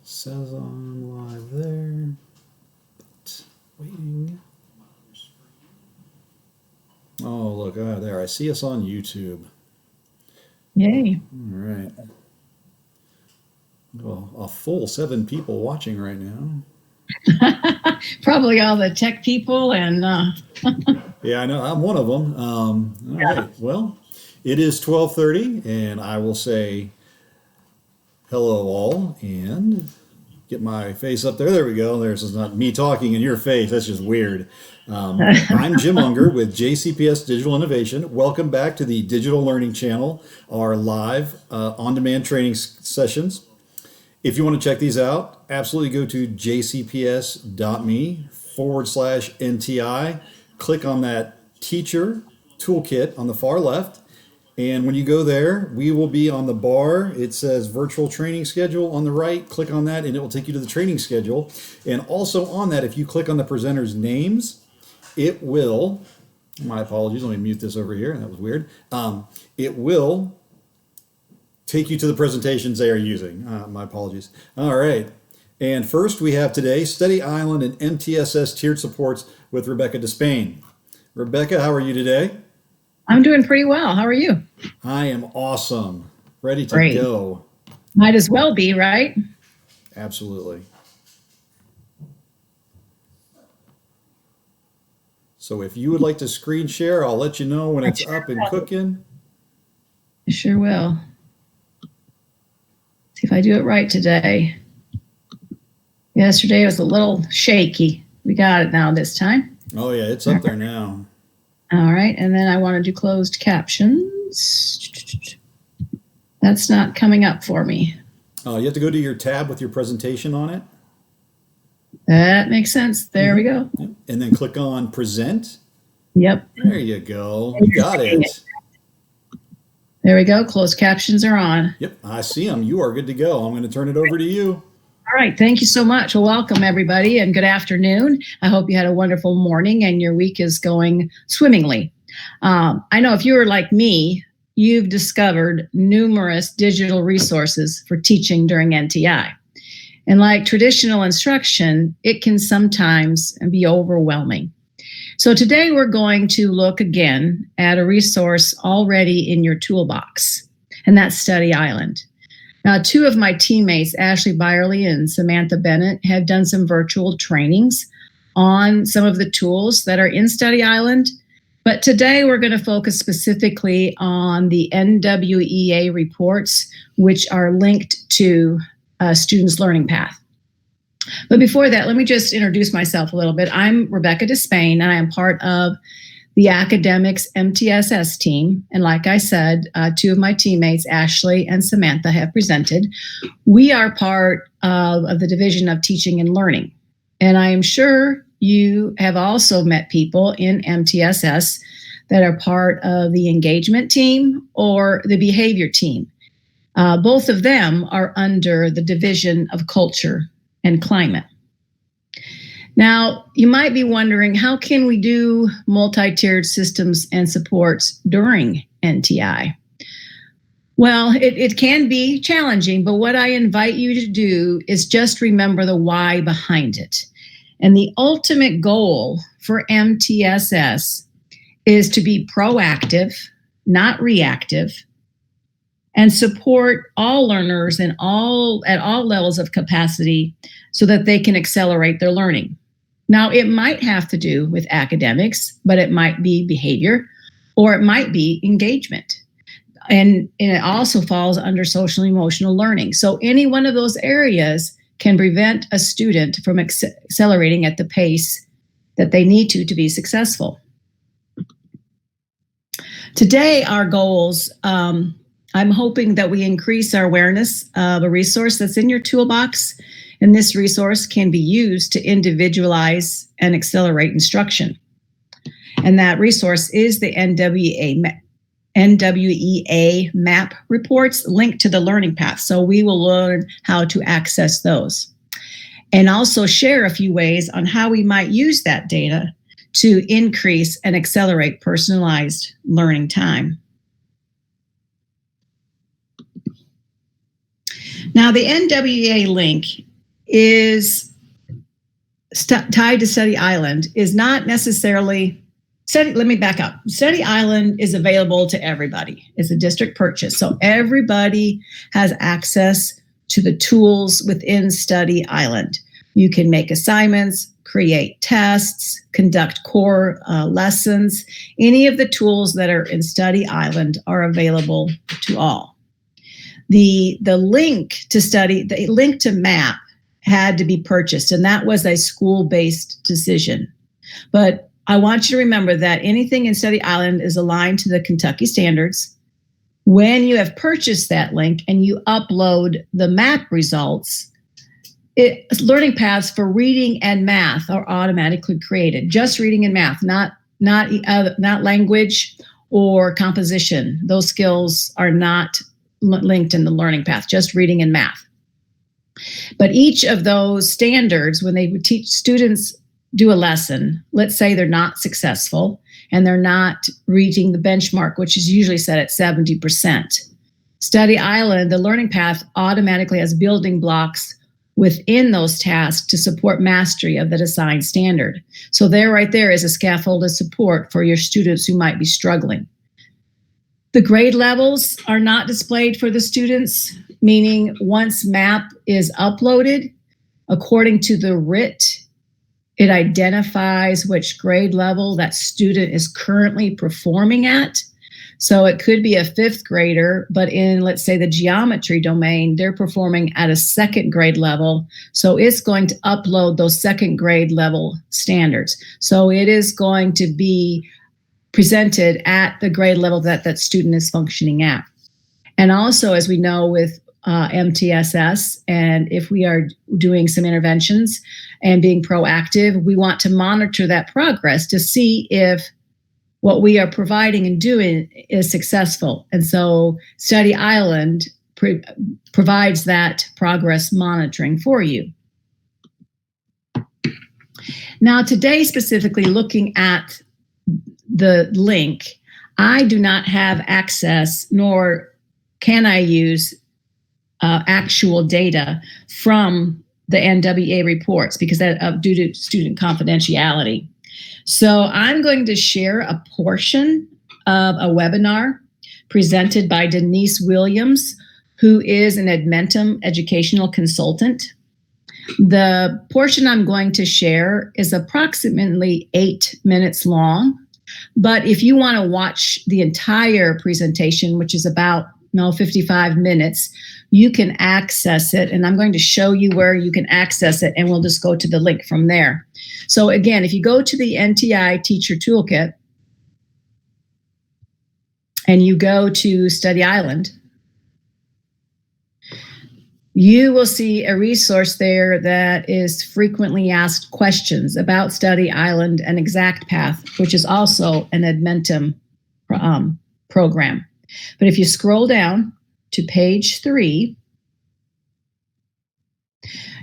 Says on live there. But waiting. Oh, look, there. I see us on YouTube. Yay. All right. Well, a full 7 people watching right now. Probably all the tech people and yeah, I know. I'm one of them. All right. Well, it is 12:30, and I will say hello all and get my face up there. There we go. There's not me talking in your face. That's just weird. I'm Jim Unger with JCPS Digital Innovation. Welcome back to the Digital Learning Channel, our live on-demand training sessions. If you want to check these out, absolutely go to jcps.me/NTI. Click on that teacher toolkit on the far left. And when you go there, we will be on the bar. It says virtual training schedule on the right. Click on that and it will take you to the training schedule. And also on that, if you click on the presenters' names, it will, my apologies, let me mute this over here. That was weird. It will take you to the presentations they are using. My apologies. All right. And first we have today Study Island and MTSS tiered supports with Rebecca Despain. Rebecca, how are you today? I'm doing pretty well. How are you? I am awesome. Ready to Great. go. Might as well be, right? Absolutely. So if you would like to screen share, I'll let you know when it's up and cooking. I sure will. See if I do it right today. Yesterday was a little shaky. We got it now this time. Oh yeah, it's up there now. All right, and then I want to do closed captions. That's not coming up for me. Oh, you have to go to your tab with your presentation on it. That makes sense. There we go. Yep. And then click on present. Yep. There you go. You got it. There we go. Closed captions are on. Yep, I see them. You are good to go. I'm going to turn it over to you. All right. Thank you so much. Well, welcome everybody and good afternoon. I hope you had a wonderful morning and your week is going swimmingly. I know if you were like me, you've discovered numerous digital resources for teaching during NTI. And like traditional instruction, it can sometimes be overwhelming. So today we're going to look again at a resource already in your toolbox, and that's Study Island. Now, 2 of my teammates, Ashley Byerly and Samantha Bennett, have done some virtual trainings on some of the tools that are in Study Island. But today we're going to focus specifically on the NWEA reports, which are linked to a student's learning path. But before that, let me just introduce myself a little bit. I'm Rebecca Despain, and I am part of the academics MTSS team. And like I said, 2 of my teammates, Ashley and Samantha, have presented. We are part of the Division of Teaching and Learning. And I am sure you have also met people in MTSS that are part of the engagement team or the behavior team. Both of them are under the Division of Culture and Climate. Now, you might be wondering, how can we do multi-tiered systems and supports during NTI? Well, it can be challenging, but what I invite you to do is just remember the why behind it. And the ultimate goal for MTSS is to be proactive, not reactive, and support all learners at all levels of capacity so that they can accelerate their learning. Now, it might have to do with academics, but it might be behavior, or it might be engagement. And it also falls under social emotional learning. So any one of those areas can prevent a student from accelerating at the pace that they need to be successful. Today, our goals, I'm hoping that we increase our awareness of a resource that's in your toolbox. And this resource can be used to individualize and accelerate instruction. And that resource is the NWEA MAP reports linked to the learning path. So we will learn how to access those. And also share a few ways on how we might use that data to increase and accelerate personalized learning time. Now, the NWEA link is tied to Study Island is not necessarily, let me back up. Study Island is available to everybody. It's a district purchase. So everybody has access to the tools within Study Island. You can make assignments, create tests, conduct core lessons. Any of the tools that are in Study Island are available to all. The link to MAP had to be purchased, and that was a school-based decision. But I want you to remember that anything in Study Island is aligned to the Kentucky standards. When you have purchased that link and you upload the MAP results, learning paths for reading and math are automatically created. Just reading and math, not language or composition. Those skills are not linked in the learning path, just reading and math. But each of those standards, when they teach students do a lesson, let's say they're not successful and they're not reaching the benchmark, which is usually set at 70%. Study Island, the learning path automatically has building blocks within those tasks to support mastery of that assigned standard. So right there is a scaffold of support for your students who might be struggling. The grade levels are not displayed for the students, meaning once MAP is uploaded, according to the RIT, it identifies which grade level that student is currently performing at. So it could be a 5th grader, but in, let's say, the geometry domain, they're performing at a 2nd grade level. So it's going to upload those 2nd grade level standards. So it is going to be presented at the grade level that student is functioning at. And also, as we know with MTSS, and if we are doing some interventions and being proactive, we want to monitor that progress to see if what we are providing and doing is successful. And so Study Island provides that progress monitoring for you. Now, today, specifically looking at the link, I do not have access, nor can I use actual data from the NWEA reports because due to student confidentiality. So I'm going to share a portion of a webinar presented by Denise Williams, who is an Edmentum educational consultant. The portion I'm going to share is approximately 8 minutes long. But if you want to watch the entire presentation, which is about 55 minutes, you can access it. And I'm going to show you where you can access it, and we'll just go to the link from there. So again, if you go to the NTI Teacher Toolkit and you go to Study Island, you will see a resource there that is frequently asked questions about Study Island and Exact Path, which is also an Edmentum program. But if you scroll down to page 3,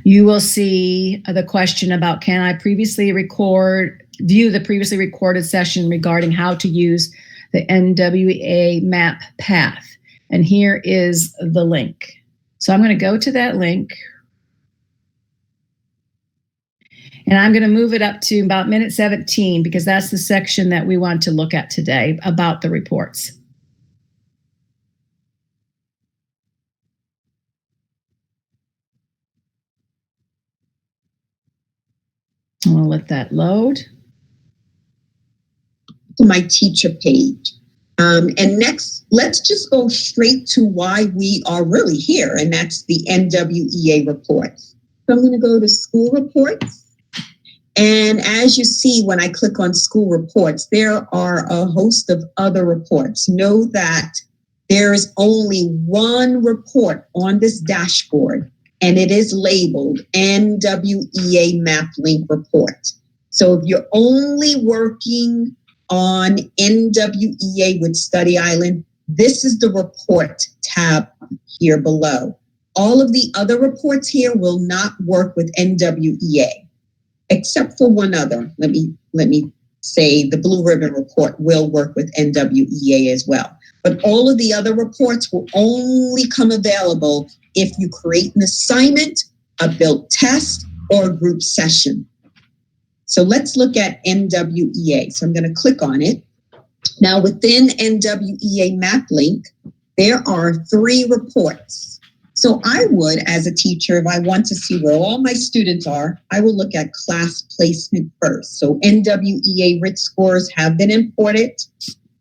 you will see the question about, can I view the previously recorded session regarding how to use the NWEA MAP path? And here is the link. So I'm going to go to that link, and I'm going to move it up to about minute 17 because that's the section that we want to look at today about the reports. I'm going to let that load. To my teacher page. And next, let's just go straight to why we are really here, and that's the NWEA reports. So I'm going to go to school reports. And as you see, when I click on school reports, there are a host of other reports. Know that there is only one report on this dashboard, and it is labeled NWEA MAP Link Report. So if you're only working on NWEA with Study Island, this is the report tab here below. All of the other reports here will not work with NWEA, except for one other. Let me say the Blue Ribbon Report will work with NWEA as well. But all of the other reports will only come available if you create an assignment, a built test, or a group session. So let's look at NWEA. So I'm going to click on it. Now within NWEA MapLink, there are 3 reports. So I would, as a teacher, if I want to see where all my students are, I will look at class placement first. So NWEA RIT scores have been imported.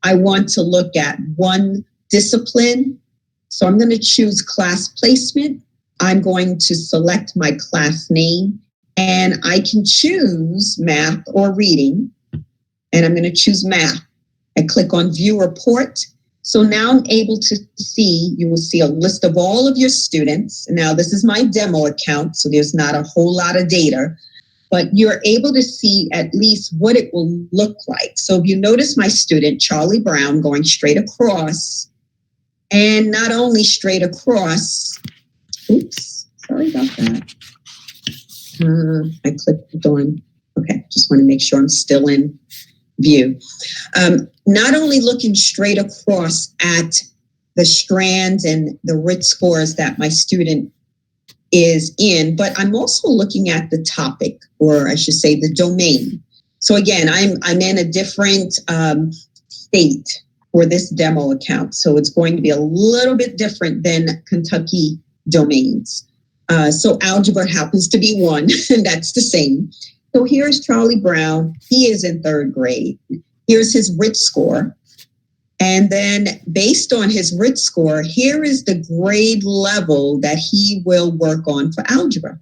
I want to look at one discipline. So I'm going to choose class placement. I'm going to select my class name, and I can choose math or reading, and I'm going to choose math. I click on View Report. So now I'm able to see, you will see a list of all of your students. Now this is my demo account, so there's not a whole lot of data, but you're able to see at least what it will look like. So if you notice my student, Charlie Brown, going straight across, and not only straight across, oops, sorry about that. I clicked on, okay, just want to make sure I'm still in view. Not only looking straight across at the strands and the RIT scores that my student is in, but I'm also looking at the topic, or I should say the domain. So again, I'm in a different state for this demo account. So it's going to be a little bit different than Kentucky domains. So algebra happens to be one, and that's the same. So here's Charlie Brown. He is in 3rd grade. Here's his RIT score. And then based on his RIT score, here is the grade level that he will work on for algebra.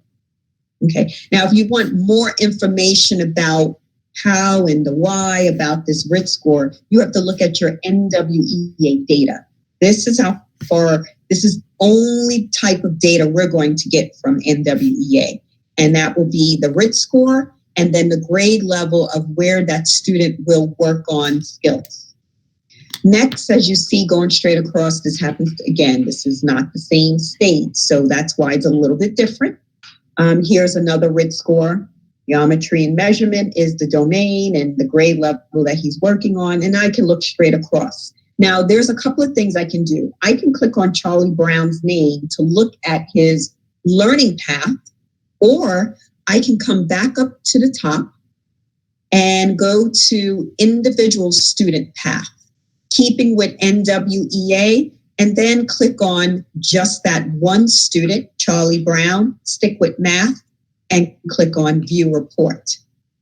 Okay. Now, if you want more information about how and the why about this RIT score, you have to look at your NWEA data. This is how far, this is only type of data we're going to get from NWEA. And that will be the RIT score and then the grade level of where that student will work on skills. Next, as you see going straight across, this happens again, this is not the same state, so that's why it's a little bit different. Here's another RIT score. Geometry and measurement is the domain and the grade level that he's working on, and I can look straight across. Now, there's a couple of things I can do. I can click on Charlie Brown's name to look at his learning path, or I can come back up to the top and go to individual student path, keeping with NWEA, and then click on just that one student, Charlie Brown, stick with math, and click on View Report.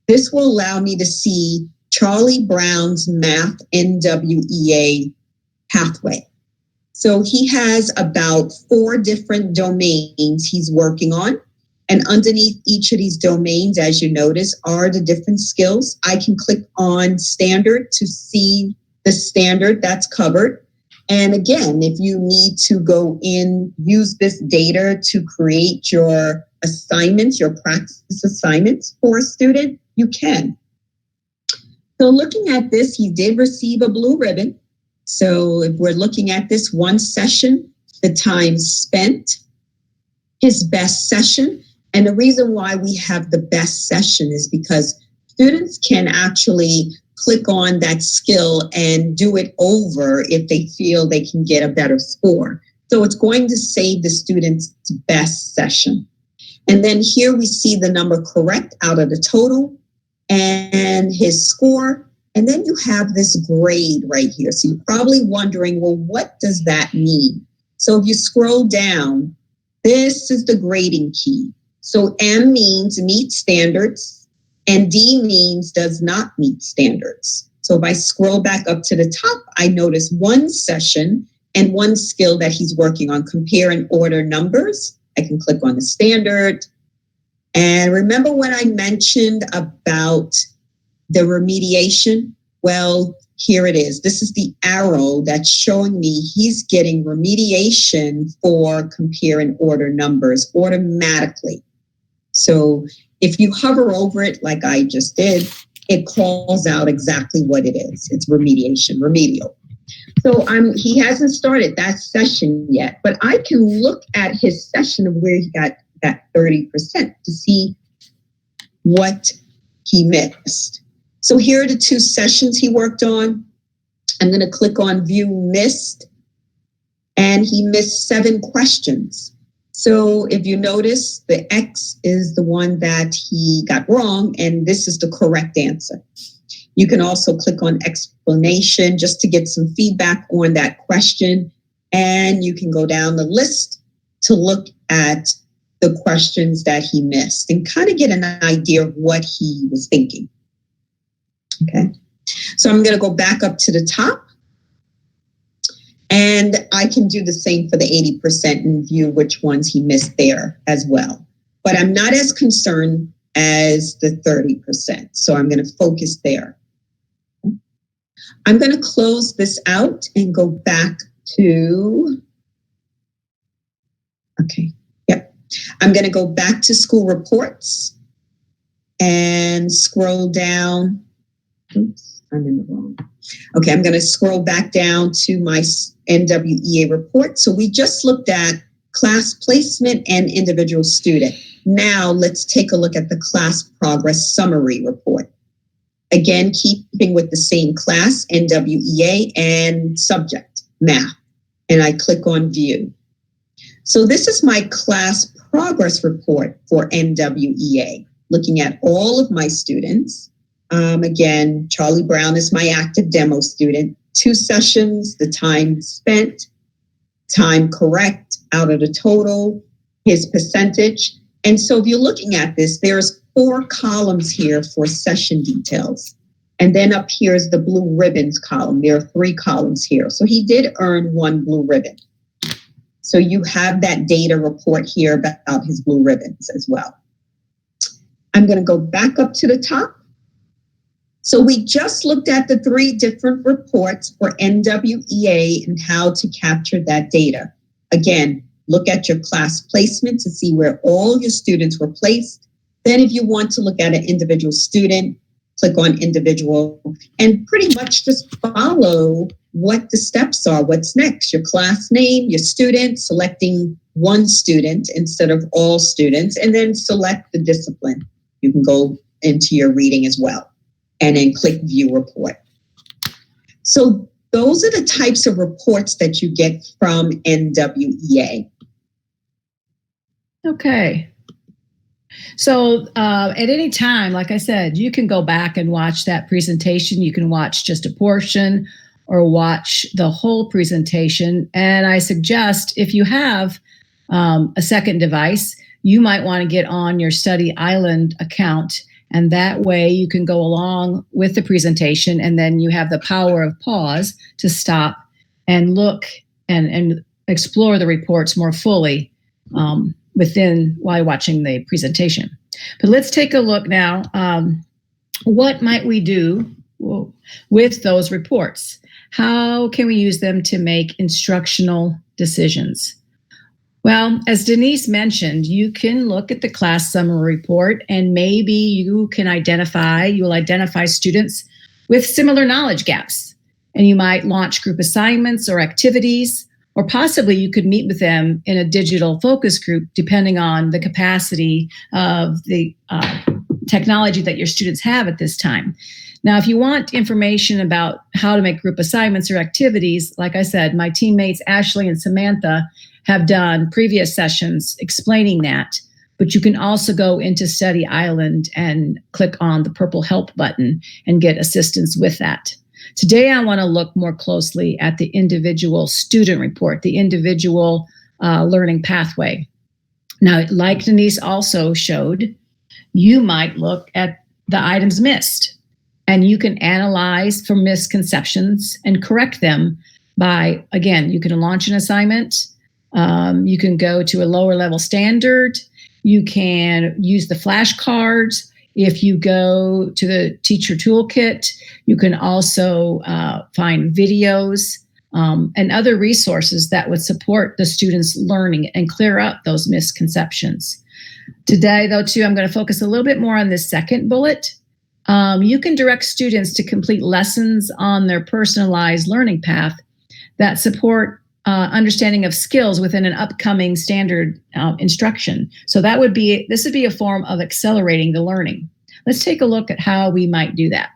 This will allow me to see Charlie Brown's math NWEA pathway. So he has about 4 different domains he's working on. And underneath each of these domains, as you notice, are the different skills. I can click on standard to see the standard that's covered. And again, if you need to go in, use this data to create your assignments, your practice assignments for a student, you can. So looking at this, he did receive a blue ribbon. So if we're looking at this one session, the time spent, his best session. And the reason why we have the best session is because students can actually click on that skill and do it over if they feel they can get a better score. So it's going to save the student's best session. And then here we see the number correct out of the total and his score. And then you have this grade right here. So you're probably wondering, well, what does that mean? So if you scroll down, this is the grading key. So M means meet standards and D means does not meet standards. So if I scroll back up to the top, I notice one session and one skill that he's working on, compare and order numbers. I can click on the standard. And remember when I mentioned about the remediation? Well, here it is. This is the arrow that's showing me he's getting remediation for compare and order numbers automatically. So if you hover over it like I just did, it calls out exactly what it is. It's remediation, remedial. So he hasn't started that session yet, but I can look at his session of where he got that 30% to see what he missed. So here are the 2 sessions he worked on. I'm going to click on View Missed, and he missed 7 questions. So if you notice, the X is the one that he got wrong, and this is the correct answer. You can also click on Explanation just to get some feedback on that question, and you can go down the list to look at the questions that he missed and kind of get an idea of what he was thinking. Okay, so I'm going to go back up to the top, and I can do the same for the 80% and view which ones he missed there as well. But I'm not as concerned as the 30%, so I'm going to focus there. I'm going to close this out and go back to, I'm going to go back to school reports and scroll down. Oops, I'm in the wrong. Okay, I'm going to scroll back down to my NWEA report. So we just looked at class placement and individual student. Now let's take a look at the class progress summary report. Again, keeping with the same class, NWEA, and subject, math. And I click on view. So this is my class progress report for NWEA, looking at all of my students. Again, Charlie Brown is my active demo student. 2 sessions, the time spent, time correct out of the total, his percentage. And so if you're looking at this, there's 4 columns here for session details. And then up here is the blue ribbons column. There are 3 columns here. So he did earn 1 blue ribbon. So you have that data report here about his blue ribbons as well. I'm going to go back up to the top. So we just looked at the 3 different reports for NWEA and how to capture that data. Again, look at your class placement to see where all your students were placed. Then if you want to look at an individual student, click on individual and pretty much just follow what the steps are. What's next? Your class name, your student, selecting 1 student instead of all students, and then select the discipline. You can go into your reading as well, and then click View Report. So those are the types of reports that you get from NWEA. Okay. So at any time, like I said, you can go back and watch that presentation. You can watch just a portion or watch the whole presentation. And I suggest if you have a second device, you might want to get on your Study Island account. And that way you can go along with the presentation, and then you have the power of pause to stop and look and explore the reports more fully while watching the presentation. But let's take a look now. What might we do with those reports? How can we use them to make instructional decisions? Well, as Denise mentioned, you can look at the class summary report, and maybe you will identify students with similar knowledge gaps. And you might launch group assignments or activities, or possibly you could meet with them in a digital focus group, depending on the capacity of the technology that your students have at this time. Now, if you want information about how to make group assignments or activities, like I said, my teammates Ashley and Samantha have done previous sessions explaining that, but you can also go into Study Island and click on the purple help button and get assistance with that. Today, I want to look more closely at the individual student report, the individual learning pathway. Now, like Denise also showed, you might look at the items missed, and you can analyze for misconceptions and correct them by, again, you can launch an assignment. You can go to a lower level standard. You can use the flashcards. If you go to the teacher toolkit, you can also find videos and other resources that would support the students' learning and clear up those misconceptions. Today, though, too, I'm going to focus a little bit more on this second bullet. You can direct students to complete lessons on their personalized learning path that support understanding of skills within an upcoming standard instruction. So this would be a form of accelerating the learning. Let's take a look at how we might do that.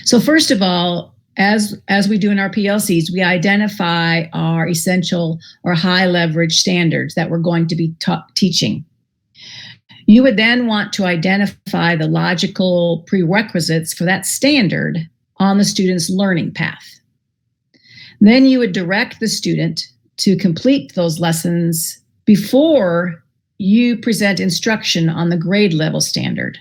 So first of all, as we do in our PLCs, we identify our essential or high leverage standards that we're going to be teaching. You would then want to identify the logical prerequisites for that standard on the student's learning path. Then you would direct the student to complete those lessons before you present instruction on the grade level standard.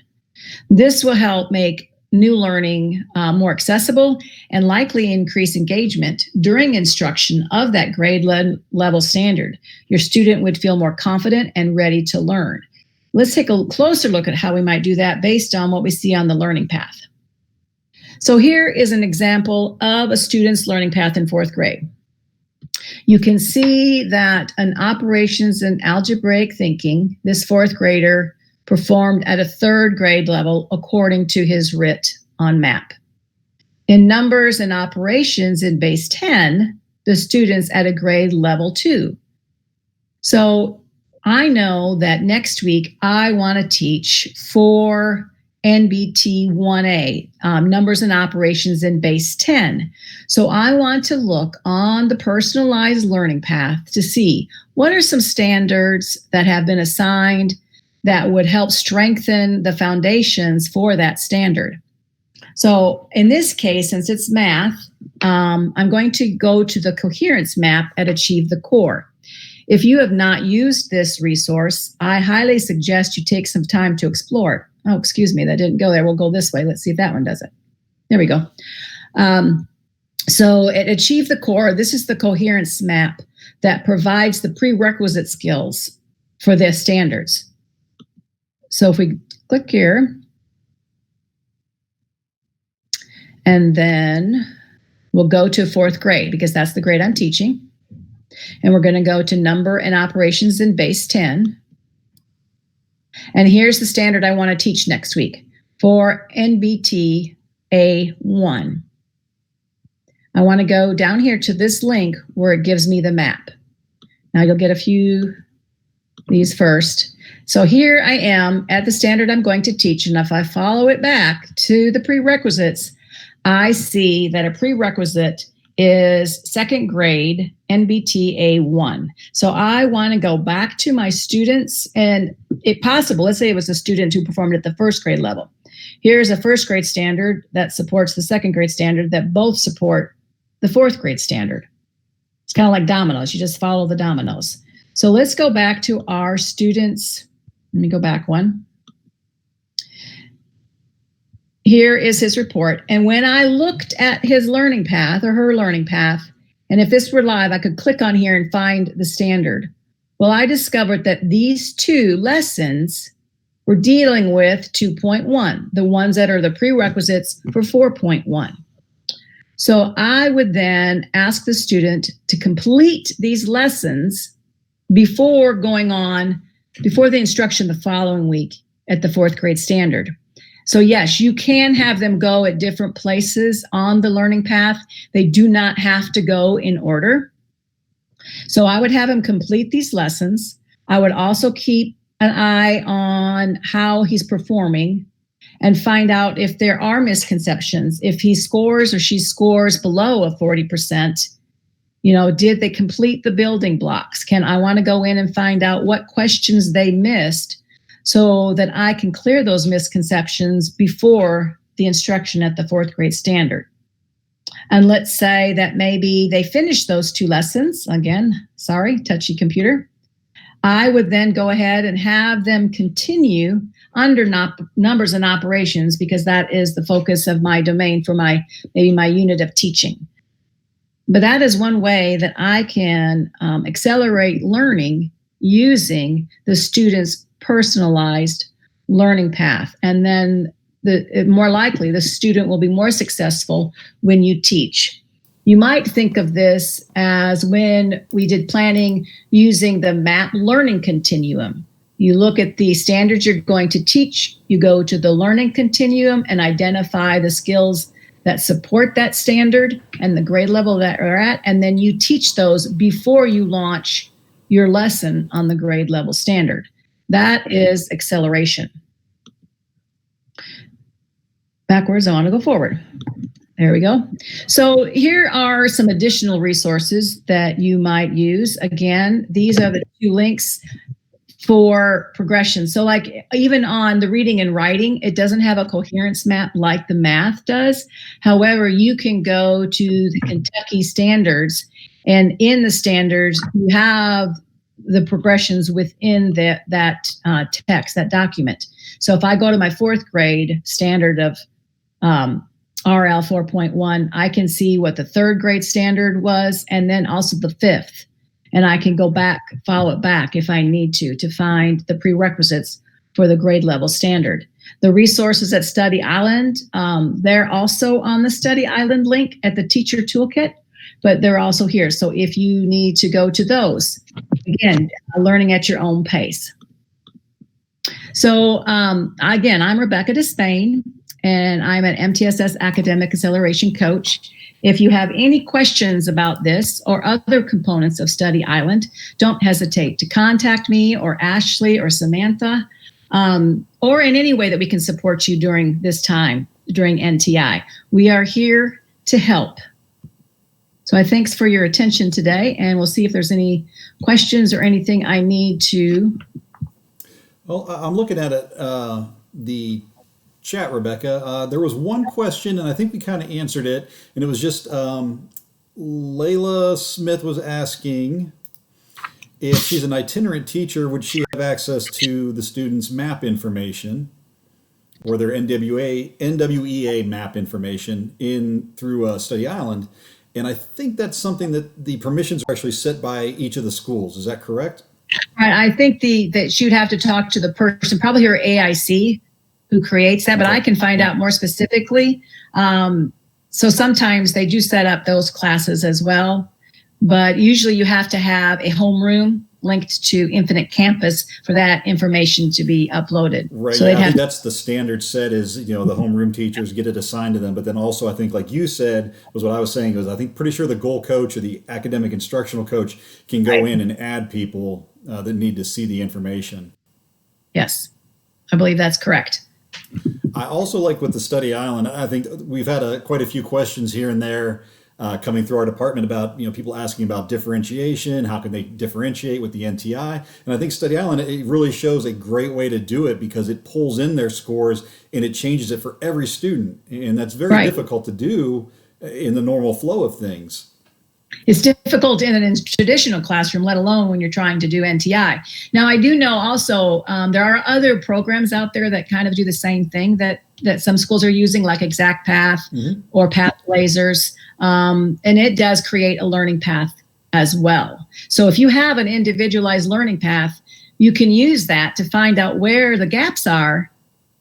This will help make new learning more accessible and likely increase engagement during instruction of that grade level standard. Your student would feel more confident and ready to learn. Let's take a closer look at how we might do that based on what we see on the learning path. So here is an example of a student's learning path in 4th grade. You can see that in operations and algebraic thinking, this 4th grader performed at a 3rd grade level according to his RIT on MAP. In numbers and operations in base 10, the student's at a grade level 2. So I know that next week I want to teach for NBT 1A, numbers and operations in base 10. So I want to look on the personalized learning path to see what are some standards that have been assigned that would help strengthen the foundations for that standard. So in this case, since it's math, I'm going to go to the coherence map at Achieve the Core. If you have not used this resource, I highly suggest you take some time to explore it. Oh, excuse me, that didn't go there. We'll go this way. Let's see if that one does it. There we go. So at Achieve the Core, this is the coherence map that provides the prerequisite skills for the standards. So if we click here, and then we'll go to 4th grade because that's the grade I'm teaching. And we're going to go to number and operations in base 10. And here's the standard I want to teach next week for NBT A1. I want to go down here to this link where it gives me the map. Now you'll get a few these first. So here I am at the standard I'm going to teach, and if I follow it back to the prerequisites, I see that a prerequisite is 2nd grade NBT A1. So I want to go back to my students, and if possible, let's say it was a student who performed at the 1st grade level. Here's a 1st grade standard that supports the 2nd grade standard that both support the 4th grade standard. It's kind of like dominoes. You just follow the dominoes. So let's go back to our students. Let me go back one. Here is his report. And when I looked at his learning path or her learning path, and if this were live, I could click on here and find the standard. Well, I discovered that these 2 lessons were dealing with 2.1, the ones that are the prerequisites for 4.1. So I would then ask the student to complete these lessons before the instruction the following week at the 4th grade standard. So yes, you can have them go at different places on the learning path. They do not have to go in order. So I would have him complete these lessons. I would also keep an eye on how he's performing and find out if there are misconceptions. If he scores or she scores below a 40%, did they complete the building blocks? I want to go in and find out what questions they missed so that I can clear those misconceptions before the instruction at the 4th grade standard. And let's say that maybe they finished those 2 lessons. Again, sorry, touchy computer. I would then go ahead and have them continue under numbers and operations because that is the focus of my domain for my unit of teaching. But that is one way that I can accelerate learning using the student's personalized learning path. And then more likely the student will be more successful when you teach. You might think of this as when we did planning using the MAP learning continuum. You look at the standards you're going to teach, you go to the learning continuum and identify the skills that support that standard and the grade level that you're at, and then you teach those before you launch your lesson on the grade level standard. That is acceleration. Backwards, I want to go forward. There we go. So here are some additional resources that you might use. Again, these are the 2 links for progression. So like even on the reading and writing, it doesn't have a coherence map like the math does. However, you can go to the Kentucky standards, and in the standards, you have the progressions within that text, that document. So if I go to my 4th grade standard of RL 4.1, I can see what the 3rd grade standard was, and then also the 5th. And I can go back, follow it back if I need to find the prerequisites for the grade level standard. The resources at Study Island, they're also on the Study Island link at the teacher toolkit, but they're also here. So if you need to go to those, again, learning at your own pace. So again, I'm Rebecca Despain, and I'm an MTSS Academic Acceleration Coach. If you have any questions about this or other components of Study Island, don't hesitate to contact me or Ashley or Samantha, or in any way that we can support you during this time, during NTI. We are here to help. So I thanks for your attention today, and we'll see if there's any questions or anything I need to. Well, I'm looking at it, the chat, Rebecca. There was one question, and I think we kind of answered it, and it was just Layla Smith was asking if she's an itinerant teacher, would she have access to the students' map information or their NWEA map information through Study Island? And I think that's something that the permissions are actually set by each of the schools. Is that correct? Right. I think that she would have to talk to the person, probably her AIC, who creates that, but I can find out more specifically. So sometimes they do set up those classes as well, but usually you have to have a homeroom linked to Infinite Campus for that information to be uploaded. Right. So I think that's the standard set is, the homeroom teachers get it assigned to them. But then also I think like you said, was what I was saying was I think pretty sure the goal coach or the academic instructional coach can go in and add people that need to see the information. Yes, I believe that's correct. I also like with the Study Island, I think we've had quite a few questions here and there coming through our department about, people asking about differentiation, how can they differentiate with the NTI? And I think Study Island, it really shows a great way to do it because it pulls in their scores and it changes it for every student. And that's very difficult to do in the normal flow of things. It's difficult in a traditional classroom, let alone when you're trying to do NTI. Now, I do know also there are other programs out there that kind of do the same thing that some schools are using, like Exact Path or Path Blazers, and it does create a learning path as well. So if you have an individualized learning path, you can use that to find out where the gaps are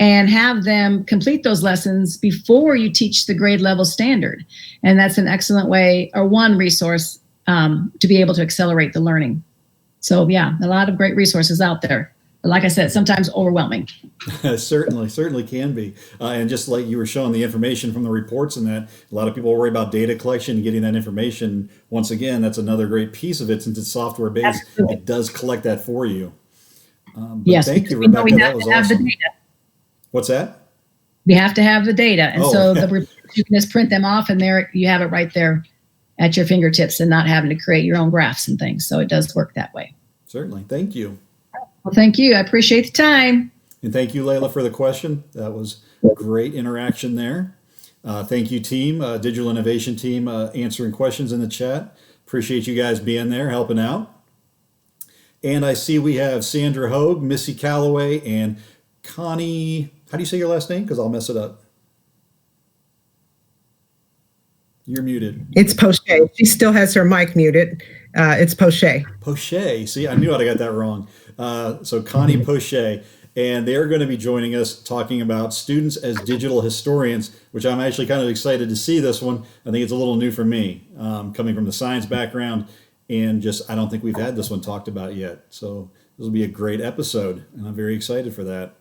and have them complete those lessons before you teach the grade level standard. And that's an excellent way, or one resource, to be able to accelerate the learning. So yeah, a lot of great resources out there. But like I said, sometimes overwhelming. Certainly can be. And just like you were showing the information from the reports and that, a lot of people worry about data collection and getting that information. Once again, that's another great piece of it. Since it's software based, it does collect that for you. Yes, thank you, Rebecca. That was awesome. What's that? We have to have the data. And so the reports, you can just print them off and there you have it right there at your fingertips and not having to create your own graphs and things. So it does work that way. Certainly. Thank you. Well, thank you. I appreciate the time. And thank you, Layla, for the question. That was great interaction there. Thank you, team, digital innovation team, answering questions in the chat. Appreciate you guys being there, helping out. And I see we have Sandra Hogue, Missy Calloway, and Connie. How do you say your last name? Because I'll mess it up. You're muted. It's Poche. She still has her mic muted. It's Poche. Poche. See, I knew I got that wrong. So Connie Poche. And they're going to be joining us talking about students as digital historians, which I'm actually kind of excited to see this one. I think it's a little new for me, coming from the science background. And I don't think we've had this one talked about yet. So this will be a great episode. And I'm very excited for that.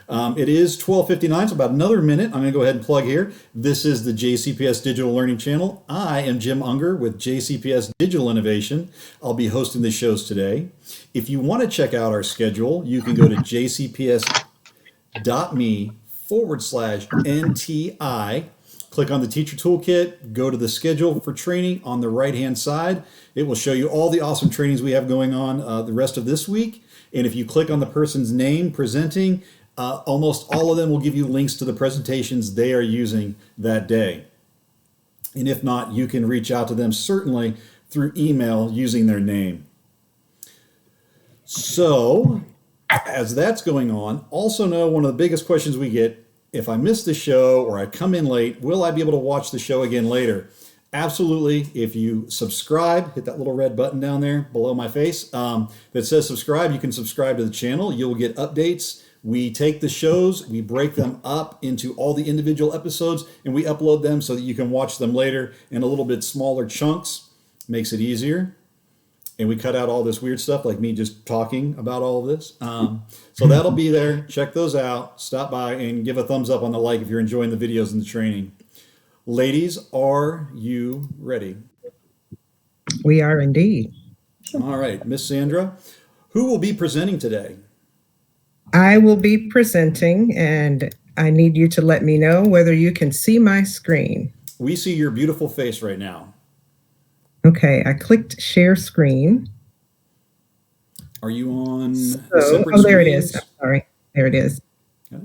It is 12:59, so about another minute. I'm going to go ahead and plug here. This is the JCPS Digital Learning Channel. I am Jim Unger with JCPS Digital Innovation. I'll be hosting the shows today. If you want to check out our schedule, you can go to jcps.me NTI. Click on the teacher toolkit, go to the schedule for training on the right-hand side. It will show you all the awesome trainings we have going on the rest of this week. And if you click on the person's name presenting, almost all of them will give you links to the presentations they are using that day. And if not, you can reach out to them certainly through email using their name. So, as that's going on, also know one of the biggest questions we get, if I miss the show or I come in late, will I be able to watch the show again later? Absolutely. If you subscribe, hit that little red button down there below my face that says subscribe. You can subscribe to the channel. You'll get updates. We take the shows, we break them up into all the individual episodes, and we upload them so that you can watch them later in a little bit smaller chunks. Makes it easier. And we cut out all this weird stuff like me just talking about all of this. So that'll be there. Check those out. Stop by and give a thumbs up on the like if you're enjoying the videos and the training. Ladies, are you ready? We are indeed. All right, Miss Sandra, who will be presenting today? I will be presenting, and I need you to let me know whether you can see my screen. We see your beautiful face right now. Okay, I clicked share screen. Are you on separate there it is. I'm sorry. There it is. Okay.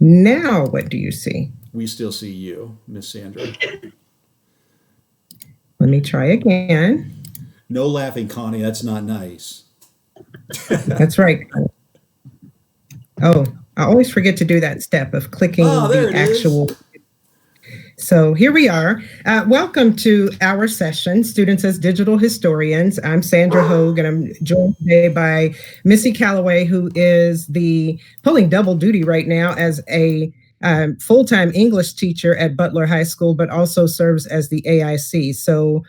Now, what do you see? We still see you, Miss Sandra. Let me try again. No laughing, Connie. That's not nice. That's right. Oh, I always forget to do that step of clicking the actual. So here we are. Welcome to our session, Students as Digital Historians. I'm Sandra Hogue, and I'm joined today by Missy Calloway, who is pulling double duty right now as a full-time English teacher at Butler High School, but also serves as the AIC. So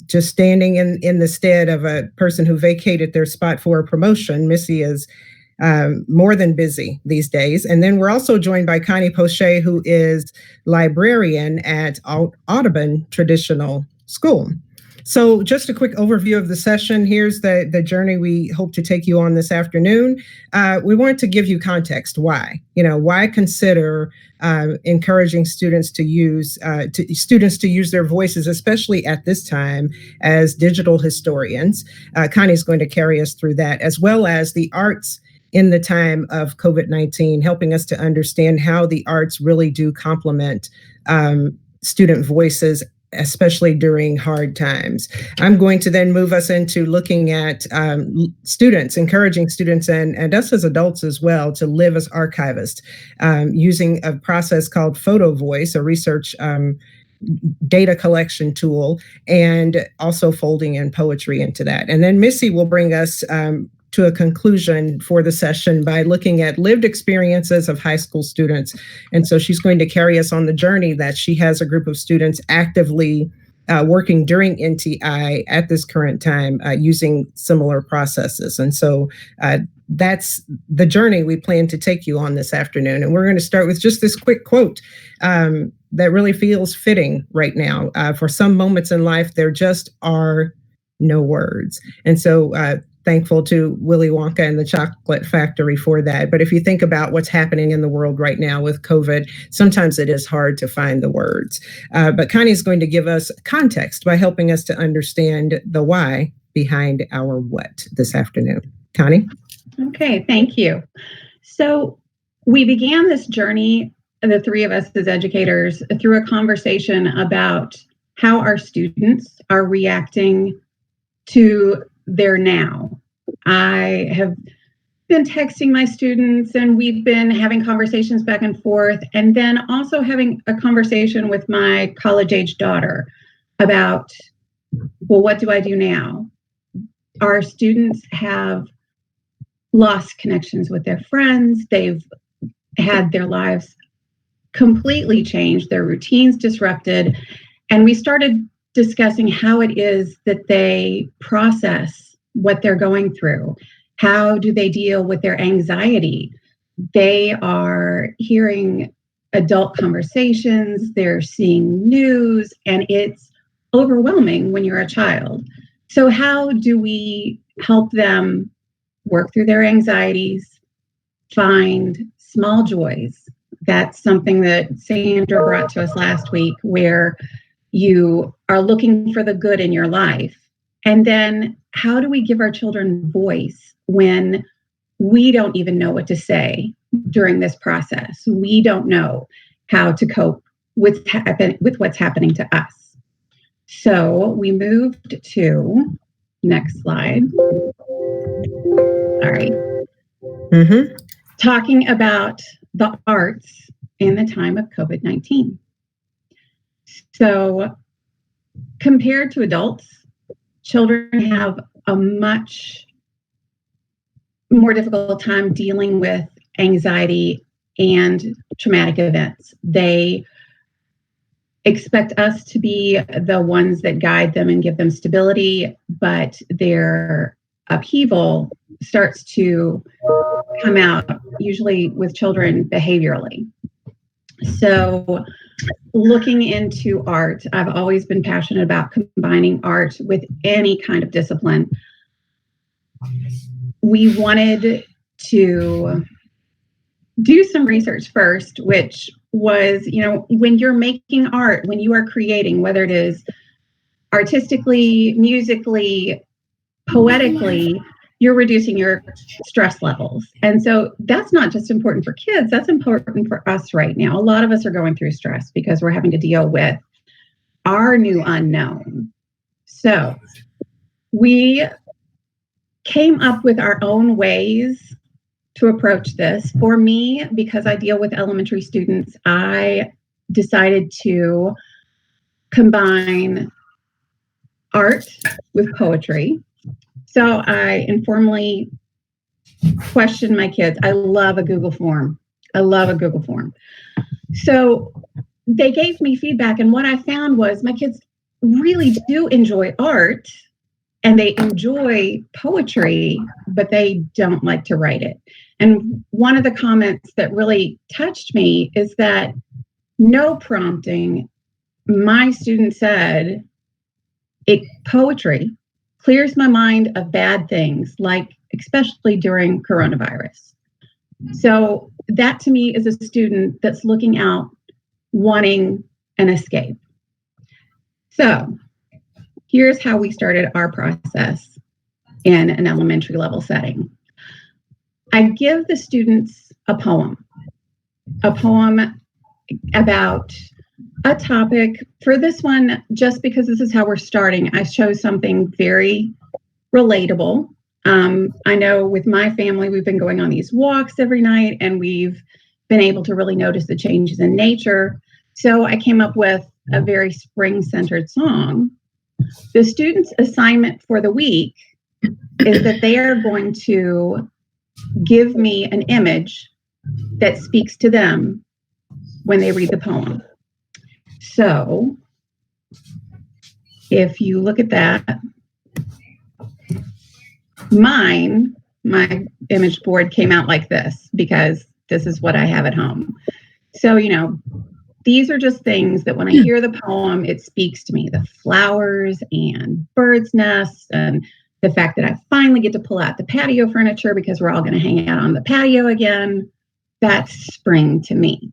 just standing in the stead of a person who vacated their spot for a promotion, Missy is more than busy these days. And then we're also joined by Connie Poche, who is librarian at Audubon Traditional School. So just a quick overview of the session. Here's the journey we hope to take you on this afternoon. We want to give you context. Why? Why consider encouraging students to use their voices, especially at this time as digital historians. Connie's going to carry us through that, as well as the arts in the time of COVID-19, helping us to understand how the arts really do complement student voices, especially during hard times. I'm going to then move us into looking at students, encouraging students and us as adults as well to live as archivists, using a process called Photo Voice, a research data collection tool, and also folding in poetry into that. And then Missy will bring us to a conclusion for the session by looking at lived experiences of high school students. And so she's going to carry us on the journey that she has a group of students actively working during NTI at this current time using similar processes. And so that's the journey we plan to take you on this afternoon. And we're going to start with just this quick quote that really feels fitting right now. For some moments in life, there just are no words. And so thankful to Willy Wonka and the Chocolate Factory for that. But if you think about what's happening in the world right now with COVID, sometimes it is hard to find the words. But Connie's going to give us context by helping us to understand the why behind our what this afternoon. Connie? Okay, thank you. So we began this journey, the three of us as educators, through a conversation about how our students are reacting to their now. I have been texting my students, and we've been having conversations back and forth, and then also having a conversation with my college-age daughter about, well, what do I do now? Our students have lost connections with their friends. They've had their lives completely changed, their routines disrupted, and we started discussing how it is that they process what they're going through. How do they deal with their anxiety? They are hearing adult conversations, they're seeing news, and it's overwhelming when you're a child. So how do we help them work through their anxieties, find small joys? That's something that Sandra brought to us last week, where you are looking for the good in your life. And then how do we give our children voice when we don't even know what to say during this process? We don't know how to cope with what's happening to us. So we moved to next slide. All right. Mm-hmm. Talking about the arts in the time of COVID-19. So compared to adults, children have a much more difficult time dealing with anxiety and traumatic events. They expect us to be the ones that guide them and give them stability, but their upheaval starts to come out, usually with children, behaviorally. So looking into art, I've always been passionate about combining art with any kind of discipline. We wanted to do some research first, which was, when you're making art, when you are creating, whether it is artistically, musically, poetically, you're reducing your stress levels. And so that's not just important for kids, that's important for us right now. A lot of us are going through stress because we're having to deal with our new unknown. So we came up with our own ways to approach this. For me, because I deal with elementary students, I decided to combine art with poetry. So I informally questioned my kids. I love a Google form. So they gave me feedback, and what I found was my kids really do enjoy art and they enjoy poetry, but they don't like to write it. And one of the comments that really touched me is that no prompting, my student said, poetry clears my mind of bad things, like especially during coronavirus. So that to me is a student that's looking out, wanting an escape. So here's how we started our process in an elementary level setting. I give the students a poem about a topic. For this one, just because this is how we're starting, I chose something very relatable. I know with my family, we've been going on these walks every night, and we've been able to really notice the changes in nature. So I came up with a very spring-centered song. The students' assignment for the week is that they are going to give me an image that speaks to them when they read the poem. So if you look at that, my image board came out like this because this is what I have at home. So, these are just things that when I hear the poem, it speaks to me. The flowers and birds' nests and the fact that I finally get to pull out the patio furniture because we're all going to hang out on the patio again. That's spring to me.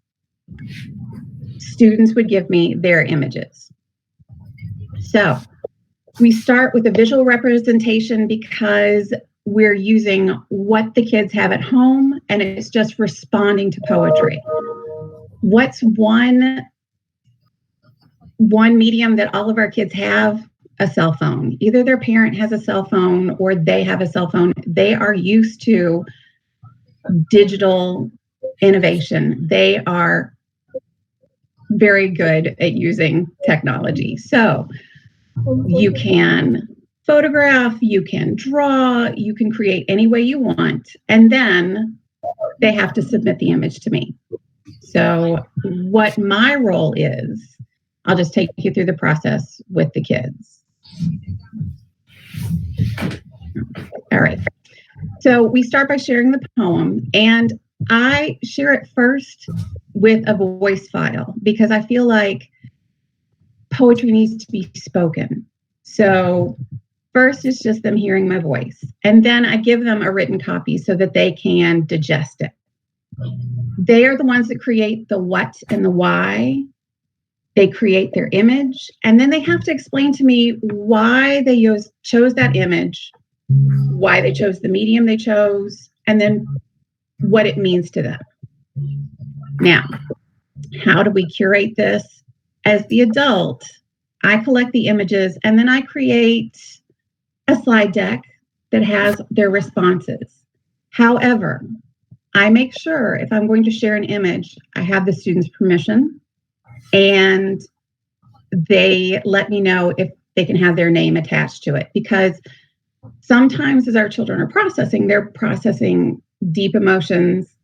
Students would give me their images. So we start with a visual representation because we're using what the kids have at home, and it's just responding to poetry. What's one medium that all of our kids have? A cell phone. Either their parent has a cell phone or they have a cell phone. They are used to digital innovation. They are very good at using technology. So you can photograph, you can draw, you can create any way you want, and then they have to submit the image to me. So what my role is, I'll just take you through the process with the kids. All right. So we start by sharing the poem, and I share it first with a voice file because I feel like poetry needs to be spoken. So First is just them hearing my voice. And then I give them a written copy so that they can digest it. They are the ones that create the what and the why. They create their image. And then they have to explain to me why they chose that image, why they chose the medium they chose, and then what it means to them. Now, how do we curate this? As the adult, I collect the images and then I create a slide deck that has their responses. However, I make sure if I'm going to share an image, I have the student's permission and they let me know if they can have their name attached to it. Because sometimes as our children are processing, they're processing deep emotions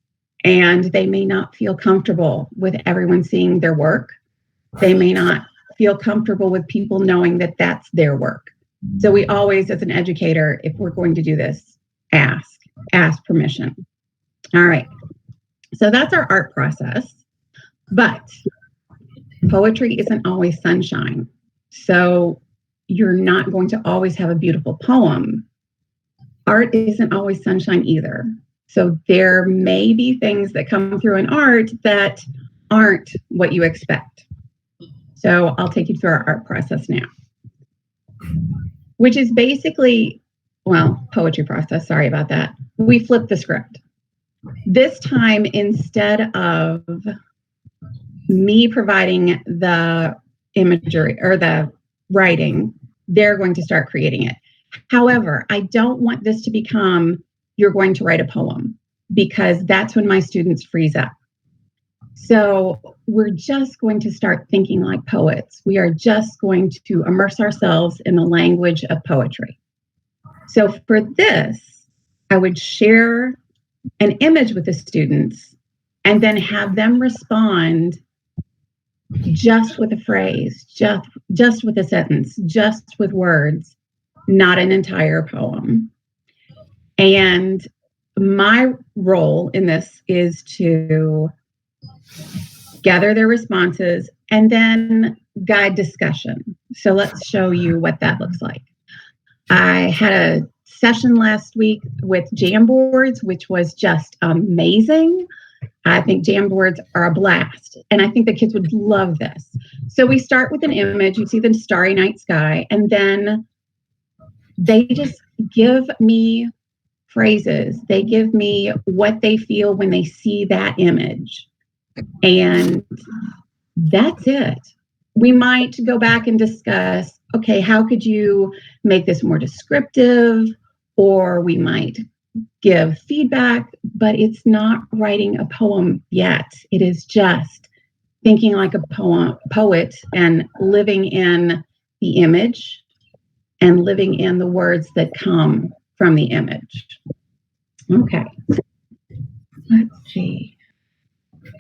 and they may not feel comfortable with everyone seeing their work. They may not feel comfortable with people knowing that that's their work. So we always, as an educator, if we're going to do this, ask permission. All right. So that's our art process. But poetry isn't always sunshine. So you're not going to always have a beautiful poem. Art isn't always sunshine either. So there may be things that come through in art that aren't what you expect. So I'll take you through our art process now, which is basically, poetry process. Sorry about that. We flip the script. This time, instead of me providing the imagery or the writing, they're going to start creating it. However, I don't want this to become, you're going to write a poem, because that's when my students freeze up. So we're just going to start thinking like poets. We are just going to immerse ourselves in the language of poetry. So for this, I would share an image with the students and then have them respond just with a phrase, just with a sentence, just with words, not an entire poem. And my role in this is to gather their responses and then guide discussion. So let's show you what that looks like. I had a session last week with Jamboards, which was just amazing. I think Jamboards are a blast, and I think the kids would love this. So we start with an image. You see the starry night sky, and then they just give me phrases. They give me what they feel when they see that image. And that's it. We might go back and discuss, okay, how could you make this more descriptive? Or we might give feedback, but it's not writing a poem yet. It is just thinking like a poet and living in the image and living in the words that come from the image. Okay, let's see.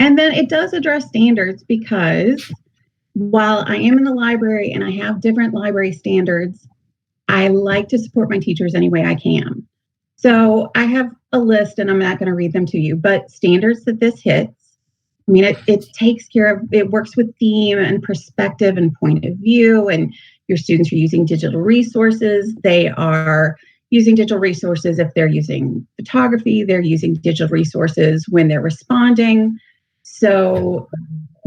And then it does address standards, because while I am in the library and I have different library standards, I like to support my teachers any way I can. So I have a list, and I'm not going to read them to you, but standards that this hits. I mean, it takes care of, it works with theme and perspective and point of view, and your students are using digital resources. They are using digital resources if they're using photography. They're using digital resources when they're responding. So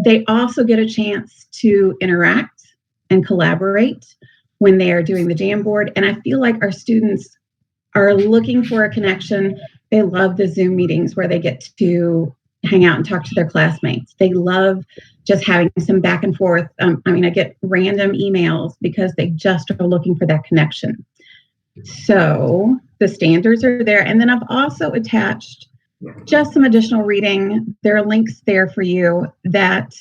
they also get a chance to interact and collaborate when they are doing the Jamboard. And I feel like our students are looking for a connection. They love the Zoom meetings where they get to hang out and talk to their classmates. They love just having some back and forth. I get random emails because they just are looking for that connection. So the standards are there. And then I've also attached just some additional reading. There are links there for you that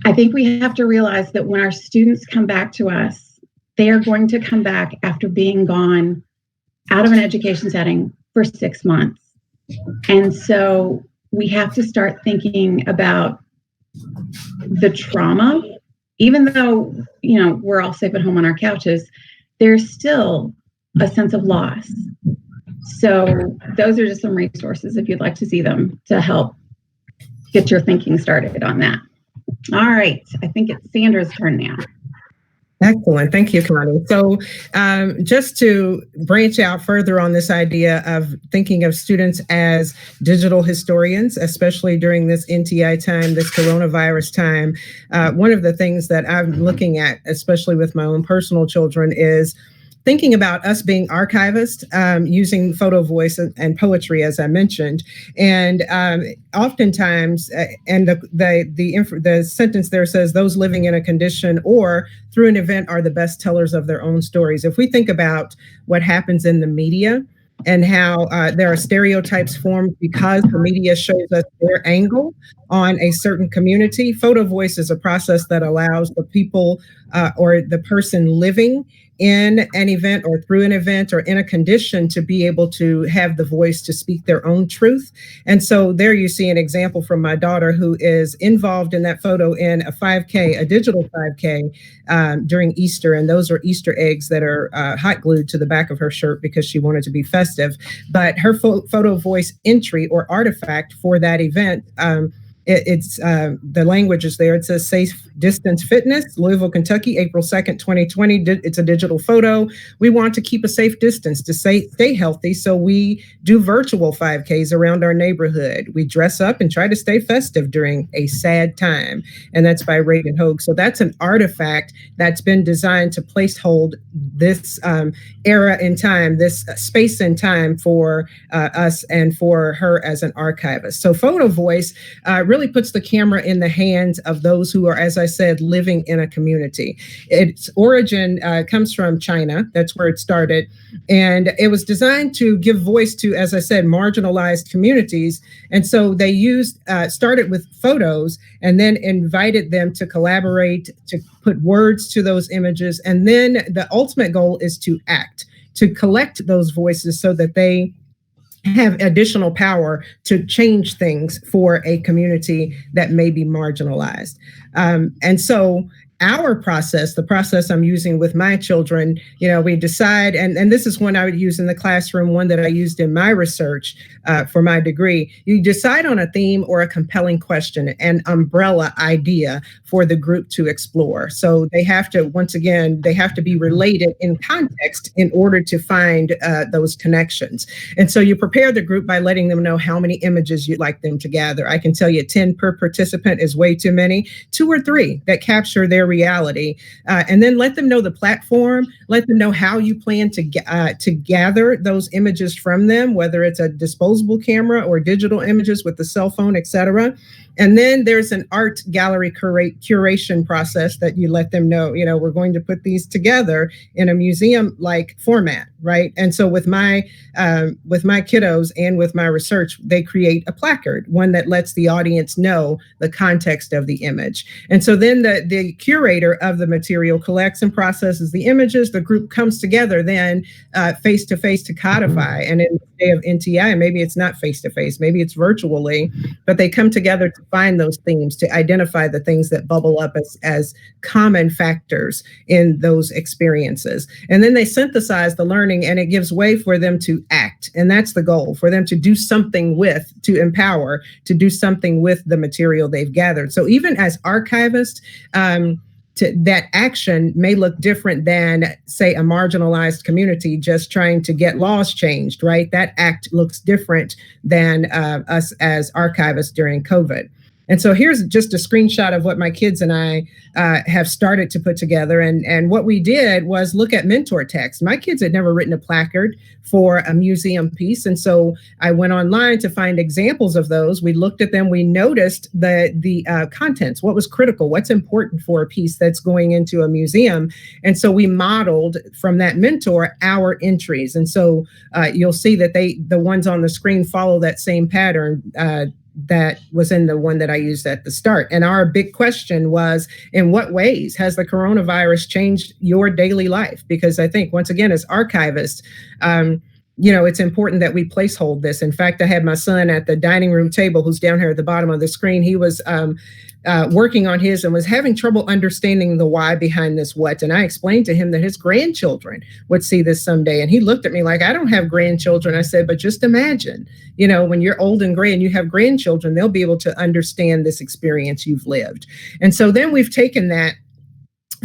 I think we have to realize that when our students come back to us, they are going to come back after being gone out of an education setting for 6 months. And so we have to start thinking about the trauma. Even though, we're all safe at home on our couches, there's still a sense of loss. So those are just some resources if you'd like to see them to help get your thinking started on that. All right, I think it's Sandra's turn now. Excellent. Thank you, Connie. So just to branch out further on this idea of thinking of students as digital historians, especially during this NTI time, this coronavirus time, one of the things that I'm looking at, especially with my own personal children, is thinking about us being archivists, using photo, voice, and poetry, as I mentioned, and oftentimes, and the sentence there says, "Those living in a condition or through an event are the best tellers of their own stories." If we think about what happens in the media and how there are stereotypes formed because the media shows us their angle on a certain community, photo voice is a process that allows the people or the person living in an event or through an event or in a condition to be able to have the voice to speak their own truth. And so there you see an example from my daughter, who is involved in that photo in a 5K, a digital 5K during Easter. And those are Easter eggs that are hot glued to the back of her shirt because she wanted to be festive. But her photo voice entry or artifact for that event, it's the language is there. It says Safe Distance Fitness, Louisville, Kentucky, April 2nd, 2020. It's a digital photo. We want to keep a safe distance to stay healthy. So we do virtual 5Ks around our neighborhood. We dress up and try to stay festive during a sad time. And that's by Reagan Hogue. So that's an artifact that's been designed to placehold this era in time, this space in time for us and for her as an archivist. So photo voice really puts the camera in the hands of those who are, as I said, living in a community. Its origin comes from China. That's where it started. And it was designed to give voice to, as I said, marginalized communities. And so they started with photos and then invited them to collaborate, to put words to those images. And then the ultimate goal is to act, to collect those voices so that they have additional power to change things for a community that may be marginalized. And so our process, the process I'm using with my children, we decide, and this is one I would use in the classroom, one that I used in my research for my degree. You decide on a theme or a compelling question, an umbrella idea for the group to explore. So they have to, once again, they have to be related in context in order to find those connections. And so you prepare the group by letting them know how many images you'd like them to gather. I can tell you 10 per participant is way too many. 2 or 3 that capture their reality, and then let them know the platform, let them know how you plan to gather those images from them, whether it's a disposable camera or digital images with the cell phone, etc. And then there's an art gallery curation process that you let them know, we're going to put these together in a museum-like format, right? And so with my kiddos and with my research, they create a placard, one that lets the audience know the context of the image. And so then the curator of the material collects and processes the images. The group comes together then face-to-face to codify. And in the day of NTI, maybe it's not face-to-face, maybe it's virtually, but they come together to find those themes, to identify the things that bubble up as common factors in those experiences. And then they synthesize the learning, and it gives way for them to act. And that's the goal, for them to do something with, to empower, to do something with the material they've gathered. So even as archivists, that action may look different than, say, a marginalized community just trying to get laws changed, right? That act looks different than us as archivists during COVID. And so here's just a screenshot of what my kids and I have started to put together. And what we did was look at mentor text. My kids had never written a placard for a museum piece. And so I went online to find examples of those. We looked at them. We noticed the contents, what was critical, what's important for a piece that's going into a museum. And so we modeled from that mentor our entries. And so you'll see that the ones on the screen follow that same pattern that was in the one that I used at the start. And our big question was, in what ways has the coronavirus changed your daily life? Because I think, once again, as archivists, it's important that we placehold this. In fact, I had my son at the dining room table, who's down here at the bottom of the screen. He was working on his and was having trouble understanding the why behind this what. And I explained to him that his grandchildren would see this someday. And he looked at me like, I don't have grandchildren. I said, but just imagine, when you're old and gray and you have grandchildren, they'll be able to understand this experience you've lived. And so then we've taken that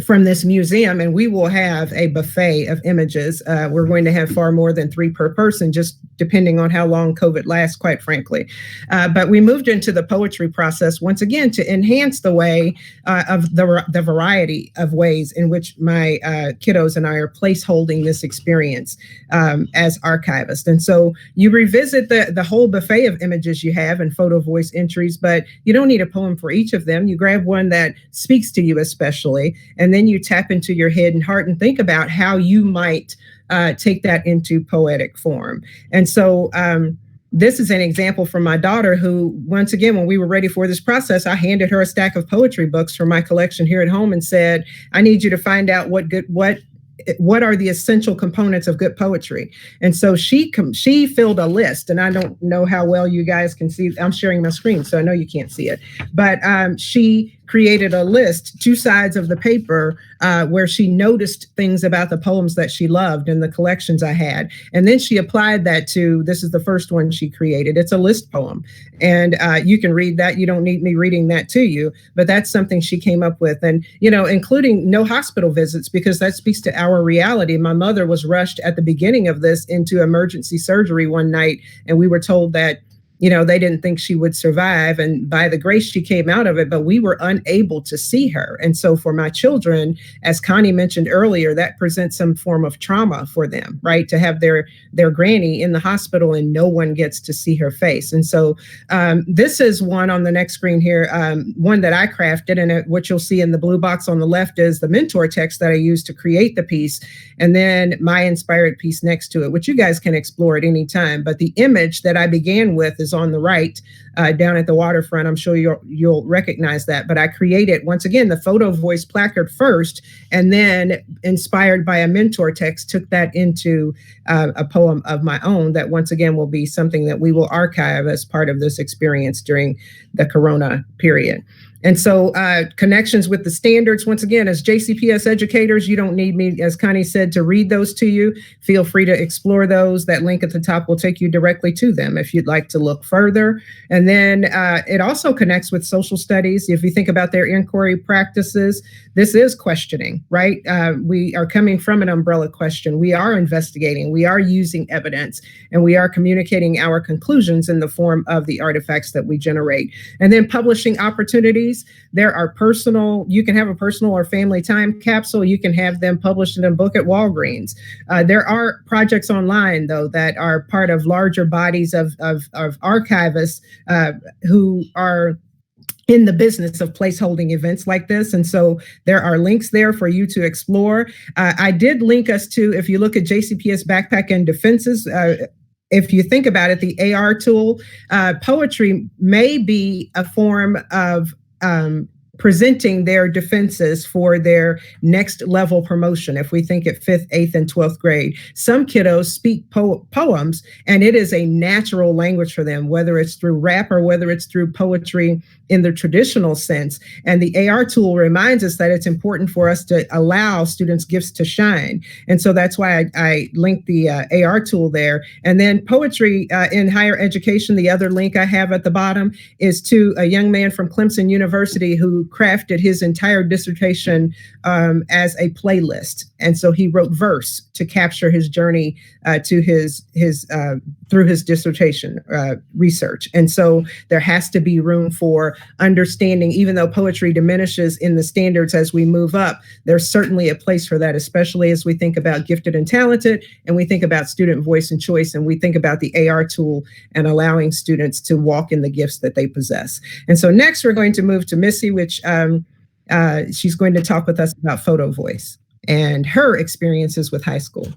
from this museum, and we will have a buffet of images. We're going to have far more than 3 per person, just depending on how long COVID lasts, quite frankly. But we moved into the poetry process once again to enhance the way of the variety of ways in which my kiddos and I are placeholding this experience as archivists. And so you revisit the whole buffet of images you have and photo voice entries, but you don't need a poem for each of them. You grab one that speaks to you especially, and then you tap into your head and heart and think about how you might take that into poetic form. And so this is an example from my daughter who, once again, when we were ready for this process, I handed her a stack of poetry books from my collection here at home and said, I need you to find out what are the essential components of good poetry. And so she filled a list, and I don't know how well you guys can see. I'm sharing my screen, so I know you can't see it. But she created a list, 2 sides of the paper, where she noticed things about the poems that she loved and the collections I had. And then she applied that to, this is the first one she created. It's a list poem. And you can read that. You don't need me reading that to you, but that's something she came up with. And, including no hospital visits, because that speaks to our reality. My mother was rushed at the beginning of this into emergency surgery one night, and we were told that they didn't think she would survive. And by the grace, she came out of it, but we were unable to see her. And so for my children, as Connie mentioned earlier, that presents some form of trauma for them, right? To have their granny in the hospital and no one gets to see her face. And so this is one on the next screen here, one that I crafted. And what you'll see in the blue box on the left is the mentor text that I used to create the piece. And then my inspired piece next to it, which you guys can explore at any time. But the image that I began with is on the right, down at the waterfront. I'm sure you'll recognize that. But I created, once again, the photo voice placard first, and then inspired by a mentor text, took that into a poem of my own that once again will be something that we will archive as part of this experience during the Corona period. And so connections with the standards, once again, as JCPS educators, you don't need me, as Connie said, to read those to you. Feel free to explore those. That link at the top will take you directly to them if you'd like to look further. And then it also connects with social studies. If you think about their inquiry practices, this is questioning, right? We are coming from an umbrella question. We are investigating, we are using evidence, and we are communicating our conclusions in the form of the artifacts that we generate. And then publishing opportunities. There are you can have a personal or family time capsule. You can have them published in a book at Walgreens. There are projects online, though, that are part of larger bodies of archivists who are in the business of placeholding events like this. And so there are links there for you to explore. I did link us to, if you look at JCPS Backpack and Defenses, if you think about it, the AR tool, poetry may be a form of presenting their defenses for their next level promotion. If we think at 5th, 8th, and 12th grade, some kiddos speak poems, and it is a natural language for them, whether it's through rap or whether it's through poetry in the traditional sense. And the AR tool reminds us that it's important for us to allow students' gifts to shine. And so that's why I linked the AR tool there. And then poetry in higher education, the other link I have at the bottom is to a young man from Clemson University who crafted his entire dissertation as a playlist. And so he wrote verse to capture his journey to his through his dissertation research. And so there has to be room for understanding, even though poetry diminishes in the standards as we move up, there's certainly a place for that, especially as we think about gifted and talented, and we think about student voice and choice, and we think about the AR tool and allowing students to walk in the gifts that they possess. And so next we're going to move to Missy, which she's going to talk with us about photo voice and her experiences with high school.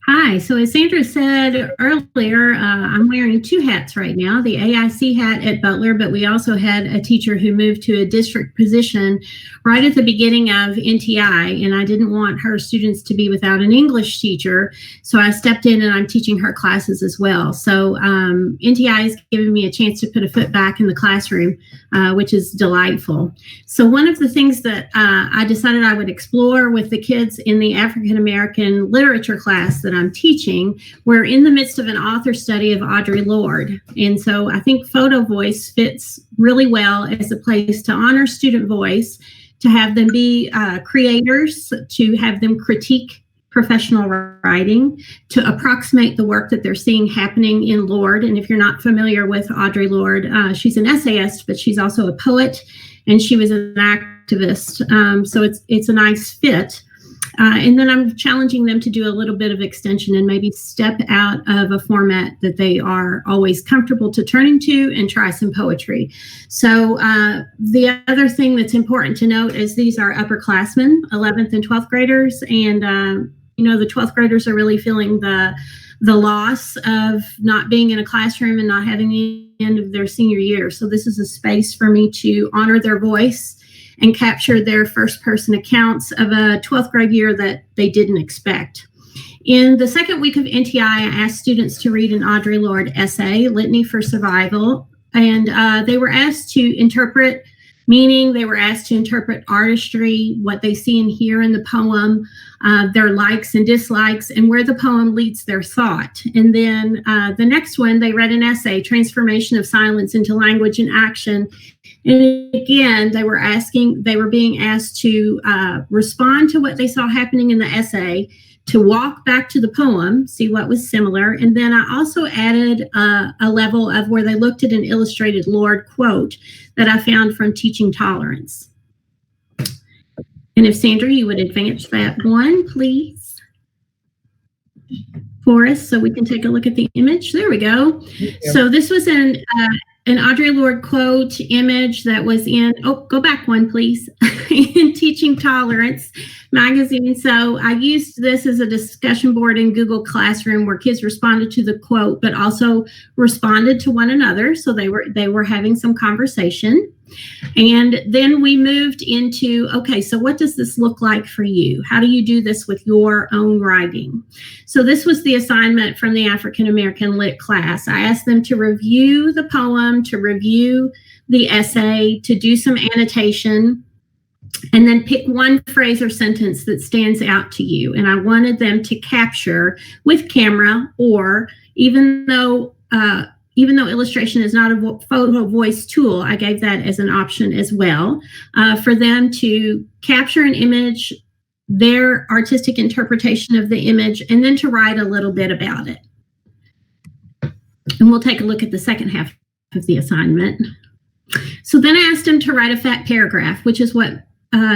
Hi, so as Sandra said earlier, I'm wearing 2 hats right now, the AIC hat at Butler, but we also had a teacher who moved to a district position right at the beginning of NTI, and I didn't want her students to be without an English teacher, so I stepped in and I'm teaching her classes as well. So NTI has given me a chance to put a foot back in the classroom, which is delightful. So one of the things that I decided I would explore with the kids in the African American literature class that I'm teaching, we're in the midst of an author study of Audre Lorde. And so I think photo voice fits really well as a place to honor student voice, to have them be creators, to have them critique professional writing, to approximate the work that they're seeing happening in Lord. And if you're not familiar with Audre Lorde, she's an essayist, but she's also a poet, and she was an activist. So it's a nice fit. And then I'm challenging them to do a little bit of extension and maybe step out of a format that they are always comfortable to turning to and try some poetry. So the other thing that's important to note is these are upperclassmen, 11th and 12th graders. And, the 12th graders are really feeling the loss of not being in a classroom and not having the end of their senior year. So this is a space for me to honor their voice and capture their first-person accounts of a 12th grade year that they didn't expect. In the second week of NTI, I asked students to read an Audre Lorde essay, Litany for Survival, and they were asked to interpret meaning, they were asked to interpret artistry, what they see and hear in the poem, their likes and dislikes, and where the poem leads their thought. And then the next one, they read an essay, Transformation of Silence into Language and Action. And again, they were being asked to respond to what they saw happening in the essay, to walk back to the poem, see what was similar. And then I also added a level of where they looked at an illustrated Lorde quote that I found from Teaching Tolerance. And if Sandra, you would advance that one, please, for us, so we can take a look at the image. There we go. So this was an Audre Lorde quote image that was in, go back one, please, in Teaching Tolerance magazine. So I used this as a discussion board in Google Classroom where kids responded to the quote, but also responded to one another. So they were having some conversation. And then we moved into, okay, so what does this look like for you? How do you do this with your own writing? So this was the assignment from the African American Lit class. I asked them to review the poem, to review the essay, to do some annotation, and then pick one phrase or sentence that stands out to you. And I wanted them to capture with camera, or even though illustration is not a photo voice tool, I gave that as an option as well, for them to capture an image, their artistic interpretation of the image, and then to write a little bit about it. And we'll take a look at the second half of the assignment. So then I asked them to write a fat paragraph, which is what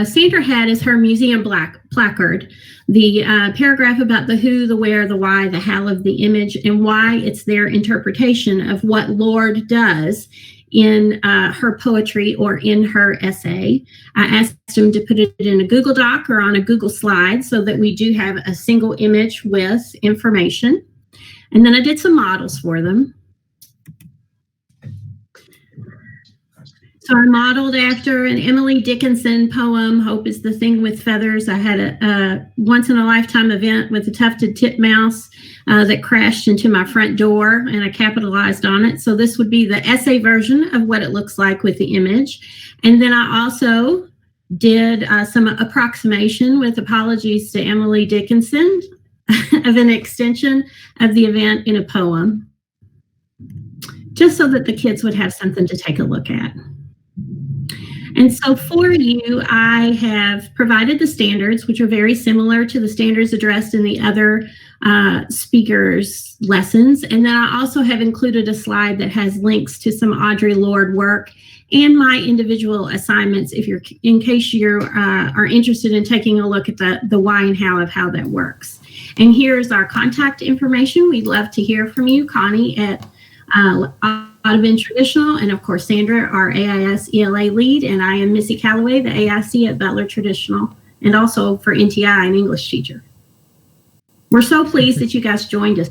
Sandra had as her museum placard, the paragraph about the who, the where, the why, the how of the image, and why it's their interpretation of what Lorde does in her poetry or in her essay. I asked them to put it in a Google Doc or on a Google slide so that we do have a single image with information. And then I did some models for them. So I modeled after an Emily Dickinson poem, Hope is the Thing with Feathers. I had a once-in-a-lifetime event with a tufted titmouse that crashed into my front door, and I capitalized on it. So this would be the essay version of what it looks like with the image. And then I also did some approximation, with apologies to Emily Dickinson, of an extension of the event in a poem, just so that the kids would have something to take a look at. And so for you, I have provided the standards, which are very similar to the standards addressed in the other speakers' lessons. And then I also have included a slide that has links to some Audre Lorde work and my individual assignments, in case you are interested in taking a look at the why and how of how that works. And here's our contact information. We'd love to hear from you, Connie at Audubon Traditional, and of course Sandra, our AIS ELA lead, and I am Missy Calloway, the AIC at Butler Traditional, and also for NTI, an English teacher. We're so pleased that you guys joined us.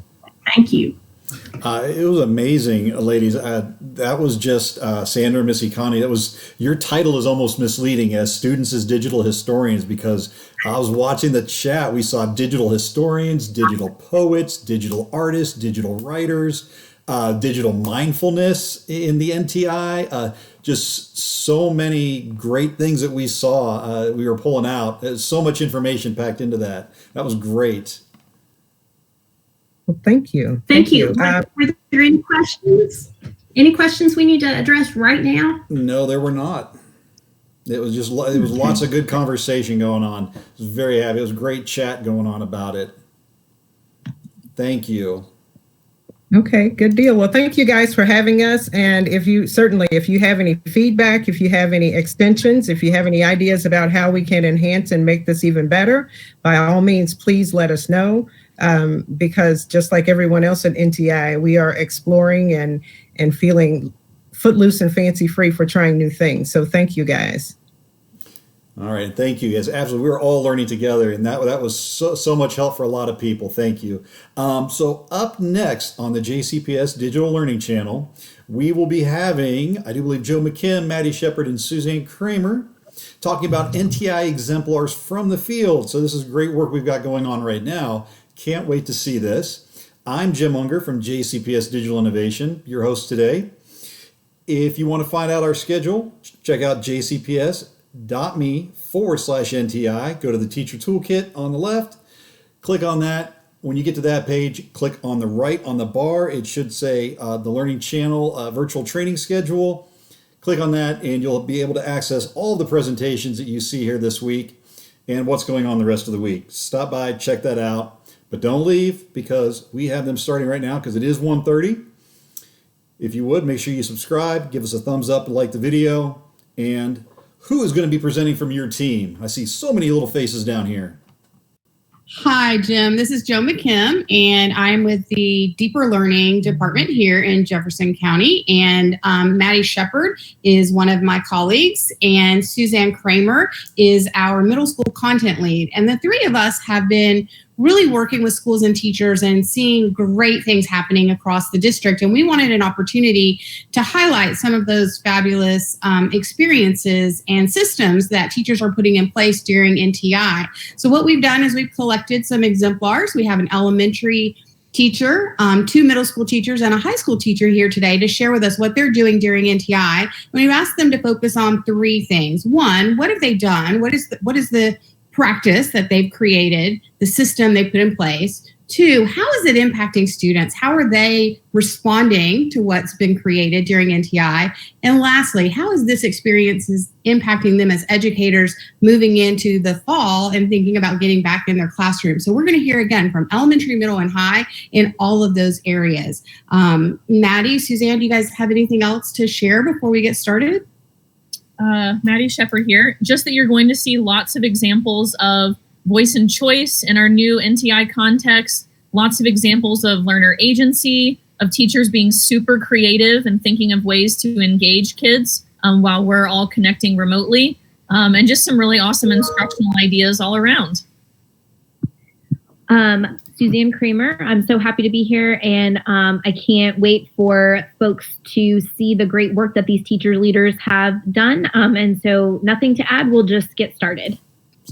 Thank you. It was amazing, ladies. That was just Sandra, Missy, Connie. Your title is almost misleading as students as digital historians, because I was watching the chat. We saw digital historians, digital poets, digital artists, digital writers, digital mindfulness in the NTI. Just so many great things that we saw. We were pulling out. There's so much information packed into that. That was great. Well, thank you. Thank you. Were there any questions? Any questions we need to address right now? No, there were not. It was lots of good conversation going on. I was very happy. It was great chat going on about it. Thank you. Okay, good deal. Well, thank you guys for having us. And if you have any feedback, if you have any extensions, if you have any ideas about how we can enhance and make this even better, by all means, please let us know. Because just like everyone else at NTI, we are exploring and feeling footloose and fancy free for trying new things. So thank you guys. All right, thank you guys. Absolutely, we were all learning together, and that was so much help for a lot of people. Thank you. So up next on the JCPS Digital Learning Channel, we will be having, I do believe, Joe McKim, Maddie Shepard, and Suzanne Kramer talking about NTI exemplars from the field. So this is great work we've got going on right now. Can't wait to see this. I'm Jim Unger from JCPS Digital Innovation, your host today. If you want to find out our schedule, check out jcps.me/NTI. Go to the teacher toolkit on the left, click on that. When you get to that page, click on the right on the bar. It should say the Learning Channel virtual training schedule. Click on that and you'll be able to access all the presentations that you see here this week and what's going on the rest of the week. Stop by, check that out, but don't leave because we have them starting right now because it is 1:30. If you would, make sure you subscribe, give us a thumbs up and like the video. And who is going to be presenting from your team? I see so many little faces down here. Hi, Jim. This is Joe McKim, and I'm with the Deeper Learning Department here in Jefferson County. And Maddie Shepard is one of my colleagues, and Suzanne Kramer is our middle school content lead. And the three of us have been really working with schools and teachers and seeing great things happening across the district. And we wanted an opportunity to highlight some of those fabulous experiences and systems that teachers are putting in place during NTI. So what we've done is we've collected some exemplars. We have an elementary teacher, two middle school teachers, and a high school teacher here today to share with us what they're doing during NTI. And we've asked them to focus on three things. One, what have they done? What is the practice that they've created, the system they put in place? Two, how is it impacting students? How are they responding to what's been created during NTI? And lastly, how is this experience impacting them as educators moving into the fall and thinking about getting back in their classroom? So we're going to hear again from elementary, middle, and high in all of those areas. Maddie, Suzanne, do you guys have anything else to share before we get started? Maddie Shepard here. Just that you're going to see lots of examples of voice and choice in our new NTI context, lots of examples of learner agency, of teachers being super creative and thinking of ways to engage kids while we're all connecting remotely, and just some really awesome instructional ideas all around. Suzanne Kramer. I'm so happy to be here, and I can't wait for folks to see the great work that these teacher leaders have done. And so nothing to add, we'll just get started.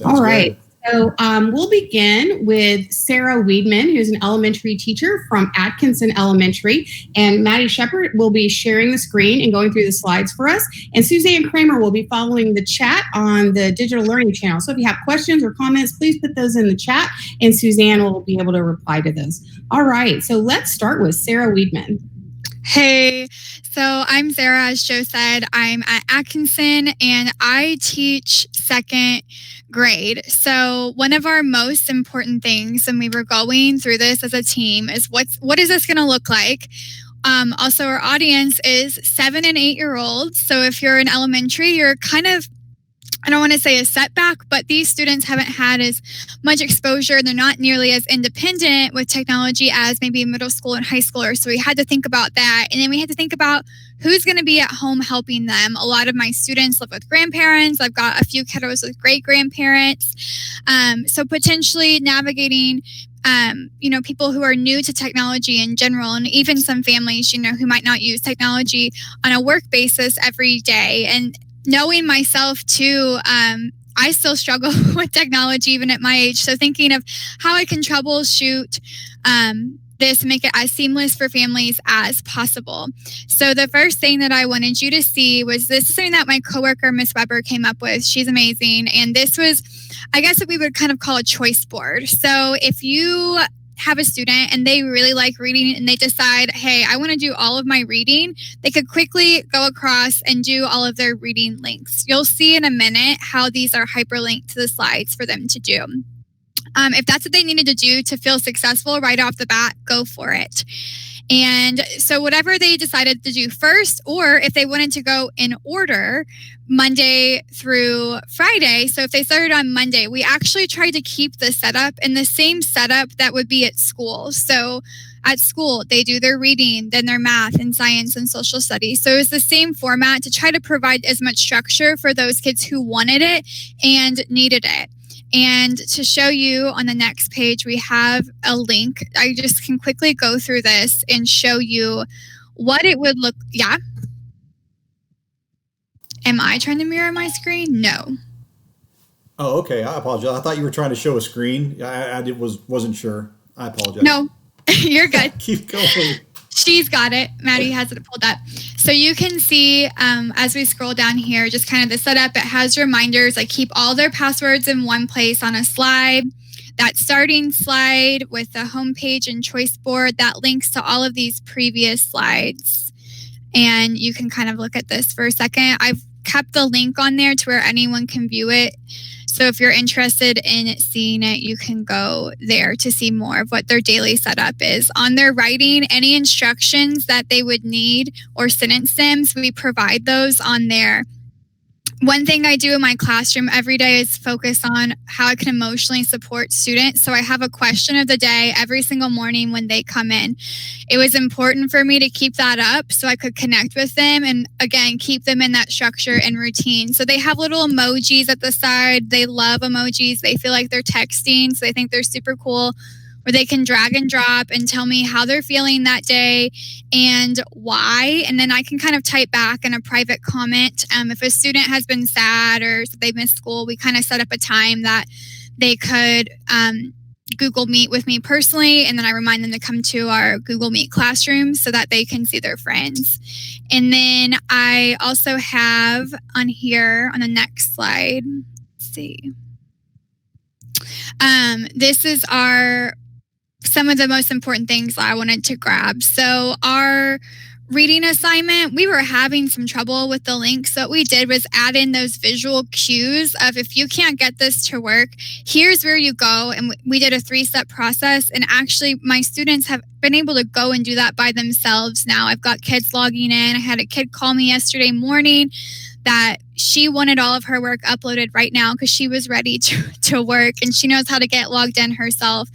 All right. So we'll begin with Sarah Weedman, who's an elementary teacher from Atkinson Elementary. And Maddie Shepard will be sharing the screen and going through the slides for us. And Suzanne Kramer will be following the chat on the Digital Learning Channel. So if you have questions or comments, please put those in the chat and Suzanne will be able to reply to those. All right, so let's start with Sarah Weedman. Hey, so I'm Sarah, as Joe said. I'm at Atkinson and I teach second grade. So one of our most important things when we were going through this as a team is what is this going to look like? Also, our audience is 7 and 8 year olds. So if you're in elementary, you're kind of, I don't want to say a setback, but these students haven't had as much exposure. They're not nearly as independent with technology as maybe middle school and high schoolers. So we had to think about that. And then we had to think about who's going to be at home helping them. A lot of my students live with grandparents. I've got a few kiddos with great grandparents. So potentially navigating people who are new to technology in general, and even some families, who might not use technology on a work basis every day. And knowing myself too, I still struggle with technology even at my age. So thinking of how I can troubleshoot this and make it as seamless for families as possible. So the first thing that I wanted you to see was this is something that my coworker, Miss Weber, came up with. She's amazing. And this was, I guess, what we would kind of call a choice board. So if you have a student and they really like reading and they decide, hey, I want to do all of my reading, they could quickly go across and do all of their reading links. You'll see in a minute how these are hyperlinked to the slides for them to do. If that's what they needed to do to feel successful right off the bat, go for it. And so whatever they decided to do first, or if they wanted to go in order, Monday through Friday. So if they started on Monday, we actually tried to keep the setup in the same setup that would be at school. So at school, they do their reading, then their math and science and social studies. So it's the same format to try to provide as much structure for those kids who wanted it and needed it. And to show you on the next page, we have a link. I just can quickly go through this and show you what it would look. Yeah. Am I trying to mirror my screen? No. Oh, okay. I apologize. I thought you were trying to show a screen. I wasn't sure. I apologize. No, you're good. Keep going. She's got it. Maddie has it pulled up. So you can see as we scroll down here, just kind of the setup. It has reminders. I keep all their passwords in one place on a slide. That starting slide with the homepage and choice board, that links to all of these previous slides. And you can kind of look at this for a second. I've kept the link on there to where anyone can view it. So if you're interested in seeing it, you can go there to see more of what their daily setup is. On their writing, any instructions that they would need or sentence sims, we provide those on there. One thing I do in my classroom every day is focus on how I can emotionally support students. So I have a question of the day every single morning when they come in. It was important for me to keep that up so I could connect with them and, again, keep them in that structure and routine. So they have little emojis at the side. They love emojis. They feel like they're texting, so they think they're super cool. Where they can drag and drop and tell me how they're feeling that day and why. And then I can kind of type back in a private comment. If a student has been sad or they missed school, we kind of set up a time that they could Google Meet with me personally. And then I remind them to come to our Google Meet classroom so that they can see their friends. And then I also have on here on the next slide, let's see. This is some of the most important things that I wanted to grab. So our reading assignment, we were having some trouble with the link. So what we did was add in those visual cues of if you can't get this to work, here's where you go. And we did a 3-step process. And actually my students have been able to go and do that by themselves now. I've got kids logging in. I had a kid call me yesterday morning that she wanted all of her work uploaded right now because she was ready to work, and she knows how to get logged in herself,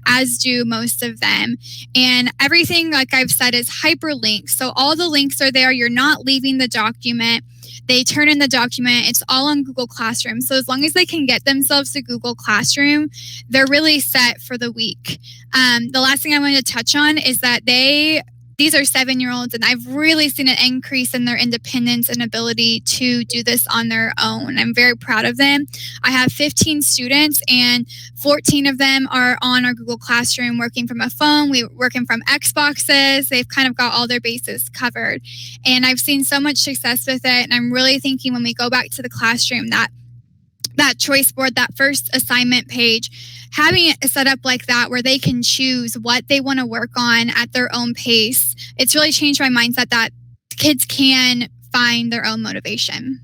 as do most of them. And everything, like I've said, is hyperlinked. So all the links are there. You're not leaving the document. They turn in the document. It's all on Google Classroom. So as long as they can get themselves to Google Classroom, they're really set for the week. The last thing I wanted to touch on is that these are 7-year-olds, and I've really seen an increase in their independence and ability to do this on their own. I'm very proud of them. I have 15 students, and 14 of them are on our Google Classroom working from a phone. We're working from Xboxes. They've kind of got all their bases covered. And I've seen so much success with it, and I'm really thinking when we go back to the classroom that choice board, that first assignment page, having it set up like that where they can choose what they want to work on at their own pace, it's really changed my mindset that kids can find their own motivation.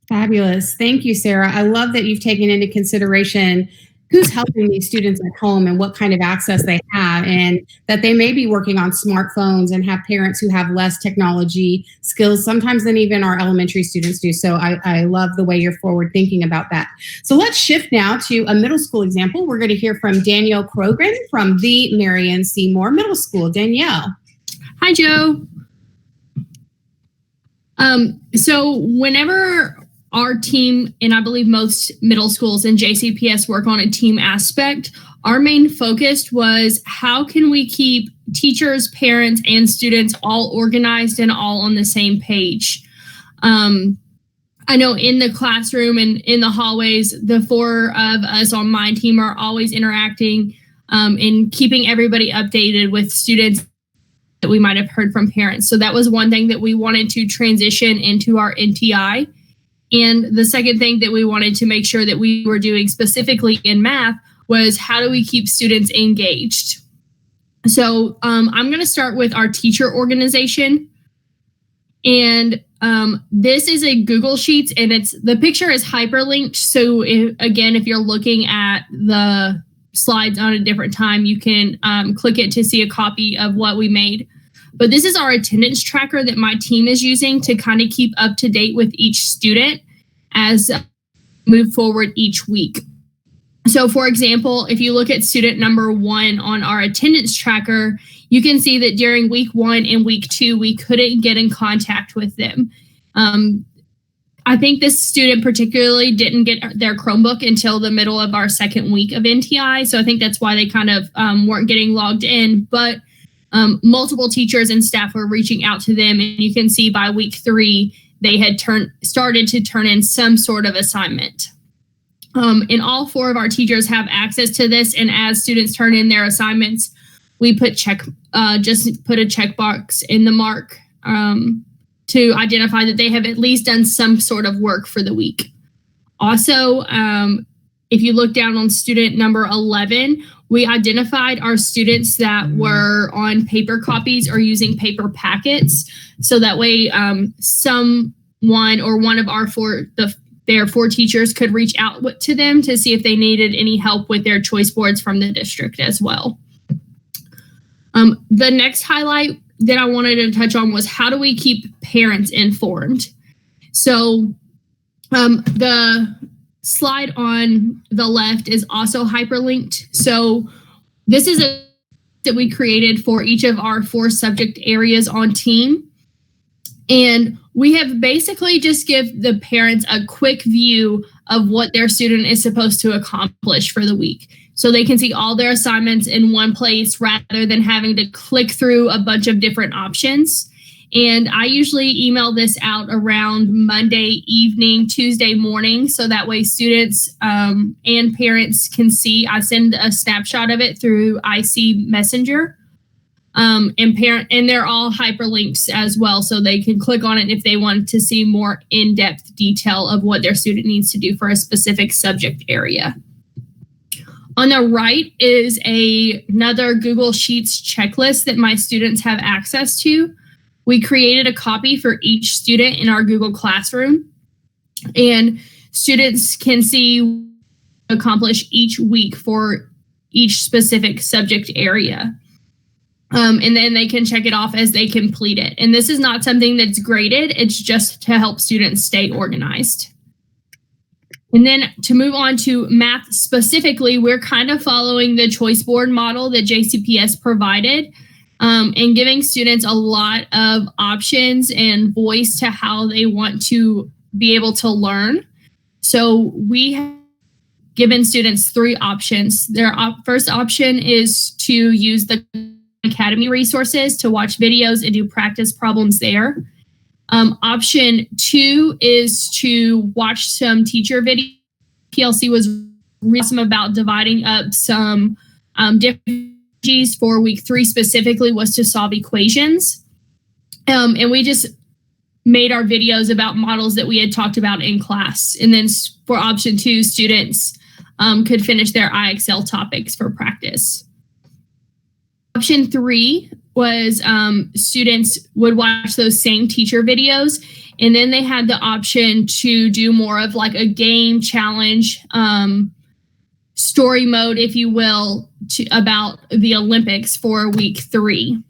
Fabulous. Thank you, Sarah. I love that you've taken into consideration who's helping these students at home and what kind of access they have, and that they may be working on smartphones and have parents who have less technology skills sometimes than even our elementary students do. So I love the way you're forward thinking about that. So let's shift now to a middle school example. We're going to hear from Danielle Krogren from the Marion Seymour Middle School. Danielle. Hi, Joe. So whenever our team, and I believe most middle schools and JCPS work on a team aspect, our main focus was how can we keep teachers, parents, and students all organized and all on the same page. I know in the classroom and in the hallways, the 4 of us on my team are always interacting and keeping everybody updated with students that we might have heard from parents. So that was one thing that we wanted to transition into our NTI. And the second thing that we wanted to make sure that we were doing specifically in math was how do we keep students engaged? So I'm going to start with our teacher organization. And this is a Google Sheets, and the picture is hyperlinked. So if you're looking at the slides on a different time, you can click it to see a copy of what we made. But this is our attendance tracker that my team is using to kind of keep up to date with each student as we move forward each week. So for example, if you look at student number 1 on our attendance tracker, you can see that during week 1 and week 2, we couldn't get in contact with them. I think this student particularly didn't get their Chromebook until the middle of our second week of NTI. So I think that's why they kind of weren't getting logged in. But multiple teachers and staff were reaching out to them. And you can see by week 3, they had started to turn in some sort of assignment. And all 4 of our teachers have access to this. And as students turn in their assignments, we put just put a checkbox in the mark to identify that they have at least done some sort of work for the week. Also, if you look down on student number 11, we identified our students that were on paper copies or using paper packets. So that way someone or one of their 4 teachers could reach out to them to see if they needed any help with their choice boards from the district as well. The next highlight that I wanted to touch on was how do we keep parents informed? So the slide on the left is also hyperlinked. So this is that we created for each of our 4 subject areas on team. And we have basically just give the parents a quick view of what their student is supposed to accomplish for the week. So they can see all their assignments in one place rather than having to click through a bunch of different options. And I usually email this out around Monday evening, Tuesday morning, so that way students and parents can see. I send a snapshot of it through IC Messenger. And they're all hyperlinks as well, so they can click on it if they want to see more in-depth detail of what their student needs to do for a specific subject area. On the right is another Google Sheets checklist that my students have access to. We created a copy for each student in our Google Classroom, and students can see accomplish each week for each specific subject area. And then they can check it off as they complete it. And this is not something that's graded. It's just to help students stay organized. And then to move on to math specifically, we're kind of following the choice board model that JCPS provided and giving students a lot of options and voice to how they want to be able to learn. So we have given students 3 options. Their first option is to use the Academy resources to watch videos and do practice problems there. Option 2 is to watch some teacher videos. PLC was really awesome about dividing up some different strategies for week 3 specifically was to solve equations. And we just made our videos about models that we had talked about in class. And then for option 2, students could finish their IXL topics for practice. Option 3 was students would watch those same teacher videos, and then they had the option to do more of like a game challenge, story mode, if you will, about the Olympics for week 3.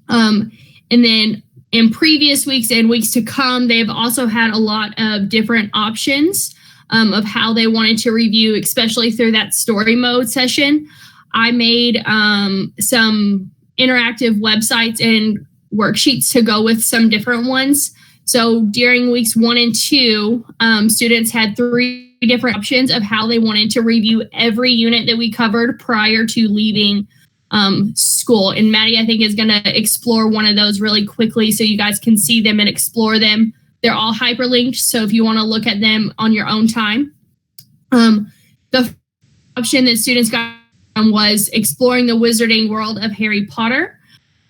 And then in previous weeks and weeks to come, they've also had a lot of different options of how they wanted to review, especially through that story mode session. I made some interactive websites and worksheets to go with some different ones. So during weeks 1 and 2, students had 3 different options of how they wanted to review every unit that we covered prior to leaving school. And Maddie, I think, is going to explore one of those really quickly so you guys can see them and explore them. They're all hyperlinked, so if you want to look at them on your own time. The option that students got was exploring the wizarding world of Harry Potter.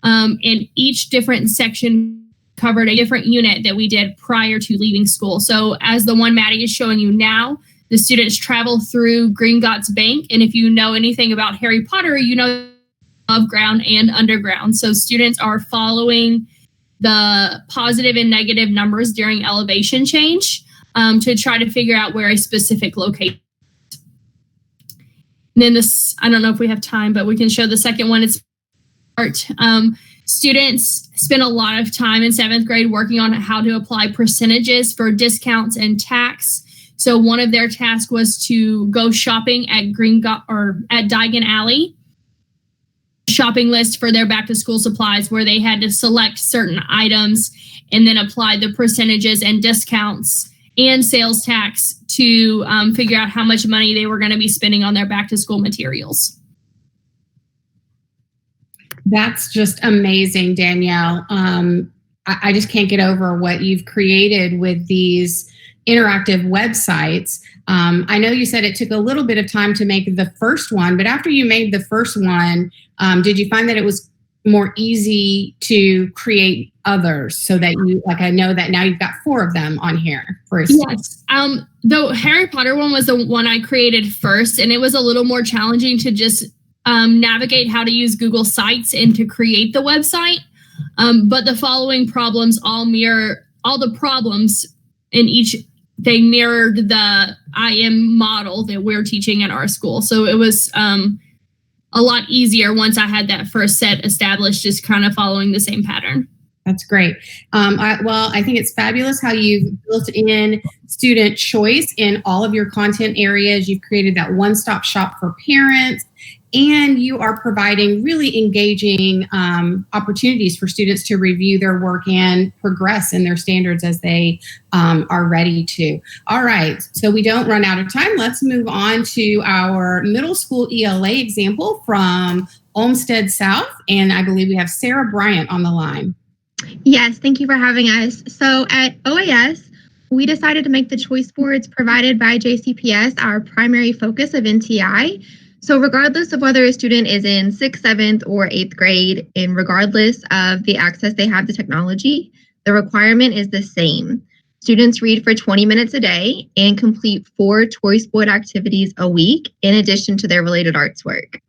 And each different section covered a different unit that we did prior to leaving school. So as the one Maddie is showing you now, The students travel through Gringotts Bank, and if you know anything about Harry Potter, you know above ground and underground. So students are following the positive and negative numbers during elevation change to try to figure out where a specific location. And then this, I don't know if we have time, but we can show the second one. It's art. Students spend a lot of time in 7th grade working on how to apply percentages for discounts and tax. So one of their tasks was to go shopping at at Diagon Alley, shopping list for their back to school supplies, where they had to select certain items and then apply the percentages and discounts and sales tax to figure out how much money they were going to be spending on their back to school materials. That's just amazing, Danielle. I just can't get over what you've created with these interactive websites. I know you said it took a little bit of time to make the first one, but after you made the first one, did you find that it was more easy to create others so that you, like, I know that now you've got 4 of them on here for instance. Yes. The Harry Potter one was the one I created first, and it was a little more challenging to just navigate how to use Google Sites and to create the website. But the following problems all mirror all the problems in each. They mirrored the IM model that we're teaching at our school. So it was a lot easier once I had that first set established, just kind of following the same pattern. That's great. I think it's fabulous how you've built in student choice in all of your content areas. You've created that one-stop shop for parents, and you are providing really engaging opportunities for students to review their work and progress in their standards as they are ready to. All right, so we don't run out of time. Let's move on to our middle school ELA example from Olmsted South, and I believe we have Sarah Bryant on the line. Yes, thank you for having us. So at OAS, we decided to make the choice boards provided by JCPS our primary focus of NTI. So regardless of whether a student is in 6th, 7th, or 8th grade, and regardless of the access they have to technology, the requirement is the same. Students read for 20 minutes a day and complete 4 choice board activities a week in addition to their related arts work.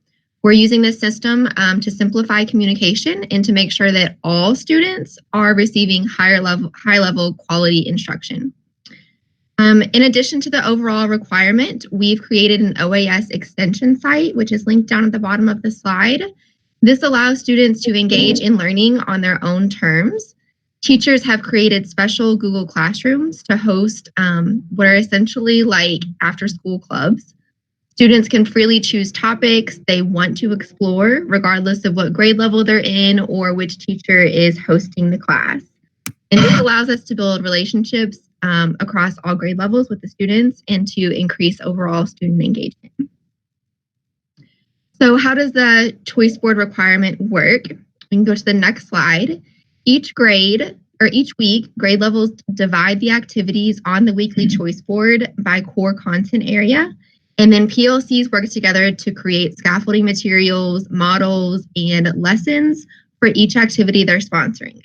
We're using this system to simplify communication and to make sure that all students are receiving high level quality instruction. In addition to the overall requirement, we've created an OAS extension site, which is linked down at the bottom of the slide. This allows students to engage in learning on their own terms. Teachers have created special Google Classrooms to host what are essentially like after-school clubs. Students can freely choose topics they want to explore, regardless of what grade level they're in or which teacher is hosting the class. And this allows us to build relationships across all grade levels with the students and to increase overall student engagement. So how does the choice board requirement work? We can go to the next slide. Each grade or each week, grade levels divide the activities on the weekly choice board by core content area. And then PLCs work together to create scaffolding materials, models, and lessons for each activity they're sponsoring.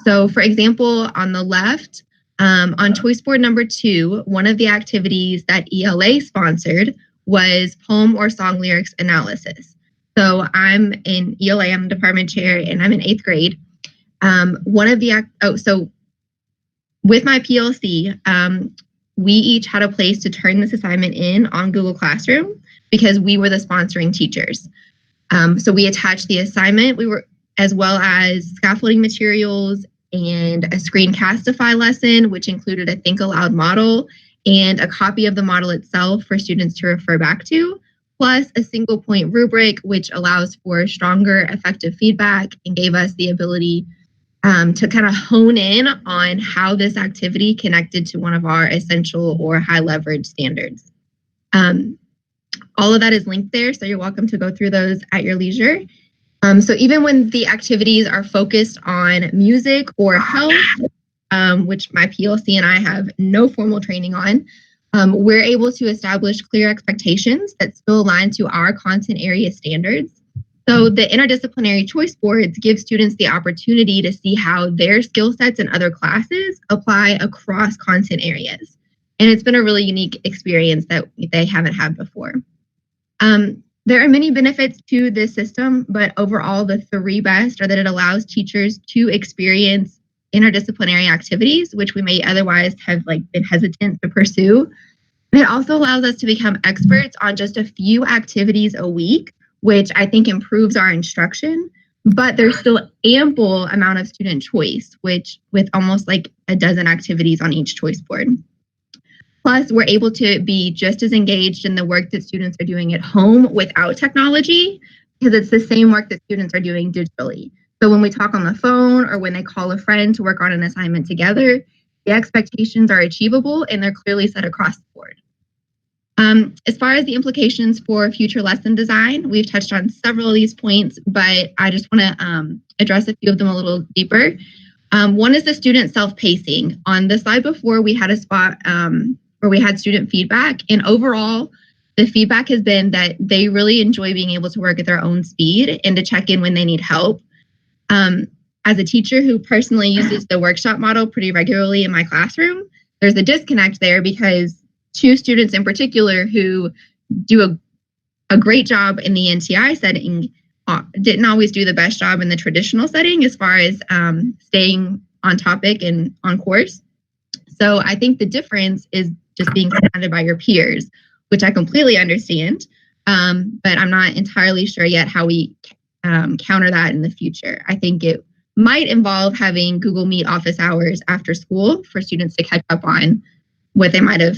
So for example, on the left, on choice board number 2, one of the activities that ELA sponsored was poem or song lyrics analysis. So I'm in ELA, I'm the department chair, and I'm in 8th grade. So with my PLC, we each had a place to turn this assignment in on Google Classroom because we were the sponsoring teachers. So we attached the assignment, as well as scaffolding materials and a Screencastify lesson, which included a Think Aloud model and a copy of the model itself for students to refer back to, plus a single point rubric, which allows for stronger effective feedback and gave us the ability to kind of hone in on how this activity connected to one of our essential or high leverage standards. All of that is linked there, so you're welcome to go through those at your leisure. So even when the activities are focused on music or health, which my PLC and I have no formal training on, we're able to establish clear expectations that still align to our content area standards. So the interdisciplinary choice boards give students the opportunity to see how their skill sets in other classes apply across content areas. And it's been a really unique experience that they haven't had before. There are many benefits to this system, but overall, the three best are that it allows teachers to experience interdisciplinary activities, which we may otherwise have been hesitant to pursue. And it also allows us to become experts on just a few activities a week, which I think improves our instruction. But there's still ample amount of student choice, which with almost a dozen activities on each choice board. Plus, we're able to be just as engaged in the work that students are doing at home without technology, because it's the same work that students are doing digitally. So when we talk on the phone or when they call a friend to work on an assignment together, the expectations are achievable and they're clearly set across the board. As far as the implications for future lesson design, we've touched on several of these points, but I just want to address a few of them a little deeper. One is the student self-pacing. On the slide before, we had a spot where we had student feedback, and overall, the feedback has been that they really enjoy being able to work at their own speed and to check in when they need help. As a teacher who personally uses the workshop model pretty regularly in my classroom, there's a disconnect there because two students in particular who do a great job in the NTI setting didn't always do the best job in the traditional setting as far as staying on topic and on course. So I think the difference is just being surrounded by your peers, which I completely understand, but I'm not entirely sure yet how we counter that in the future. I think it might involve having Google Meet office hours after school for students to catch up on what they might have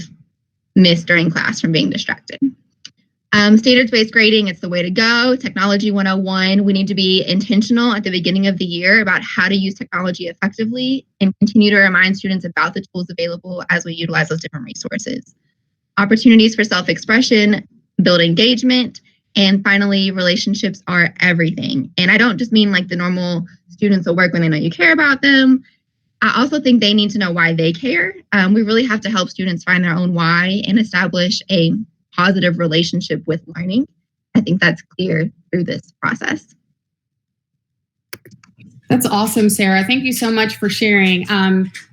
missed during class from being distracted. Standards-based grading, it's the way to go. Technology 101, we need to be intentional at the beginning of the year about how to use technology effectively and continue to remind students about the tools available as we utilize those different resources. Opportunities for self-expression, build engagement, and finally, relationships are everything. And I don't just mean the normal students will work when they know you care about them. I also think they need to know why they care. We really have to help students find their own why and establish a positive relationship with learning. I think that's clear through this process. That's awesome, Sarah. Thank you so much for sharing.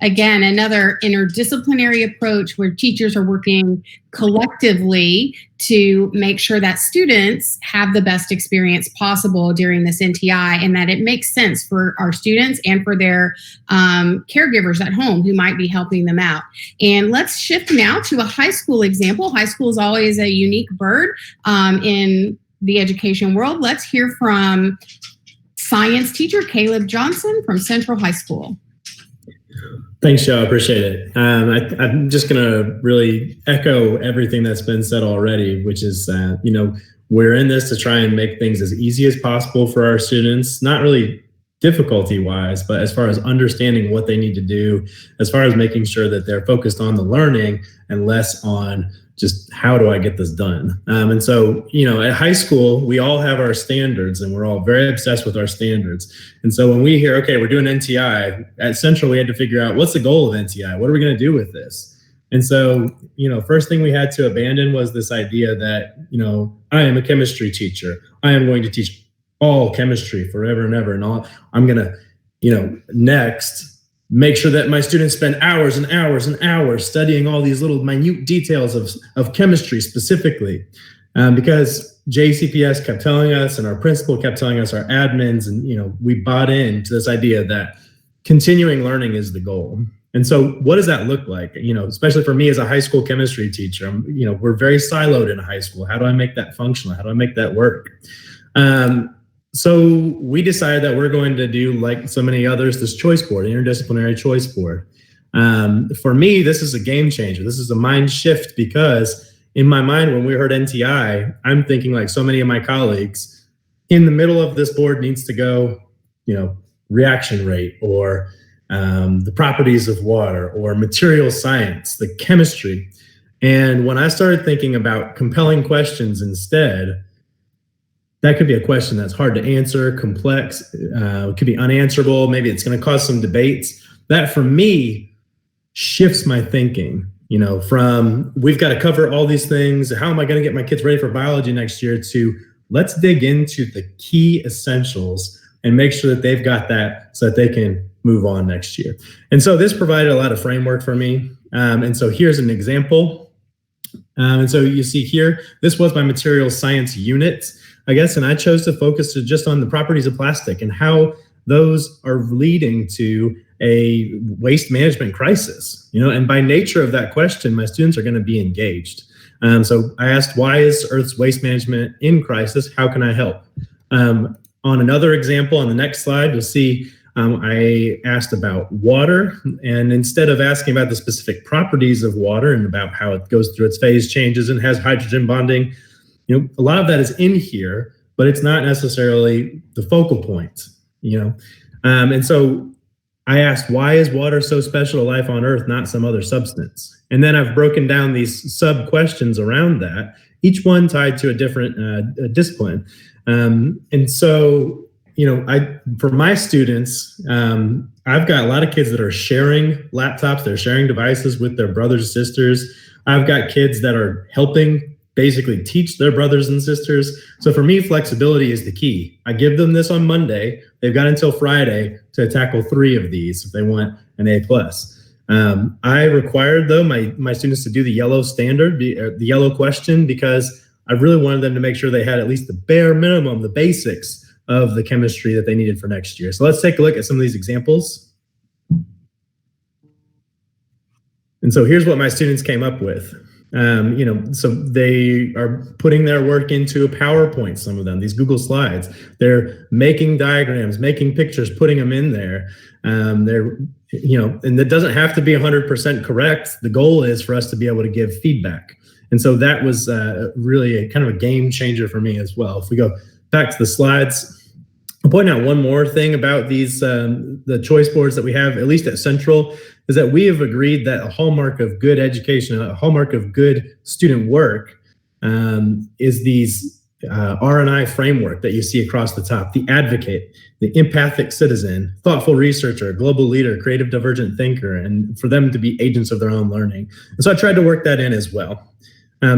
Again, another interdisciplinary approach where teachers are working collectively to make sure that students have the best experience possible during this NTI and that it makes sense for our students and for their caregivers at home who might be helping them out. And let's shift now to a high school example. High school is always a unique bird in the education world. Let's hear from science teacher Caleb Johnson from Central High School. Thanks, Joe. I appreciate it. I'm just going to really echo everything that's been said already, which is, we're in this to try and make things as easy as possible for our students, not really difficulty-wise, but as far as understanding what they need to do, as far as making sure that they're focused on the learning and less on just how do I get this done? And so, at high school, we all have our standards and we're all very obsessed with our standards. And so when we hear, okay, we're doing NTI, at Central, we had to figure out what's the goal of NTI? What are we going to do with this? And so, first thing we had to abandon was this idea that, I am a chemistry teacher. I am going to teach all chemistry forever and ever. And I'm going to, next, make sure that my students spend hours and hours and hours studying all these little minute details of chemistry specifically, because JCPS kept telling us and our principal kept telling us, our admins, and we bought into this idea that continuing learning is the goal. And so what does that look like? Especially for me as a high school chemistry teacher, we're very siloed in high school. How do I make that functional? How do I make that work? So we decided that we're going to do, like so many others, this choice board, interdisciplinary choice board. For me, this is a game changer. This is a mind shift because in my mind, when we heard NTI, I'm thinking like so many of my colleagues, in the middle of this board needs to go, reaction rate or the properties of water or material science, the chemistry. And when I started thinking about compelling questions instead, that could be a question that's hard to answer, complex, it could be unanswerable. Maybe it's going to cause some debates. That for me shifts my thinking, from we've got to cover all these things. How am I going to get my kids ready for biology next year to let's dig into the key essentials and make sure that they've got that so that they can move on next year. And so this provided a lot of framework for me. And so here's an example. And so you see here, this was my material science unit, I guess, and I chose to focus just on the properties of plastic and how those are leading to a waste management crisis, and by nature of that question, my students are going to be engaged. So I asked, why is Earth's waste management in crisis? How can I help? On another example, on the next slide, you'll see I asked about water, and instead of asking about the specific properties of water and about how it goes through its phase changes and has hydrogen bonding, a lot of that is in here, but it's not necessarily the focal point, and so I asked, why is water so special to life on Earth, not some other substance? And then I've broken down these sub-questions around that, each one tied to a different discipline. And so, for my students, I've got a lot of kids that are sharing laptops, they're sharing devices with their brothers and sisters. I've got kids that are helping basically teach their brothers and sisters. So for me, flexibility is the key. I give them this on Monday. They've got until Friday to tackle 3 of these if they want an A+. I required, though, my students to do the yellow standard, the yellow question, because I really wanted them to make sure they had at least the bare minimum, the basics of the chemistry that they needed for next year. So let's take a look at some of these examples. And so here's what my students came up with. So they are putting their work into a PowerPoint, some of them, these Google Slides. They're making diagrams, making pictures, putting them in there. And it doesn't have to be 100% correct. The goal is for us to be able to give feedback. And so that was really a kind of a game changer for me as well. If we go back to the slides, I'll point out one more thing about these, the choice boards that we have, at least at Central, is that we have agreed that a hallmark of good education, a hallmark of good student work is these R&I framework that you see across the top: the advocate, the empathic citizen, thoughtful researcher, global leader, creative divergent thinker, and for them to be agents of their own learning. And so I tried to work that in as well.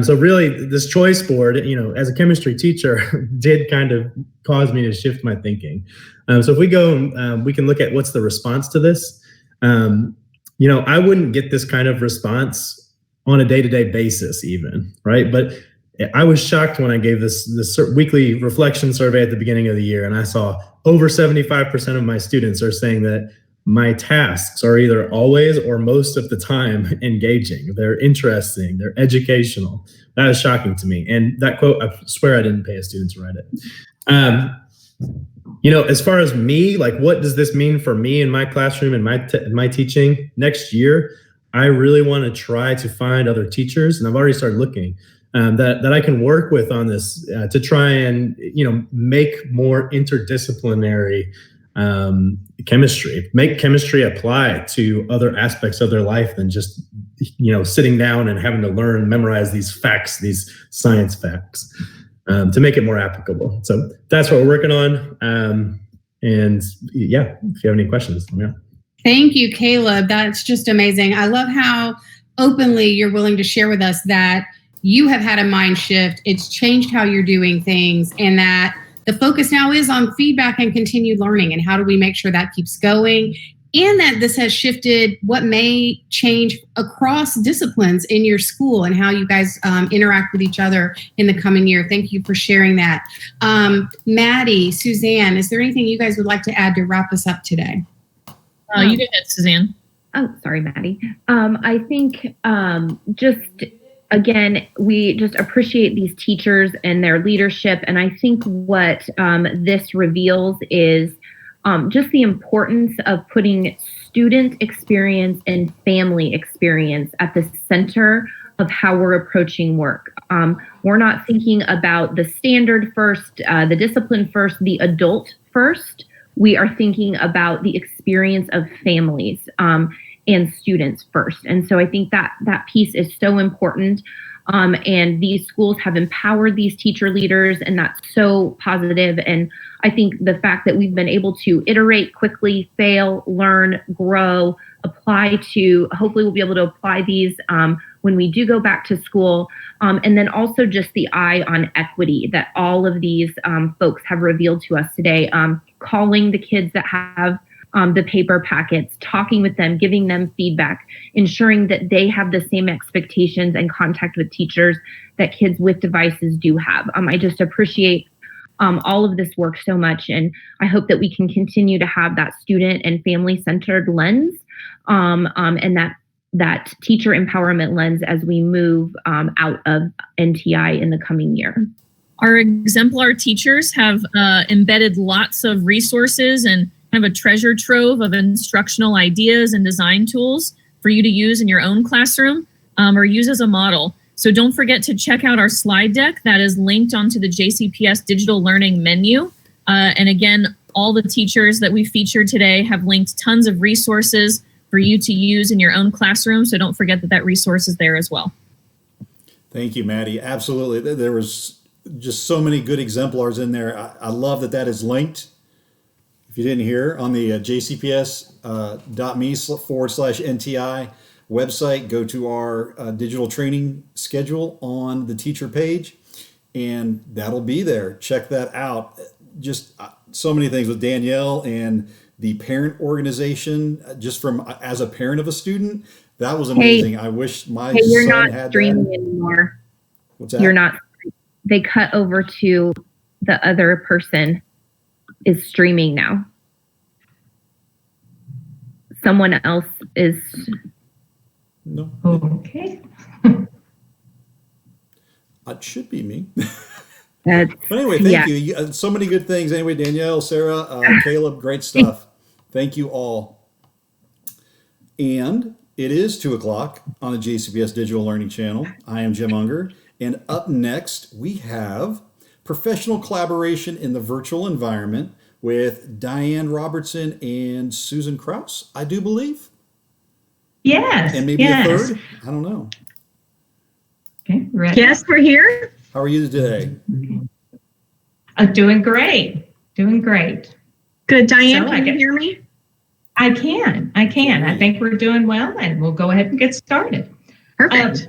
So really, this choice board, as a chemistry teacher, did kind of cause me to shift my thinking. So if we go, we can look at what's the response to this. I wouldn't get this kind of response on a day-to-day basis even, right? But I was shocked when I gave this weekly reflection survey at the beginning of the year, and I saw over 75% of my students are saying that my tasks are either always or most of the time engaging. They're interesting, they're educational. That is shocking to me. And that quote, I swear I didn't pay a student to write it. As far as me, like, what does this mean for me in my classroom and my teaching next year? I really want to try to find other teachers, and I've already started looking, that I can work with on this to try and, make more interdisciplinary chemistry, make chemistry apply to other aspects of their life than just, sitting down and having to memorize these facts, these science facts, to make it more applicable. So that's what we're working on. And yeah, if you have any questions, let me know. Thank you, Caleb. That's just amazing. I love how openly you're willing to share with us that you have had a mind shift. It's changed how you're doing things, and that the focus now is on feedback and continued learning, and how do we make sure that keeps going, and that this has shifted what may change across disciplines in your school and how you guys interact with each other in the coming year. Thank you for sharing that. Maddie, Suzanne, is there anything you guys would like to add to wrap us up today? You go ahead, Suzanne. Oh, sorry, Maddie. I think again, we just appreciate these teachers and their leadership. And I think what this reveals is just the importance of putting student experience and family experience at the center of how we're approaching work. We're not thinking about the standard first, the discipline first, the adult first. We are thinking about the experience of families and students first. And so I think that piece is so important. And these schools have empowered these teacher leaders, and that's so positive. And I think the fact that we've been able to iterate quickly, fail, learn, grow, hopefully we'll be able to apply these when we do go back to school. And then also just the eye on equity that all of these folks have revealed to us today, calling the kids that have the paper packets, talking with them, giving them feedback, ensuring that they have the same expectations and contact with teachers that kids with devices do have. I just appreciate all of this work so much, and I hope that we can continue to have that student and family-centered lens and that teacher empowerment lens as we move out of NTI in the coming year. Our exemplar teachers have embedded lots of resources and kind of a treasure trove of instructional ideas and design tools for you to use in your own classroom or use as a model. So don't forget to check out our slide deck that is linked onto the JCPS digital learning menu. And again, all the teachers that we featured today have linked tons of resources for you to use in your own classroom. So don't forget that resource is there as well. Thank you, Maddie. Absolutely. There was just so many good exemplars in there. I love that is linked. If you didn't hear, on the jcps.me/NTI website, go to our digital training schedule on the teacher page, and that'll be there. Check that out. Just so many things with Danielle and the parent organization, just from as a parent of a student, that was amazing. Hey, I wish my you're son not had streaming that. anymore. What's that? You're not. They cut over to the other person is streaming now. Someone else is. No. Okay. It should be me. But anyway, thank you. So many good things. Anyway, Danielle, Sarah, Caleb, great stuff. Thank you all. And it is 2:00 on the JCPS Digital Learning Channel. I am Jim Unger. And up next, we have professional collaboration in the virtual environment with Diane Robertson and Susan Krause, I do believe. Yes. And maybe a third. I don't know. Okay. Ready? Yes, we're here. How are you today? Doing great. Doing great. Good. Diane, So can you hear me? I can. I think we're doing well, and we'll go ahead and get started. Perfect.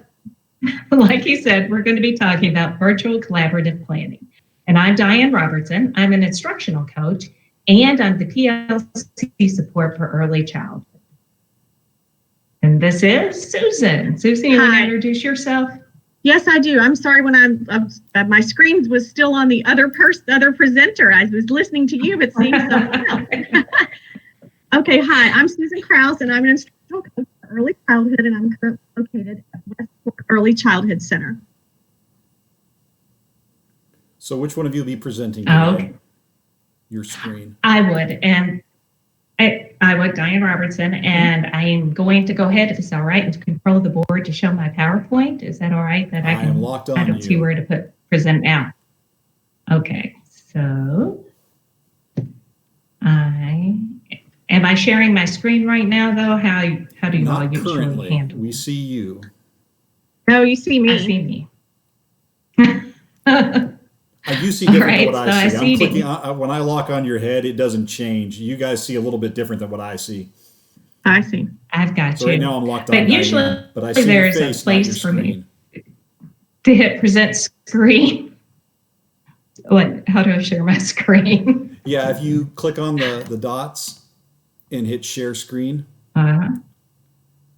Like you said, we're going to be talking about virtual collaborative planning. And I'm Diane Robertson. I'm an instructional coach, and I'm the PLC support for early childhood. And this is Susan. Susan, you want to introduce yourself? Yes, I do. I'm sorry when my screen was still on the other presenter. I was listening to you, but seeing someone else. Okay, hi. I'm Susan Krause, and I'm an instructional coach for early childhood, and I'm currently located at Westport Early Childhood Center. So which one of you will be presenting today? Your screen. I would, and I would, Diane Robertson, and I am going to go ahead, if it's all right, and control the board to show my PowerPoint. Is that all right? That I am locked on. I don't see where to present now. Okay, so am I sharing my screen right now, though? How do you all usually handle? We see you. No, you see me. I see me. You see different right, than what I see. So I'm clicking when I lock on your head, it doesn't change. You guys see a little bit different than what I see. I see. I've got So you. right now I'm locked on. But usually but I see there's your face, a place not your for me screen. to hit present screen. How do I share my screen? Yeah, if you click on the dots and hit share screen.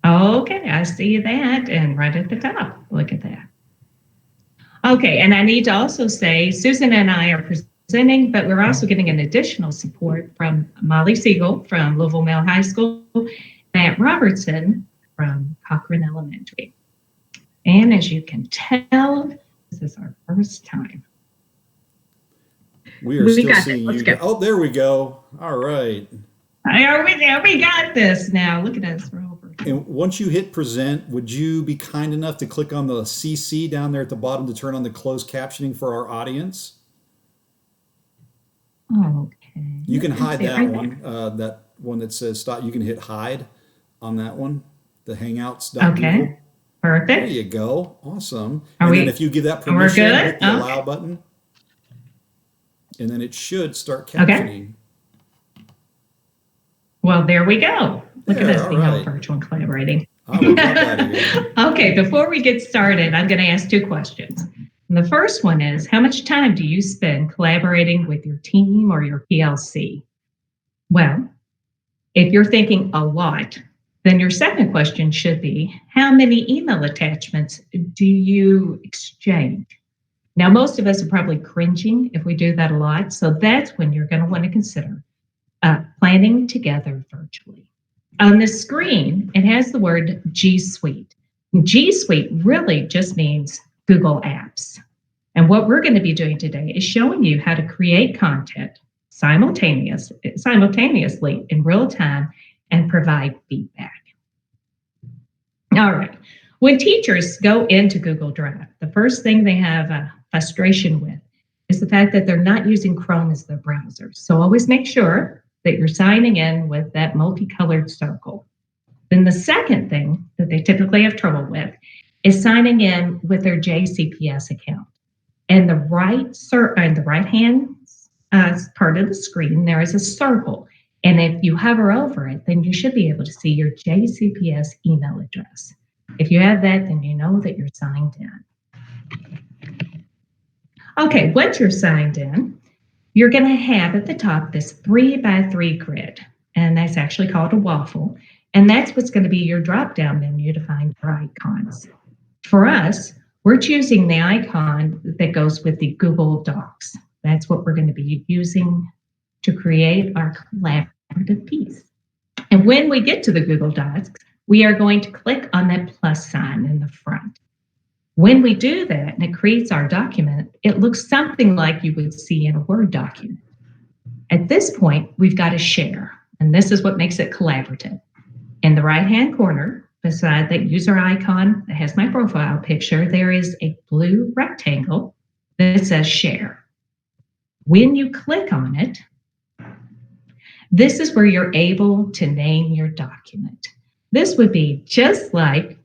Okay, I see that, and right at the top. Look at that. Okay, and I need to also say, Susan and I are presenting, but we're also getting an additional support from Molly Siegel from Louisville Male High School, Matt Robertson from Cochran Elementary. And as you can tell, this is our first time. We are still seeing you. Oh, there we go. All right. We got this now. Look at us. We're over. And once you hit present, would you be kind enough to click on the CC down there at the bottom to turn on the closed captioning for our audience? Okay. You can hide that one. That one that says stop. You can hit hide on that one. The Hangouts. Okay. Perfect. There you go. Awesome. Then if you give that permission, hit the allow button. And then it should start captioning. Well, there we go. Look at us being all virtual and collaborating. Okay, before we get started, I'm going to ask two questions. And the first one is, how much time do you spend collaborating with your team or your PLC? Well, If you're thinking a lot, then your second question should be, how many email attachments do you exchange? Now, most of us are probably cringing if we do that a lot. So that's when you're going to want to consider planning together virtually. On the screen, it has the word G Suite. G Suite really just means Google Apps. And what we're going to be doing today is showing you how to create content simultaneously in real time and provide feedback. All right. When teachers go into Google Drive, the first thing they have frustration with is the fact that they're not using Chrome as their browser. So always make sure that you're signing in with that multicolored circle. Then the second thing that they typically have trouble with is signing in with their JCPS account. And the right-hand part of the screen, there is a circle. And if you hover over it, then you should be able to see your JCPS email address. If you have that, then you know that you're signed in. Okay, once you're signed in, you're going to have at the top this 3x3 grid, and that's actually called a waffle. And that's what's going to be your drop-down menu to find your icons. For us, we're choosing the icon that goes with the Google Docs. That's what we're going to be using to create our collaborative piece. And when we get to the Google Docs, we are going to click on that plus sign in the front. When we do that and it creates our document, it looks something like you would see in a Word document. At this point, we've got to share, and this is what makes it collaborative. In the right-hand corner, beside that user icon that has my profile picture, there is a blue rectangle that says share. When you click on it, this is where you're able to name your document. This would be just like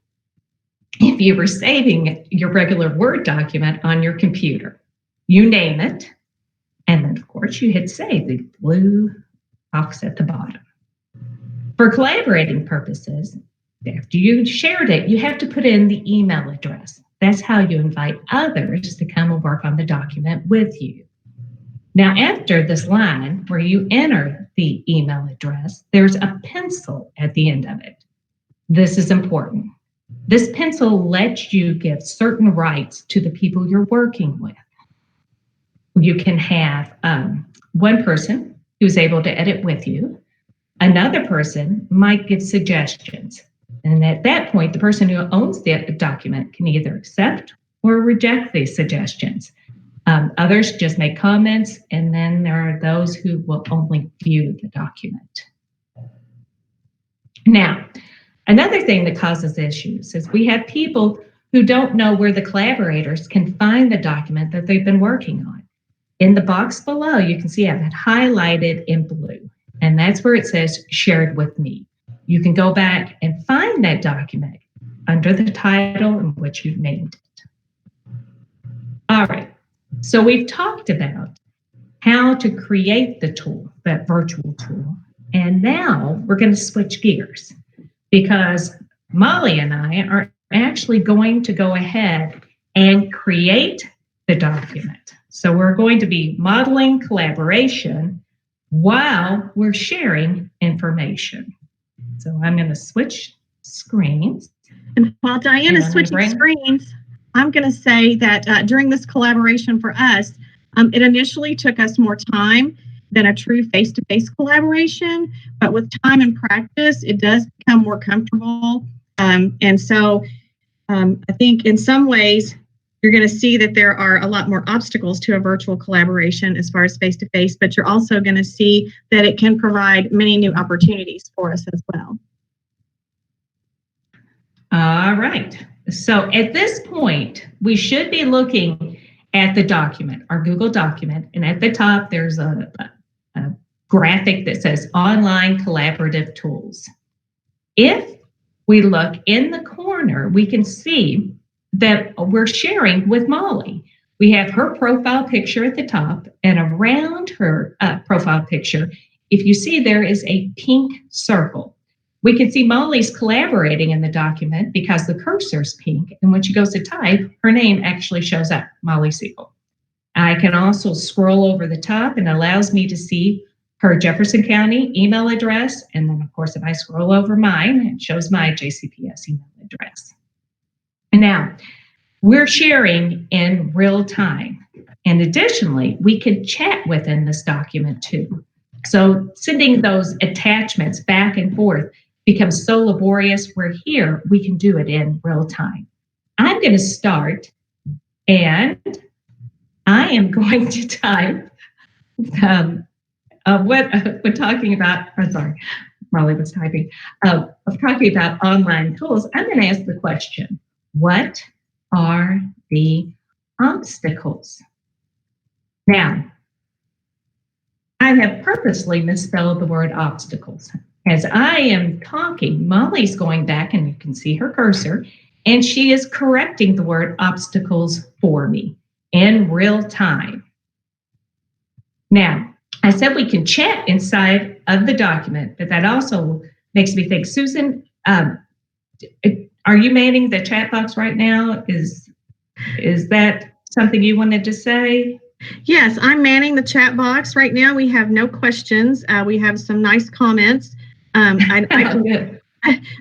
if you were saving your regular Word document on your computer. You name it, and then, of course, you hit save, the blue box at the bottom. For collaborating purposes, after you shared it, you have to put in the email address. That's how you invite others to come and work on the document with you. Now, after this line where you enter the email address, there's a pencil at the end of it. This is important. This pencil lets you give certain rights to the people you're working with. You can have one person who's able to edit with you. Another person might give suggestions. And at that point, the person who owns the document can either accept or reject these suggestions. Others just make comments, and then there are those who will only view the document. Now, another thing that causes issues is we have people who don't know where the collaborators can find the document that they've been working on. In the box below, you can see I have it highlighted in blue, and that's where it says shared with me. You can go back and find that document under the title in which you've named it. All right. So we've talked about how to create the tool, that virtual tool. And now we're going to switch gears because Molly and I are actually going to go ahead and create the document. So we're going to be modeling collaboration while we're sharing information. So I'm going to switch screens. And while Diane is switching screens, I'm going to say that during this collaboration for us, it initially took us more time than a true face-to-face collaboration, but with time and practice, it does become more comfortable. And so I think in some ways, you're going to see that there are a lot more obstacles to a virtual collaboration as far as face-to-face, but you're also going to see that it can provide many new opportunities for us as well. All right. So at this point, we should be looking at the document, our Google document, and at the top, there's a graphic that says Online Collaborative Tools. If we look in the corner, we can see that we're sharing with Molly. We have her profile picture at the top, and around her profile picture, if you see there is a pink circle. We can see Molly's collaborating in the document because the cursor's pink, and when she goes to type, her name actually shows up, Molly Siegel. I can also scroll over the top and allows me to see her Jefferson County email address, and then of course if I scroll over mine, it shows my JCPS email address. And now we're sharing in real time. And additionally, we could chat within this document too. So sending those attachments back and forth becomes so laborious, where here we can do it in real time. I'm going to start, and I am going to type what we're talking about. I'm sorry, Molly was typing. Of talking about online tools, I'm going to ask the question, what are the obstacles? Now, I have purposely misspelled the word obstacles. As I am talking, Molly's going back, and you can see her cursor, and she is correcting the word obstacles for me in real time. Now, I said we can chat inside of the document, but that also makes me think, Susan, are you manning the chat box right now? Is that something you wanted to say? Yes, I'm manning the chat box right now. We have no questions. We have some nice comments. I can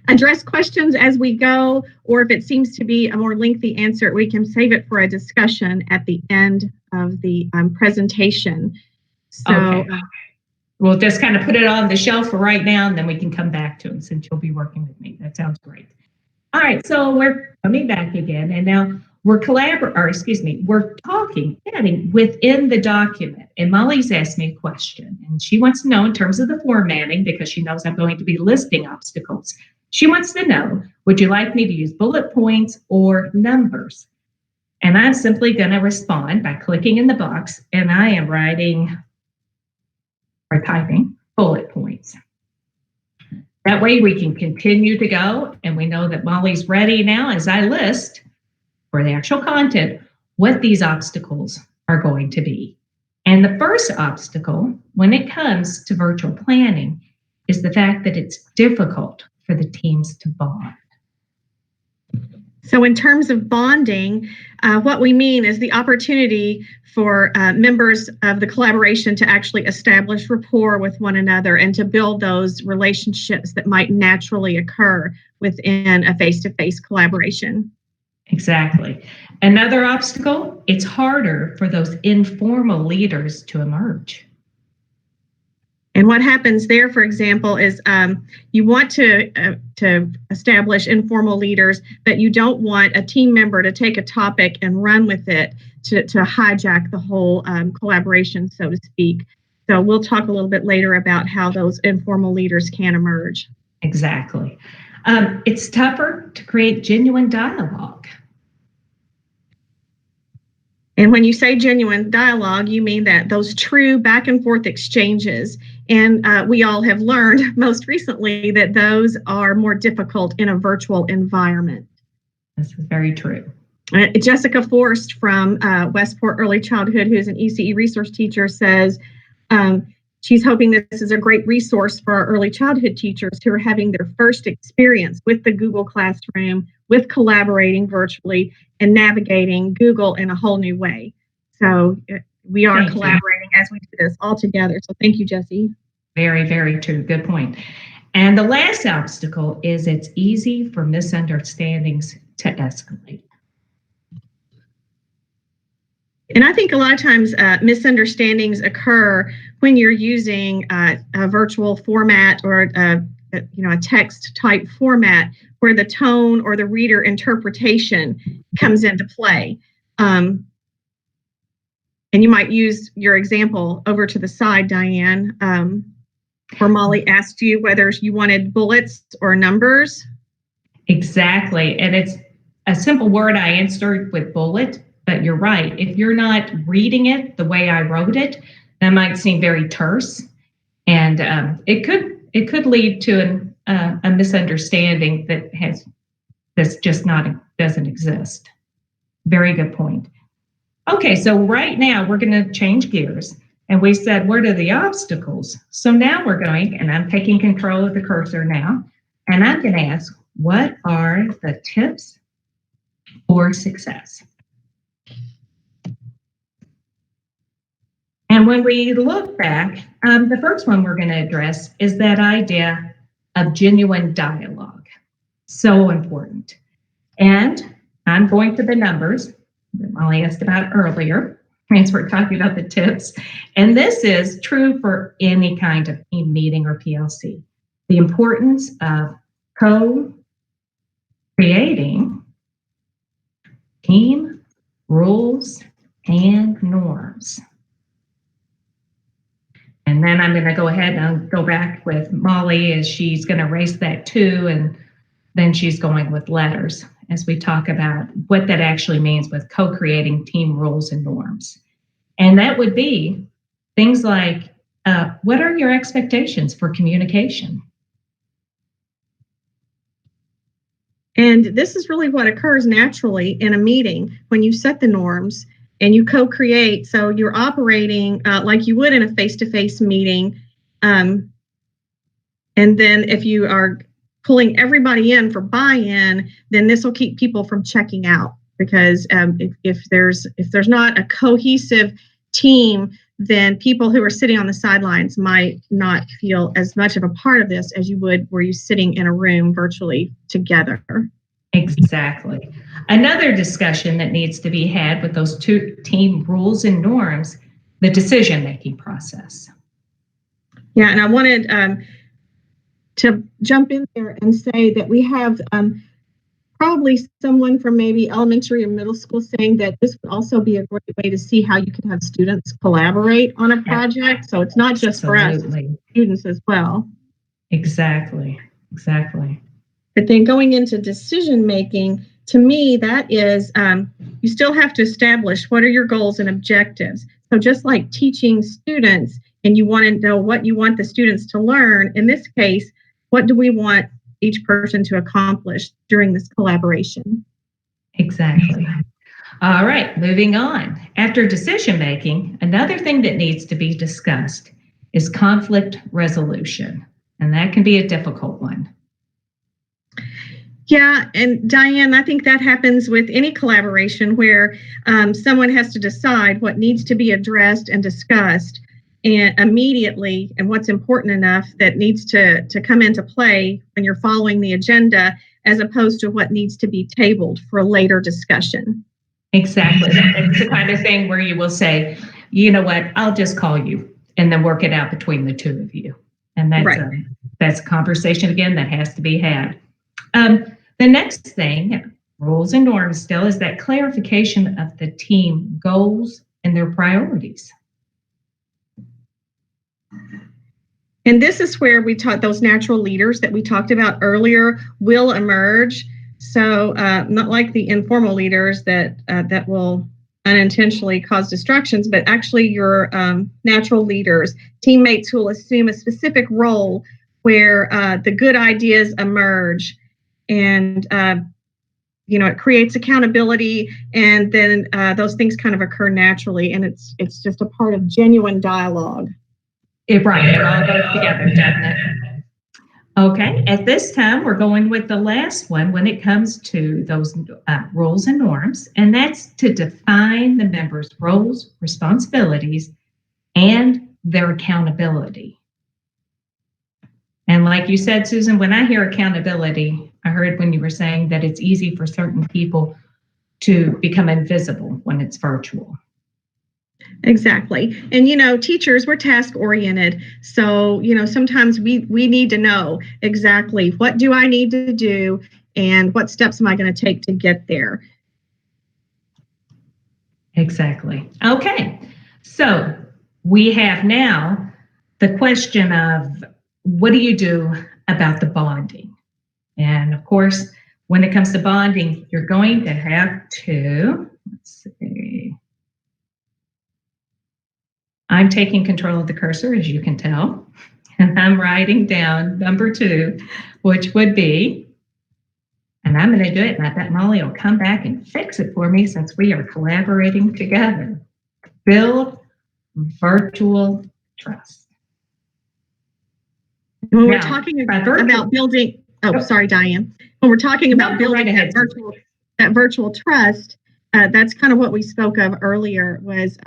address questions as we go, or if it seems to be a more lengthy answer, we can save it for a discussion at the end of the presentation. So okay. We'll just kind of put it on the shelf for right now, and then we can come back to it since you'll be working with me. That sounds great. All right, so we're coming back again, and now we're chatting within the document. And Molly's asked me a question, and she wants to know in terms of the formatting, because she knows I'm going to be listing obstacles. She wants to know, would you like me to use bullet points or numbers? And I'm simply going to respond by clicking in the box, and I am writing or typing bullet points. That way we can continue to go, and we know that Molly's ready now as I list for the actual content what these obstacles are going to be. And the first obstacle when it comes to virtual planning is the fact that it's difficult for the teams to bond. So in terms of bonding, what we mean is the opportunity for members of the collaboration to actually establish rapport with one another and to build those relationships that might naturally occur within a face-to-face collaboration. Exactly. Another obstacle, it's harder for those informal leaders to emerge. And what happens there, for example, is you want to establish informal leaders, but you don't want a team member to take a topic and run with it to hijack the whole collaboration, so to speak. So we'll talk a little bit later about how those informal leaders can emerge. Exactly. It's tougher to create genuine dialogue. And when you say genuine dialogue, you mean that those true back and forth exchanges. And we all have learned most recently that those are more difficult in a virtual environment. This is very true. Jessica Forst from Westport Early Childhood, who's an ECE resource teacher, says she's hoping that this is a great resource for our early childhood teachers who are having their first experience with the Google Classroom, with collaborating virtually and navigating Google in a whole new way. So we are collaborating as we do this all together. So thank you, Jessie. Very, very true. Good point. And the last obstacle is it's easy for misunderstandings to escalate. And I think a lot of times misunderstandings occur when you're using a virtual format or a text type format where the tone or the reader interpretation comes into play. And you might use your example over to the side, Diane, where Molly asked you whether you wanted bullets or numbers. Exactly. And it's a simple word I answered with bullet, but you're right. If you're not reading it the way I wrote it, that might seem very terse. And it could lead to a misunderstanding that's just doesn't exist. Very good point. Okay, so right now we're going to change gears, and we said, what are the obstacles? So now we're going, and I'm taking control of the cursor now, and I'm going to ask, what are the tips for success? And And when we look back, the first one we're going to address is that idea of genuine dialogue. So important. And I'm going to the numbers that Molly asked about earlier, as we're talking about the tips. And this is true for any kind of team meeting or PLC. The importance of co-creating team rules and norms. And then I'm going to go ahead and go back with Molly as she's going to erase that too, and then she's going with letters as we talk about what that actually means with co-creating team rules and norms. And that would be things like, what are your expectations for communication? And this is really what occurs naturally in a meeting when you set the norms and you co-create. So you're operating like you would in a face-to-face meeting. And then if you are pulling everybody in for buy-in, then this will keep people from checking out, because if there's not a cohesive team, then people who are sitting on the sidelines might not feel as much of a part of this as you would were you sitting in a room virtually together. Exactly. Another discussion that needs to be had with those two team rules and norms, the decision-making process. Yeah, and I wanted to jump in there and say that we have probably someone from maybe elementary or middle school saying that this would also be a great way to see how you can have students collaborate on a project. So it's not just for us, it's students as well. Exactly. But then going into decision making, to me, that is, you still have to establish what are your goals and objectives. So just like teaching students, and you want to know what you want the students to learn, in this case, what do we want each person to accomplish during this collaboration? Exactly. All right, moving on. After decision making, another thing that needs to be discussed is conflict resolution, and that can be a difficult one. Yeah, and Diane, I think that happens with any collaboration where someone has to decide what needs to be addressed and discussed and immediately, and what's important enough that needs to come into play when you're following the agenda, as opposed to what needs to be tabled for a later discussion. Exactly. It's the kind of thing where you will say, you know what, I'll just call you, and then work it out between the two of you. And that's right. That's a conversation, again, that has to be had. The next thing, rules and norms still, is that clarification of the team goals and their priorities. And this is where we taught those natural leaders that we talked about earlier will emerge. So not like the informal leaders that will unintentionally cause distractions, but actually your natural leaders, teammates who will assume a specific role where the good ideas emerge, and it creates accountability, and then those things kind of occur naturally, and it's just a part of genuine dialogue. Right, it all goes together, doesn't it? Okay, at this time, we're going with the last one when it comes to those roles and norms, and that's to define the members' roles, responsibilities, and their accountability. And like you said, Susan, when I hear accountability, I heard when you were saying that it's easy for certain people to become invisible when it's virtual. Exactly. And, teachers, we're task oriented. So, sometimes we need to know exactly what do I need to do and what steps am I going to take to get there. Exactly. Okay. So we have now the question of what do you do about the bonding? And of course, when it comes to bonding, you're going to have to, let's see. I'm taking control of the cursor, as you can tell, and I'm writing down number 2, which would be, and I'm going to do it, and I bet Molly will come back and fix it for me since we are collaborating together. Build virtual trust. When we're talking about building, sorry, Diane. When we're talking about building that virtual trust, that's kind of what we spoke of earlier, was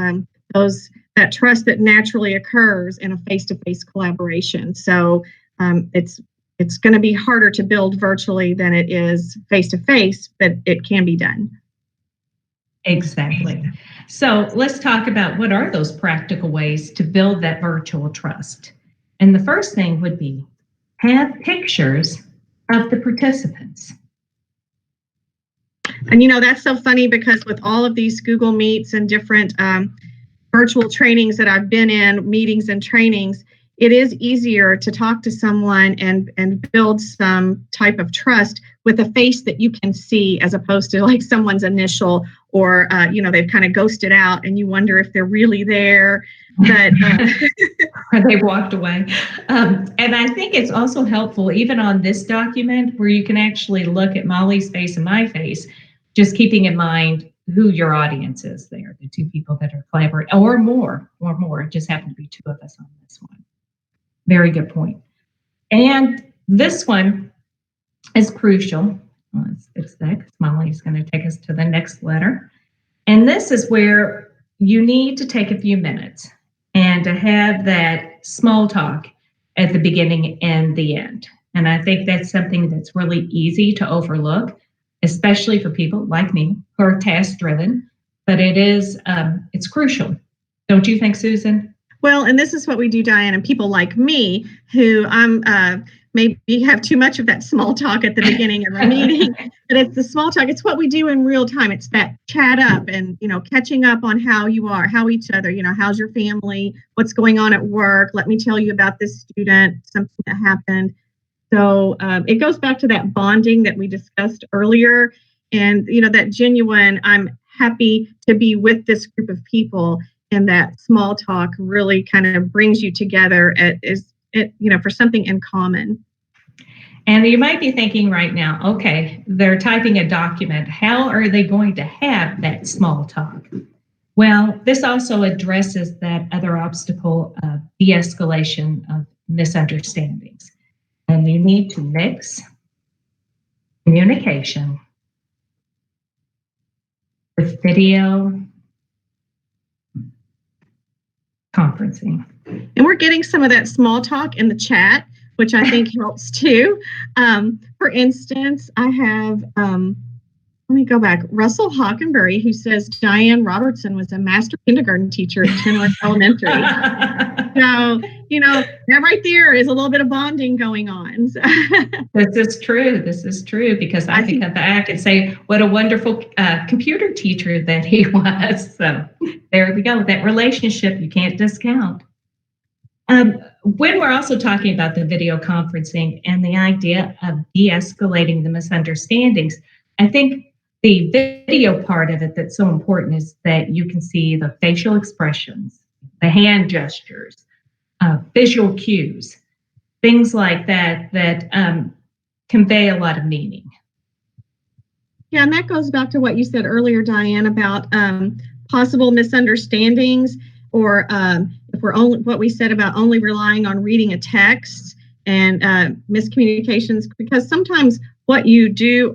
those that trust that naturally occurs in a face-to-face collaboration. So it's going to be harder to build virtually than it is face-to-face, but it can be done. Exactly. So let's talk about what are those practical ways to build that virtual trust. And the first thing would be have pictures of the participants. And that's so funny because with all of these Google Meets and different virtual trainings that I've been in, meetings and trainings, it is easier to talk to someone and build some type of trust with a face that you can see as opposed to like someone's initial or, they've kind of ghosted out and you wonder if they're really there. But or they walked away. And I think it's also helpful, even on this document, where you can actually look at Molly's face and my face, just keeping in mind who your audience is there, the two people that are collaborating, or more. It just happened to be two of us on this one. Very good point. And this one is crucial. Let's fix that because Molly's going to take us to the next letter. And this is where you need to take a few minutes and to have that small talk at the beginning and the end. And I think that's something that's really easy to overlook, especially for people like me who are task-driven. But it's crucial. Don't you think, Susan? Well, and this is what we do, Diane, and people like me who maybe have too much of that small talk at the beginning of a meeting, but it's the small talk. It's what we do in real time. It's that chat up and, catching up on how you are, how each other, how's your family, what's going on at work. Let me tell you about this student, something that happened. So it goes back to that bonding that we discussed earlier and, that genuine, I'm happy to be with this group of people. And that small talk really kind of brings you together for something in common. And you might be thinking right now, okay, they're typing a document. How are they going to have that small talk? Well, this also addresses that other obstacle of de-escalation of misunderstandings. And you need to mix communication with video conferencing. And we're getting some of that small talk in the chat, which I think helps too. For instance, I have, let me go back, Russell Hockenberry, who says Diane Robertson was a master kindergarten teacher at Kenworth Elementary. So, that right there is a little bit of bonding going on. This is true because I can come back and say what a wonderful computer teacher that he was. So there we go. That relationship you can't discount. When we're also talking about the video conferencing and the idea of de-escalating the misunderstandings, I think the video part of it that's so important is that you can see the facial expressions, the hand gestures, visual cues, things like that convey a lot of meaning. Yeah, and that goes back to what you said earlier, Diane, about possible misunderstandings or if we're what we said about only relying on reading a text and miscommunications, because sometimes what you do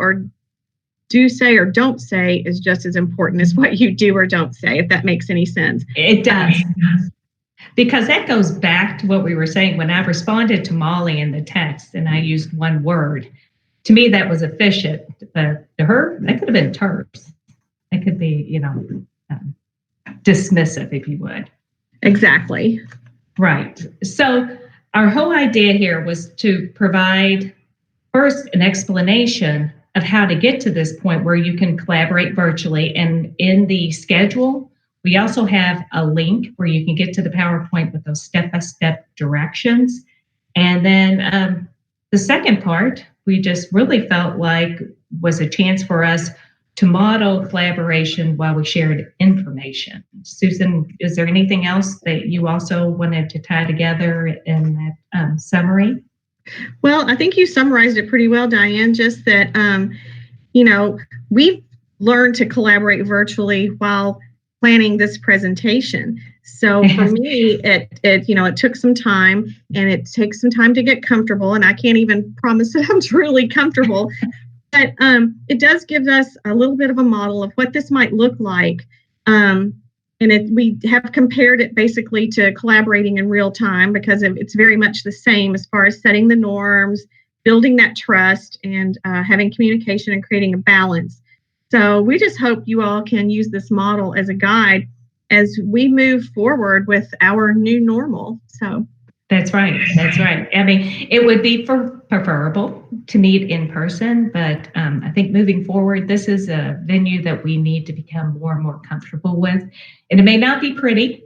say or don't say is just as important as what you do or don't say, if that makes any sense. It does. Because that goes back to what we were saying when I responded to Molly in the text and I used one word. To me, that was efficient. But to her, that could have been terse. It could be, dismissive, if you would. Exactly. Right. So our whole idea here was to provide first an explanation of how to get to this point where you can collaborate virtually. And in the schedule, we also have a link where you can get to the PowerPoint with those step-by-step directions. And then the second part, we just really felt like was a chance for us to model collaboration while we shared information. Susan, is there anything else that you also wanted to tie together in that summary? Well, I think you summarized it pretty well, Diane, just that, we've learned to collaborate virtually while planning this presentation. So for me, it took some time and it takes some time to get comfortable, and I can't even promise that I'm truly comfortable, but it does give us a little bit of a model of what this might look like And we have compared it basically to collaborating in real time because it's very much the same as far as setting the norms, building that trust, and having communication and creating a balance. So we just hope you all can use this model as a guide as we move forward with our new normal. So That's right. That's right. I mean, it would be preferable to meet in person, but I think moving forward, this is a venue that we need to become more and more comfortable with. And it may not be pretty,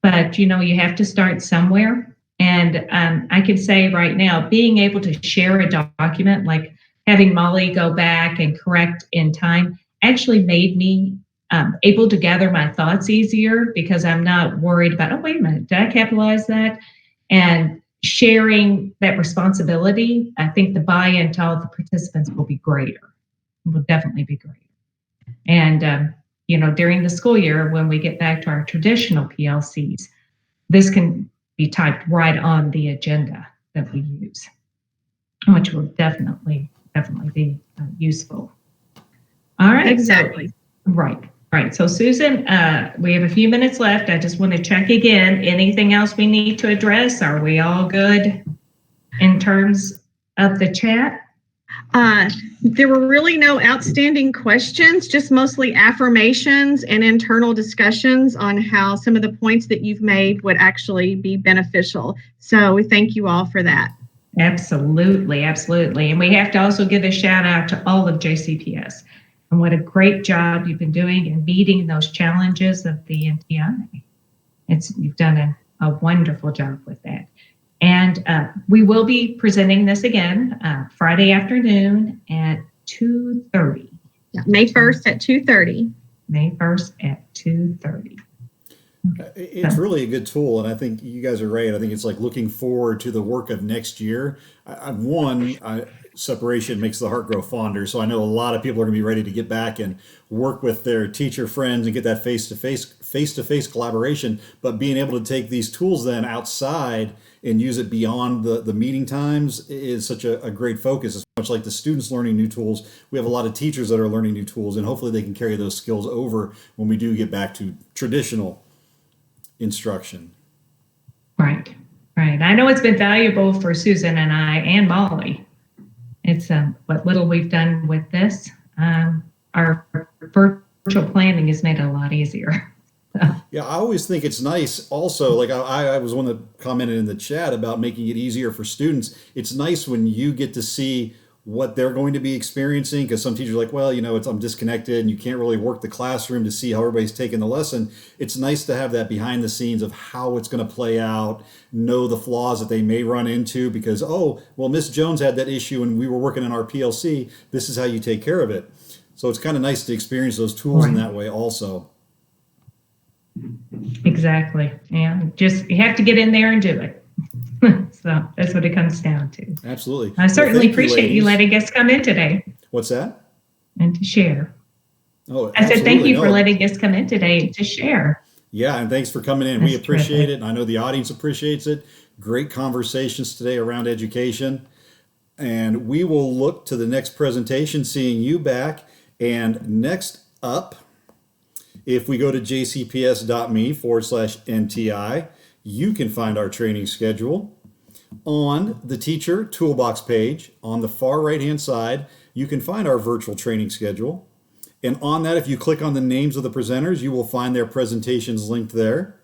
but you have to start somewhere. And I can say right now, being able to share a document, like having Molly go back and correct in time, actually made me able to gather my thoughts easier because I'm not worried about, oh, wait a minute, did I capitalize that? And sharing that responsibility, I think the buy-in to all the participants will be greater. Will definitely be greater. And, during the school year, when we get back to our traditional PLCs, this can be typed right on the agenda that we use, which will definitely be useful. All right. Exactly. Right. So Susan, we have a few minutes left. I just want to check again. Anything else we need to address? Are we all good in terms of the chat? There were really no outstanding questions, just mostly affirmations and internal discussions on how some of the points that you've made would actually be beneficial. So we thank you all for that. Absolutely. And we have to also give a shout out to all of JCPS. And what a great job you've been doing in meeting those challenges of the NTI. You've done a wonderful job with that. And we will be presenting this again Friday afternoon at 2:30. Yeah, May 1st at 2:30. May 1st at 2:30. It's really a good tool, and I think you guys are right. I think it's like looking forward to the work of next year. Separation makes the heart grow fonder, so I know a lot of people are going to be ready to get back and work with their teacher friends and get that face-to-face collaboration. But being able to take these tools then outside and use it beyond the meeting times is such a great focus. It's much like the students learning new tools. We have a lot of teachers that are learning new tools, and hopefully they can carry those skills over when we do get back to traditional instruction. Right. I know it's been valuable for Susan and I and Molly. It's what little we've done with this. Our virtual planning has made it a lot easier. Yeah, I always think it's nice also, like I was one that commented in the chat about making it easier for students. It's nice when you get to see what they're going to be experiencing, because some teachers are like, well, I'm disconnected and you can't really work the classroom to see how everybody's taking the lesson. It's nice to have that behind the scenes of how it's going to play out, know the flaws that they may run into because, oh, well, Miss Jones had that issue and we were working on our PLC. This is how you take care of it. So it's kind of nice to experience those tools in that way also. Exactly. Yeah. You have to get in there and do it. So that's what it comes down to. Absolutely. I certainly appreciate you letting us come in today. What's that? And to share. Oh, I said thank you for letting us come in today to share. Yeah, and thanks for coming in. We appreciate it, and I know the audience appreciates it. Great conversations today around education. And we will look to the next presentation, seeing you back. And next up, if we go to jcps.me/NTI, you can find our training schedule on the teacher toolbox page. On the far right-hand side, you can find our virtual training schedule. And on that, if you click on the names of the presenters, you will find their presentations linked there,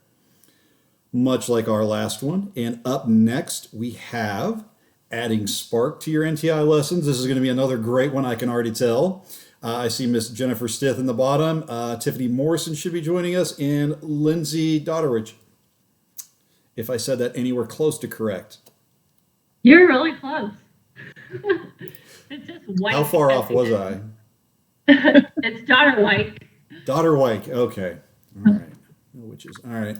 much like our last one. And up next, we have adding Spark to your NTI lessons. This is going to be another great one, I can already tell. I see Miss Jennifer Stith in the bottom. Tiffany Morrison should be joining us, and Lindsay Dodderich, if I said that anywhere close to correct. You're really close. It's just white. How far off was I? It's Dodderwike. Dodderwike, okay. All right. Which is, all right.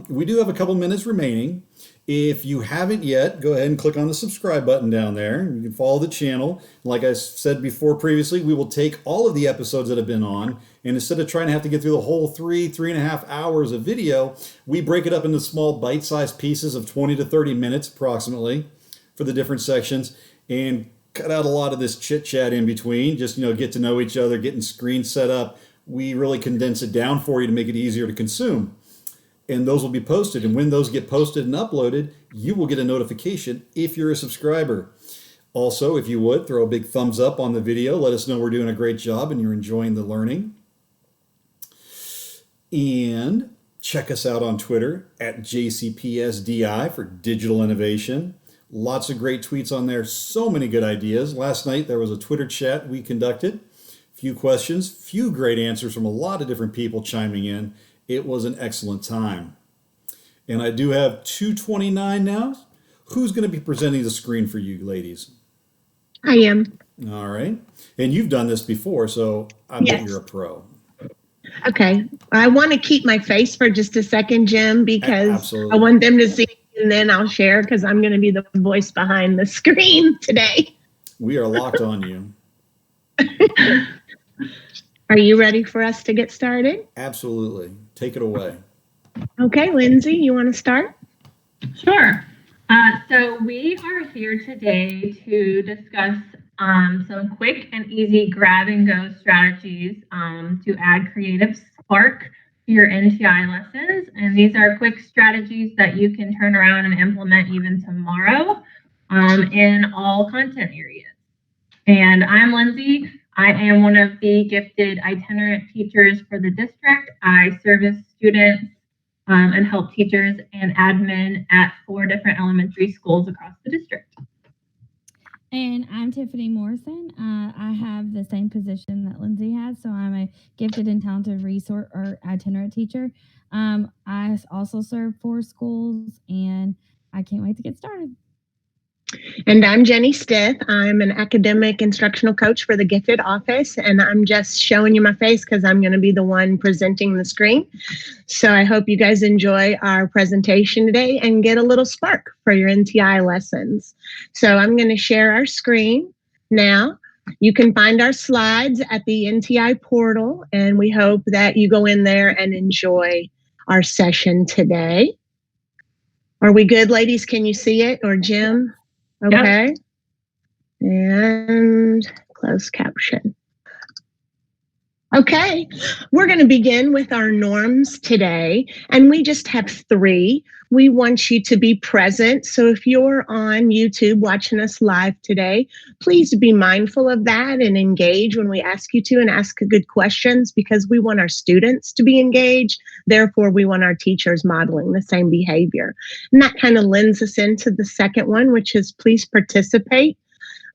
We do have a couple minutes remaining. If you haven't yet, go ahead and click on the subscribe button down there. You can follow the channel. Like I said before previously, we will take all of the episodes that have been on, and instead of trying to have to get through the whole 3.5 hours of video, we break it up into small bite-sized pieces of 20 to 30 minutes approximately for the different sections, and cut out a lot of this chit-chat in between. Just, get to know each other, getting screens set up, we really condense it down for you to make it easier to consume. And those will be posted. And when those get posted and uploaded, you will get a notification if you're a subscriber. Also, if you would, throw a big thumbs up on the video. Let us know we're doing a great job and you're enjoying the learning. And check us out on Twitter at JCPSDI for digital innovation. Lots of great tweets on there. So many good ideas. Last night there was a Twitter chat we conducted. Few questions, few great answers from a lot of different people chiming in. It was an excellent time. And I do have 229 now. Who's going to be presenting the screen for you, ladies? I am. All right. And you've done this before, so I bet you're a pro. Okay. I want to keep my face for just a second, Jim, because Absolutely. I want them to see, and then I'll share because I'm going to be the voice behind the screen today. We are locked on you. Are you ready for us to get started? Absolutely. Take it away. Okay, Lindsay, you want to start? Sure. So we are here today to discuss some quick and easy grab and go strategies to add creative spark to your NTI lessons. And these are quick strategies that you can turn around and implement even tomorrow in all content areas. And I'm Lindsay. I am one of the gifted itinerant teachers for the district. I service students and help teachers and admin at 4 different elementary schools across the district. And I'm Tiffany Morrison. I have the same position that Lindsay has, so I'm a gifted and talented resource or itinerant teacher. I also serve 4 schools, and I can't wait to get started. And I'm Jenny Stith. I'm an academic instructional coach for the Gifted Office, and I'm just showing you my face because I'm going to be the one presenting the screen. So I hope you guys enjoy our presentation today and get a little spark for your NTI lessons. So I'm going to share our screen now. You can find our slides at the NTI portal, and we hope that you go in there and enjoy our session today. Are we good, ladies? Can you see it? Or Jim? Okay. Yep. And closed caption. Okay, we're going to begin with our norms today, and we just have 3. We want you to be present. So if you're on YouTube watching us live today, please be mindful of that and engage when we ask you to, and ask good questions, because we want our students to be engaged. Therefore, we want our teachers modeling the same behavior. And that kind of lends us into the second one, which is please participate.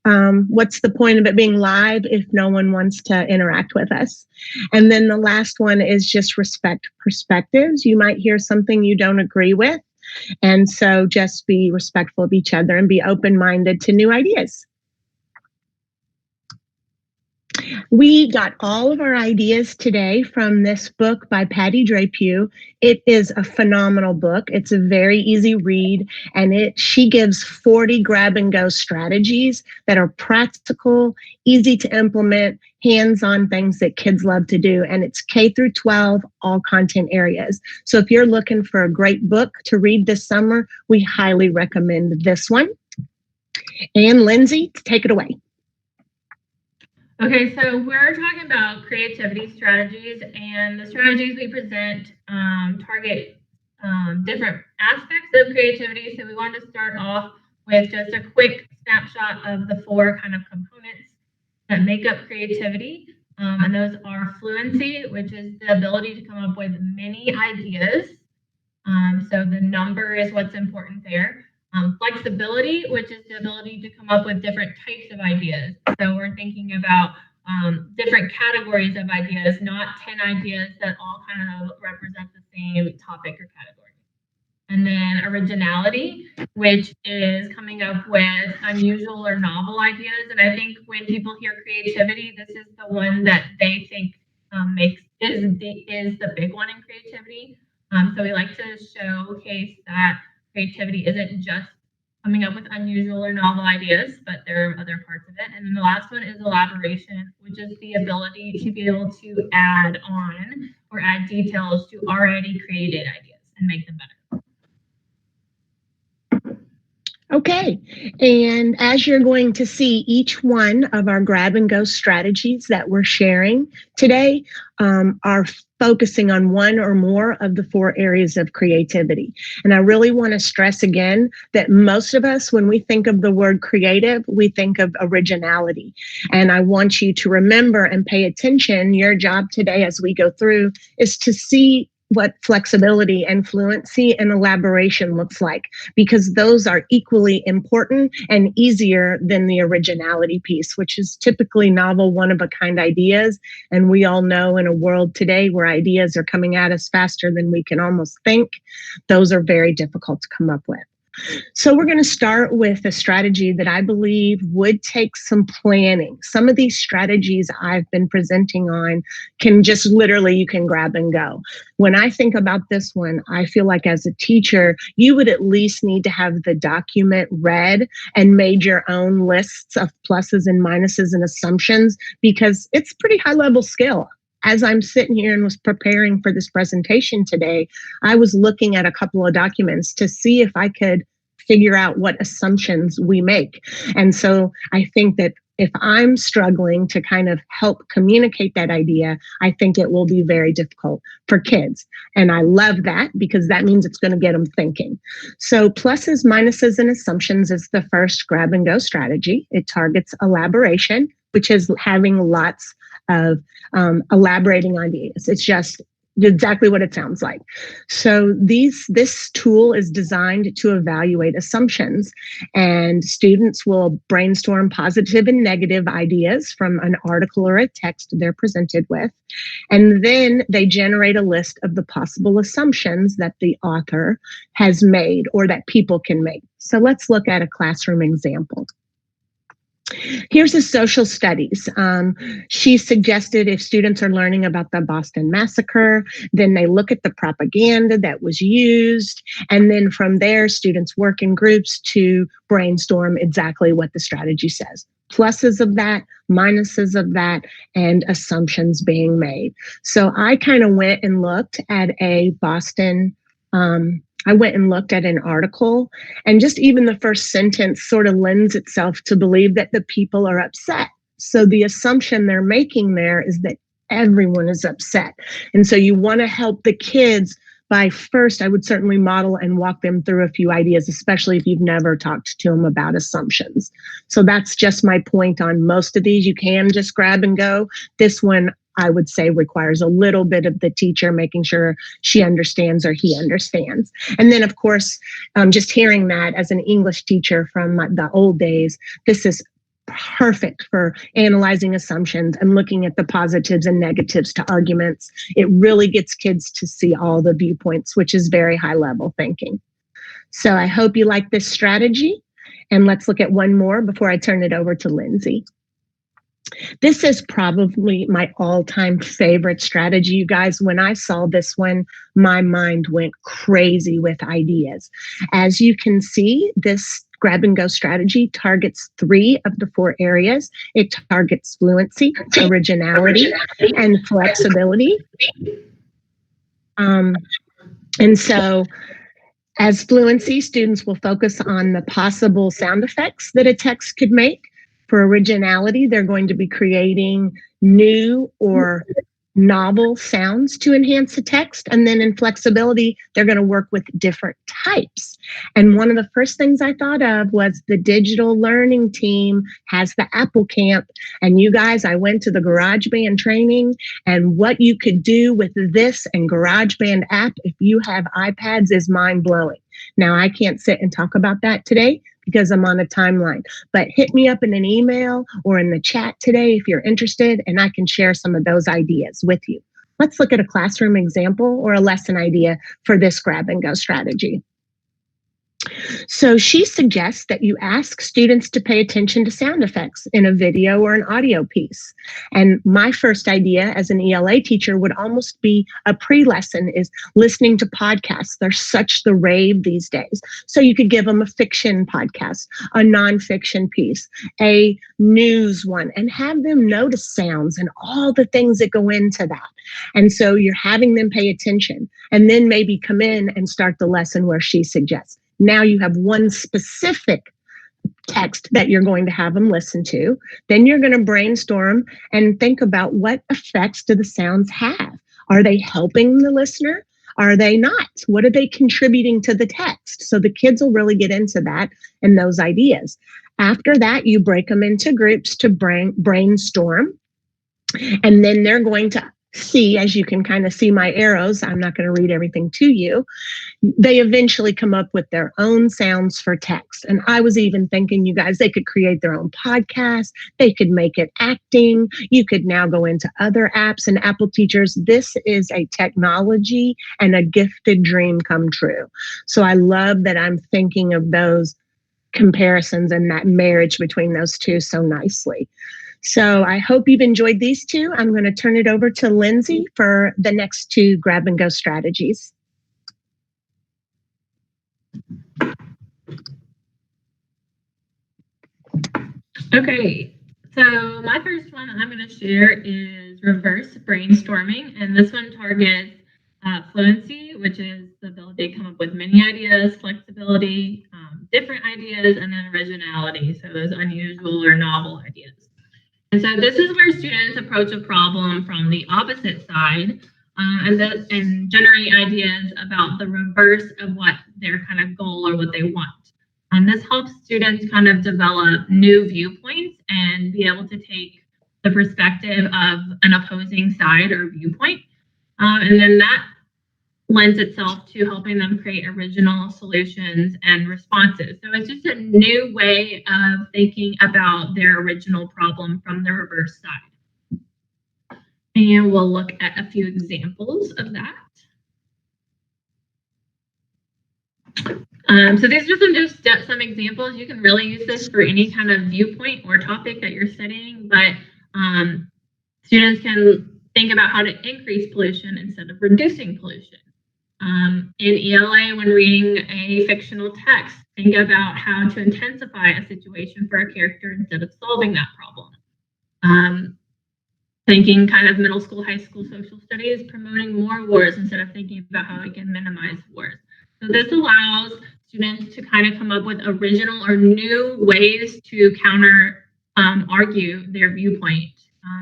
What's the point of it being live if no one wants to interact with us? And then the last one is just respect perspectives. You might hear something you don't agree with. And so just be respectful of each other and be open-minded to new ideas. We got all of our ideas today from this book by Patty Drapeau. It is a phenomenal book. It's a very easy read, and she gives 40 grab and go strategies that are practical, easy to implement, hands-on things that kids love to do. And it's K through 12, all content areas. So if you're looking for a great book to read this summer, we highly recommend this one. And Lindsay, take it away. Okay, so we're talking about creativity strategies, and the strategies we present target different aspects of creativity. So we wanted to start off with just a quick snapshot of the 4 kind of components that make up creativity. And those are fluency, which is the ability to come up with many ideas. So the number is what's important there. Flexibility, which is the ability to come up with different types of ideas. So we're thinking about different categories of ideas, not 10 ideas that all kind of represent the same topic or category. And then originality, which is coming up with unusual or novel ideas. And I think when people hear creativity, this is the one that they think is the big one in creativity. So we like to showcase that creativity isn't just coming up with unusual or novel ideas, but there are other parts of it. And then the last one is elaboration, which is the ability to be able to add on or add details to already created ideas and make them better. Okay, and as you're going to see, each one of our grab and go strategies that we're sharing today are focusing on one or more of the 4 areas of creativity. And I really want to stress again that most of us, when we think of the word creative, we think of originality. And I want you to remember and pay attention. Your job today as we go through is to see what flexibility and fluency and elaboration looks like, because those are equally important and easier than the originality piece, which is typically novel, one-of-a-kind ideas. And we all know in a world today where ideas are coming at us faster than we can almost think, those are very difficult to come up with. So we're going to start with a strategy that I believe would take some planning. Some of these strategies I've been presenting on can just literally, you can grab and go. When I think about this one, I feel like as a teacher, you would at least need to have the document read and made your own lists of pluses and minuses and assumptions, because it's pretty high level skill. As I'm sitting here and was preparing for this presentation today, I was looking at a couple of documents to see if I could figure out what assumptions we make. And so I think that if I'm struggling to kind of help communicate that idea, I think it will be very difficult for kids. And I love that, because that means it's going to get them thinking. So pluses, minuses, and assumptions is the first grab and go strategy. It targets elaboration, which is having lots of elaborating ideas. It's just exactly what it sounds like. So this tool is designed to evaluate assumptions, and students will brainstorm positive and negative ideas from an article or a text they're presented with. And then they generate a list of the possible assumptions that the author has made or that people can make. So let's look at a classroom example. Here's a social studies. She suggested if students are learning about the Boston Massacre, then they look at the propaganda that was used, and then from there, students work in groups to brainstorm exactly what the strategy says. Pluses of that, minuses of that, and assumptions being made. So I kind of went and looked at I went and looked at an article, and just even the first sentence sort of lends itself to believe that the people are upset. So the assumption they're making there is that everyone is upset. And so you want to help the kids by first, I would certainly model and walk them through a few ideas, especially if you've never talked to them about assumptions. So that's just my point on most of these. You can just grab and go. This one, I would say, requires a little bit of the teacher making sure she understands or he understands. And then, of course, just hearing that as an English teacher from the old days, this is perfect for analyzing assumptions and looking at the positives and negatives to arguments. It really gets kids to see all the viewpoints, which is very high level thinking. So I hope you like this strategy. And let's look at one more before I turn it over to Lindsay. This is probably my all-time favorite strategy, you guys. When I saw this one, my mind went crazy with ideas. As you can see, this grab and go strategy targets 3 of the 4 areas. It targets fluency, originality, and flexibility. And so as fluency, students will focus on the possible sound effects that a text could make. For originality, they're going to be creating new or novel sounds to enhance the text. And then in flexibility, they're going to work with different types. And one of the first things I thought of was the digital learning team has the Apple Camp. And you guys, I went to the GarageBand training, and what you could do with this and GarageBand app, if you have iPads, is mind-blowing. Now, I can't sit and talk about that today because I'm on a timeline, but hit me up in an email or in the chat today if you're interested, and I can share some of those ideas with you. Let's look at a classroom example or a lesson idea for this grab and go strategy. So she suggests that you ask students to pay attention to sound effects in a video or an audio piece. And my first idea as an ELA teacher would almost be a pre-lesson is listening to podcasts. They're such the rave these days. So you could give them a fiction podcast, a nonfiction piece, a news one, and have them notice sounds and all the things that go into that. And so you're having them pay attention, and then maybe come in and start the lesson where she suggests. Now you have one specific text that you're going to have them listen to. Then you're going to brainstorm and think about what effects do the sounds have? Are they helping the listener? Are they not? What are they contributing to the text? So the kids will really get into that and those ideas. After that, you break them into groups to brainstorm. And then they're going to see, as you can kind of see my arrows, I'm not going to read everything to you. They eventually come up with their own sounds for text. And I was even thinking, you guys, they could create their own podcast. They could make it acting. You could now go into other apps and Apple teachers. This is a technology and a gifted dream come true. So I love that I'm thinking of those comparisons and that marriage between those two so nicely. So I hope you've enjoyed these two. I'm going to turn it over to Lindsay for the next two grab and go strategies. Okay, so my first one I'm going to share is reverse brainstorming, and this one targets fluency, which is the ability to come up with many ideas, flexibility, different ideas, and then originality, so those unusual or novel ideas. And so this is where students approach a problem from the opposite side and generate ideas about the reverse of what their kind of goal or what they want. And this helps students kind of develop new viewpoints and be able to take the perspective of an opposing side or viewpoint. And then that lends itself to helping them create original solutions and responses. So it's just a new way of thinking about their original problem from the reverse side. And we'll look at a few examples of that. So these are just some examples. You can really use this for any kind of viewpoint or topic that you're studying, but students can think about how to increase pollution instead of reducing pollution. In ELA, when reading a fictional text, think about how to intensify a situation for a character instead of solving that problem. Thinking kind of middle school, high school social studies, promoting more wars instead of thinking about how we can minimize wars. So this allows students to kind of come up with original or new ways to counter argue their viewpoint.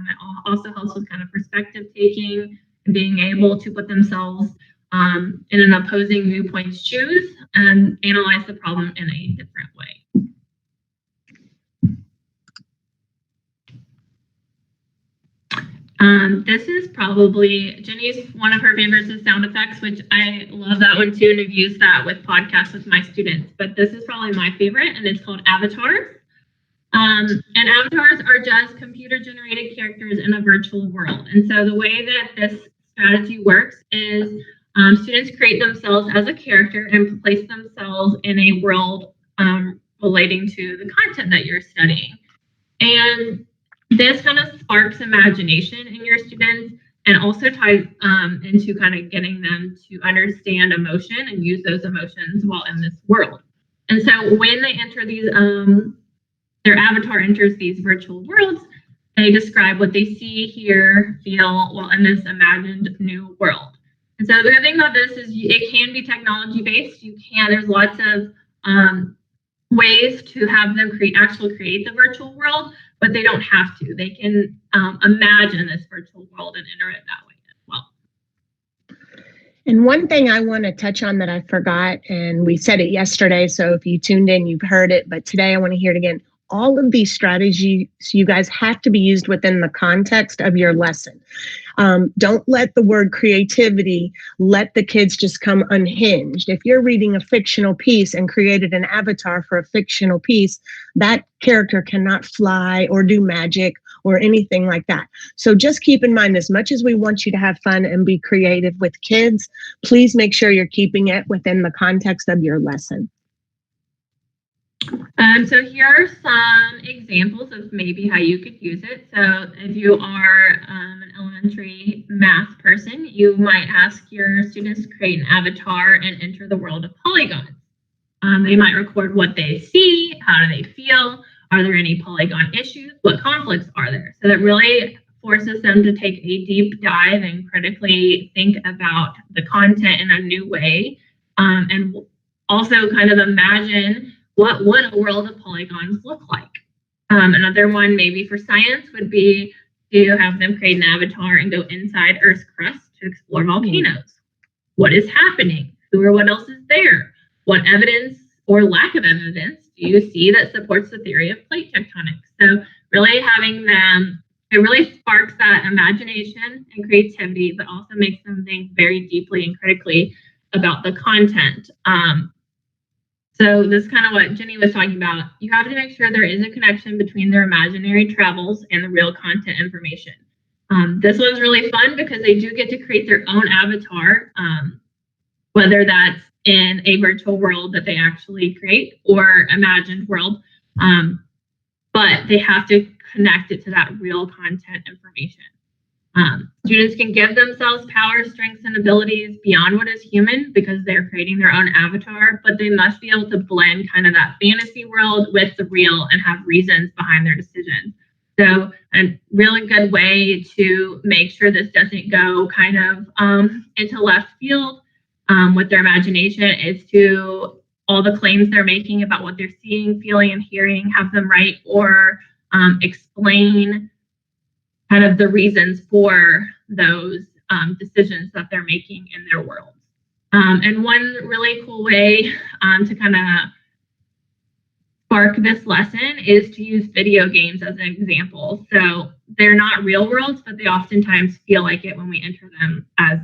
It also helps with kind of perspective taking and being able to put themselves in an opposing viewpoint's shoes and analyze the problem in a different way. This is probably Jenny's, one of her favorites is sound effects, which I love that one too, and I've used that with podcasts with my students. But this is probably my favorite, and it's called avatars. And avatars are just computer-generated characters in a virtual world. And so the way that this strategy works is students create themselves as a character and place themselves in a world relating to the content that you're studying. And this kind of sparks imagination in your students and also ties into kind of getting them to understand emotion and use those emotions while in this world. And so when they enter these, their avatar enters these virtual worlds, they describe what they see, hear, feel while in this imagined new world. And so the good thing about this is it can be technology based. There's lots of ways to have them actually create the virtual world, but they don't have to. They can imagine this virtual world and enter it that way as well. And one thing I want to touch on that I forgot, and we said it yesterday, so if you tuned in, you've heard it, but today I want to hear it again. All of these strategies, you guys have to be used within the context of your lesson. Don't let the word creativity let the kids just come unhinged. If you're reading a fictional piece and created an avatar for a fictional piece, that character cannot fly or do magic or anything like that. So just keep in mind, as much as we want you to have fun and be creative with kids, please make sure you're keeping it within the context of your lesson. So here are some examples of maybe how you could use it. So if you are an elementary math person, you might ask your students to create an avatar and enter the world of polygons. They might record what they see, how do they feel, are there any polygon issues, what conflicts are there? So that really forces them to take a deep dive and critically think about the content in a new way and also kind of imagine what would a world of polygons look like. Another one maybe for science would be to have them create an avatar and go inside Earth's crust to explore volcanoes. What is happening? Who or what else is there? What evidence or lack of evidence do you see that supports the theory of plate tectonics? So really having them, it really sparks that imagination and creativity, but also makes them think very deeply and critically about the content. So this is kind of what Jenny was talking about. You have to make sure there is a connection between their imaginary travels and the real content information. This one's really fun because they do get to create their own avatar, whether that's in a virtual world that they actually create or imagined world. But they have to connect it to that real content information. Students can give themselves power, strengths, and abilities beyond what is human because they're creating their own avatar, but they must be able to blend kind of that fantasy world with the real and have reasons behind their decisions. So a really good way to make sure this doesn't go kind of into left field with their imagination is to all the claims they're making about what they're seeing, feeling, and hearing, have them write or explain kind of the reasons for those decisions that they're making in their world. And one really cool way to kind of spark this lesson is to use video games as an example. So they're not real worlds, but they oftentimes feel like it when we enter them as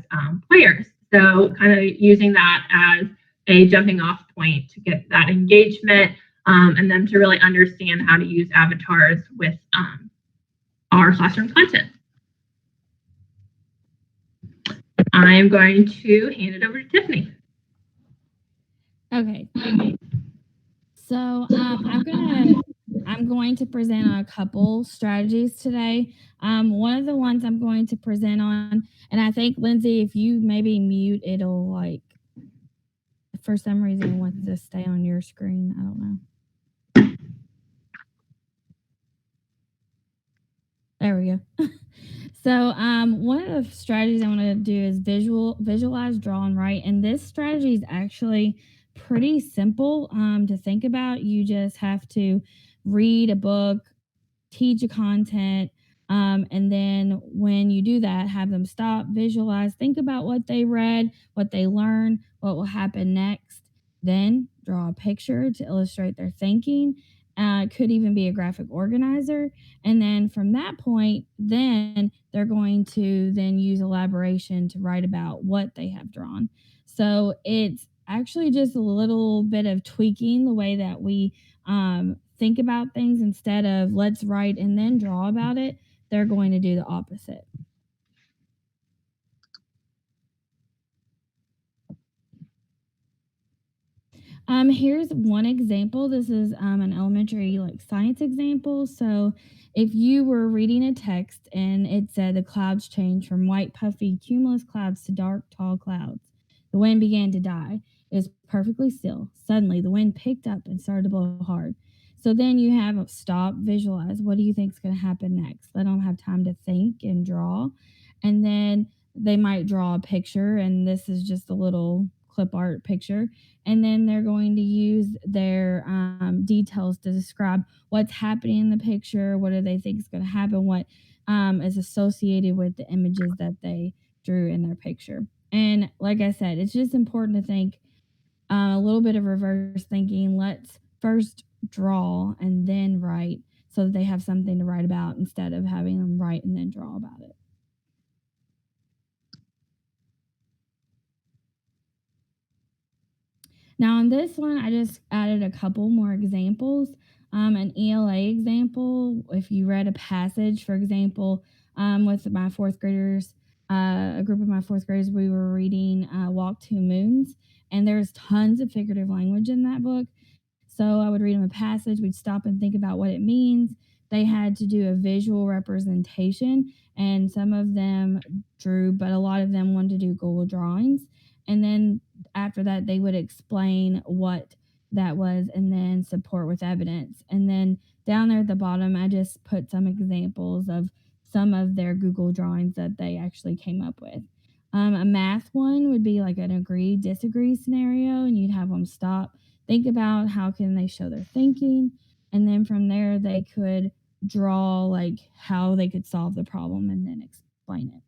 players. So kind of using that as a jumping off point to get that engagement and them to really understand how to use avatars with our classroom content. I'm going to hand it over to Tiffany. Okay. So I'm going to present on a couple strategies today. One of the ones I'm going to present on, and I think Lindsay, if you maybe mute, it'll like, for some reason it wants to stay on your screen. I don't know. There we go. So one of the strategies I want to do is visualize, draw, and write. And this strategy is actually pretty simple to think about. You just have to read a book, teach a content, and then when you do that, have them stop, visualize, think about what they read, what they learned, what will happen next. Then draw a picture to illustrate their thinking. Could even be a graphic organizer. And then from that point, then they're going to then use elaboration to write about what they have drawn. So it's actually just a little bit of tweaking the way that we think about things. Instead of let's write and then draw about it, they're going to do the opposite. Here's one example. This is an elementary science example. So if you were reading a text and it said the clouds changed from white puffy cumulus clouds to dark tall clouds, the wind began to die. It was perfectly still. Suddenly the wind picked up and started to blow hard. So then you have a stop, visualize. What do you think is going to happen next? Let them have time to think and draw. And then they might draw a picture, and this is just a little clip art picture. And then they're going to use their details to describe what's happening in the picture, what do they think is going to happen, what is associated with the images that they drew in their picture. And like I said, it's just important to think a little bit of reverse thinking. Let's first draw and then write so that they have something to write about instead of having them write and then draw about it. Now on this one, I just added a couple more examples. An ELA example, if you read a passage, for example, with my fourth graders, a group of my fourth graders, we were reading Walk Two Moons, and there's tons of figurative language in that book. So I would read them a passage, we'd stop and think about what it means. They had to do a visual representation, and some of them drew, but a lot of them wanted to do Google Drawings. And then after that, they would explain what that was and then support with evidence. And then down there at the bottom, I just put some examples of some of their Google Drawings that they actually came up with. A math one would be like an agree, disagree scenario, and you'd have them stop, think about how can they show their thinking, and then from there they could draw like how they could solve the problem and then explain it.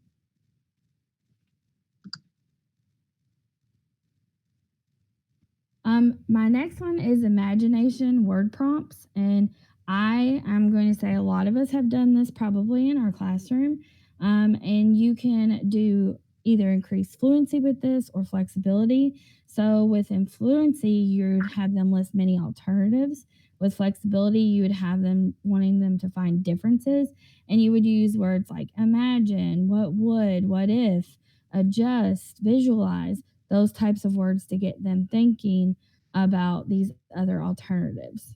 My next one is imagination word prompts, and I am going to say a lot of us have done this probably in our classroom, and you can do either increase fluency with this or flexibility. So with fluency, you'd have them list many alternatives. With flexibility, you would have them wanting them to find differences, and you would use words like imagine, what would, what if, adjust, visualize, those types of words to get them thinking about these other alternatives.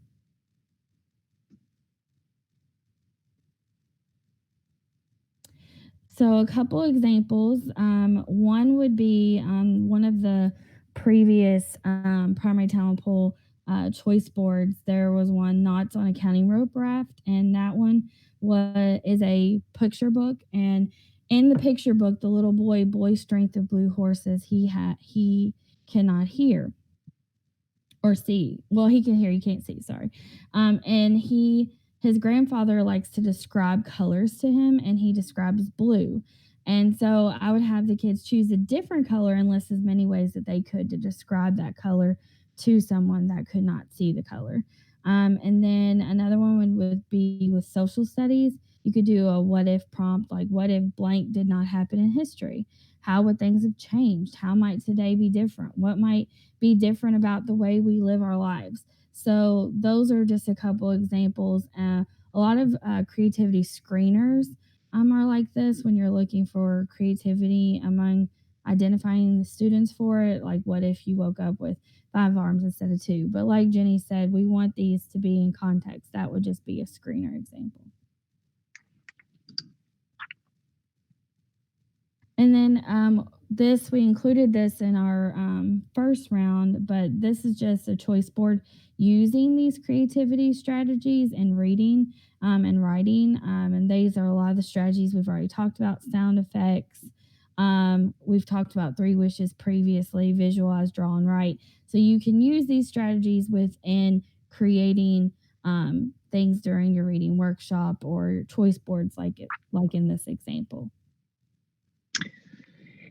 So a couple examples. One would be one of the previous primary talent pool choice boards. There was one knots on a counting rope raft, and that one is a picture book. And in the picture book, the little boy strength of blue horses, he cannot hear or see. Well, he can hear, he can't see, sorry. And his grandfather likes to describe colors to him, and he describes blue. And so I would have the kids choose a different color and list as many ways that they could to describe that color to someone that could not see the color. And then another one would be with social studies. You could do a what if prompt, like what if blank did not happen in history? How would things have changed? How might today be different? What might be different about the way we live our lives? So those are just a couple examples. A lot of creativity screeners are like this when you're looking for creativity among identifying the students for it. Like what if you woke up with 5 arms instead of 2? But like Jenny said, we want these to be in context. That would just be a screener example. And then we included this in our first round, but this is just a choice board using these creativity strategies in reading and writing. And these are a lot of the strategies we've already talked about: sound effects. We've talked about 3 wishes previously: visualize, draw, and write. So you can use these strategies within creating things during your reading workshop or choice boards like in this example.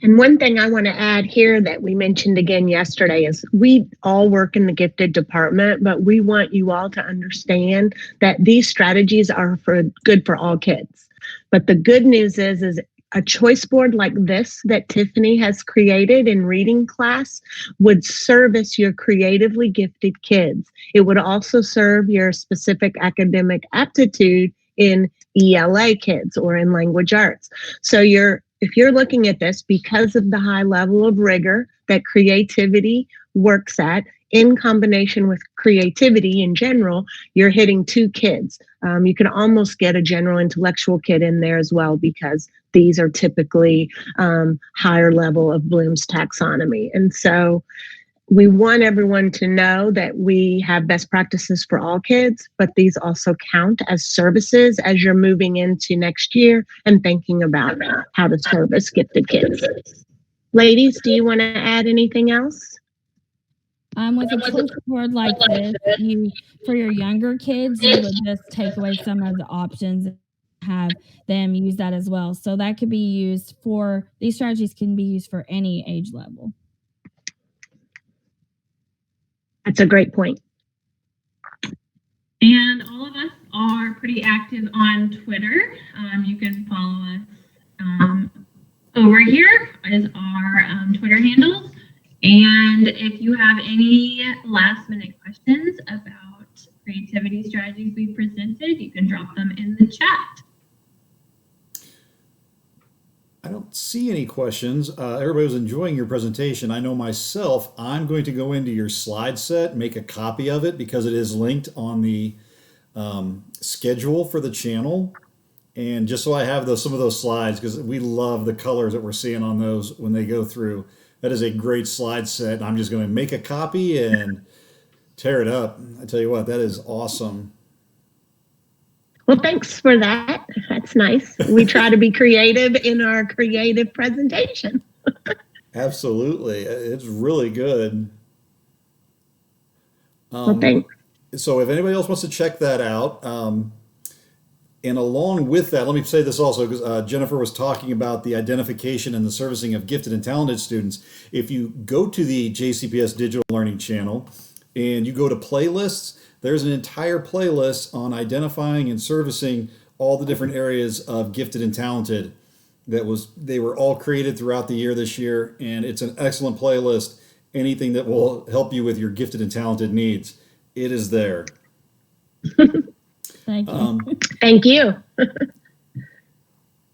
And one thing I want to add here that we mentioned again yesterday is we all work in the gifted department, but we want you all to understand that these strategies are good for all kids. But the good news is a choice board like this that Tiffany has created in reading class would service your creatively gifted kids. It would also serve your specific academic aptitude in ELA kids or in language arts. So if you're looking at this, because of the high level of rigor that creativity works at, in combination with creativity in general, you're hitting 2 kids. You can almost get a general intellectual kid in there as well, because these are typically higher level of Bloom's taxonomy. And so we want everyone to know that we have best practices for all kids, but these also count as services as you're moving into next year and thinking about how to service gifted kids. Ladies, do you want to add anything else? With a choice board like this, for your younger kids, you would just take away some of the options and have them use that as well. So that could be used these strategies can be used for any age level. That's a great point. And all of us are pretty active on Twitter. You can follow us over here is our Twitter handles. And if you have any last minute questions about creativity strategies we presented, you can drop them in the chat. I don't see any questions. Everybody was enjoying your presentation. I know myself, I'm going to go into your slide set, make a copy of it because it is linked on the schedule for the channel. And just so I have some of those slides, because we love the colors that we're seeing on those when they go through. That is a great slide set. I'm just going to make a copy and tear it up. I tell you what, that is awesome. Well, thanks for that. That's nice. We try to be creative in our creative presentation. Absolutely. It's really good. Thanks. So if anybody else wants to check that out, and along with that, let me say this also, because Jennifer was talking about the identification and the servicing of gifted and talented students. If you go to the JCPS Digital Learning channel and you go to playlists, there's an entire playlist on identifying and servicing all the different areas of gifted and talented. They were all created throughout the year this year, and it's an excellent playlist. Anything that will help you with your gifted and talented needs, it is there. Thank you. Thank you.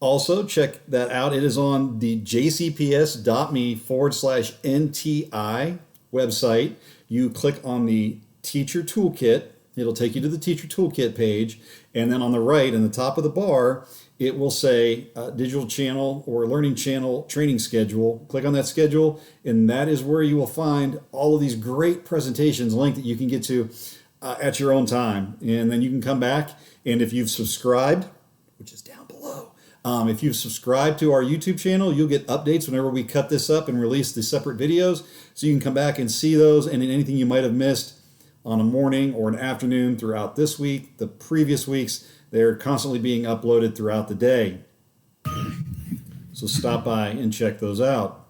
Also, check that out. It is on the jcps.me/NTI website. You click on the Teacher Toolkit. It'll take you to the Teacher Toolkit page. And then on the right, in the top of the bar, it will say Digital Channel or Learning Channel Training Schedule. Click on that schedule, and that is where you will find all of these great presentations linked that you can get to at your own time. And then you can come back, and if you've subscribed, which is down below, if you've subscribed to our YouTube channel, you'll get updates whenever we cut this up and release the separate videos. So you can come back and see those, and anything you might have missed on a morning or an afternoon throughout this week, the previous weeks, they're constantly being uploaded throughout the day. So stop by and check those out.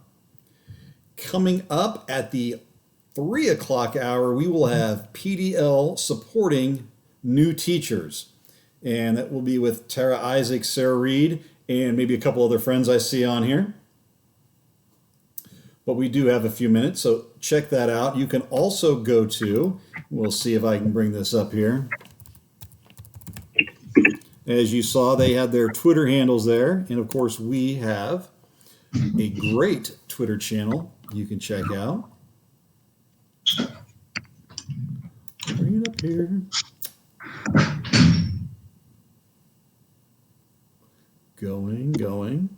Coming up at the 3 o'clock hour, we will have PDL supporting new teachers. And that will be with Tara Isaac, Sarah Reed, and maybe a couple other friends I see on here. But we do have a few minutes, so check that out. You can also go to, we'll see if I can bring this up here. As you saw, they had their Twitter handles there. And of course, we have a great Twitter channel you can check out. Bring it up here. Going.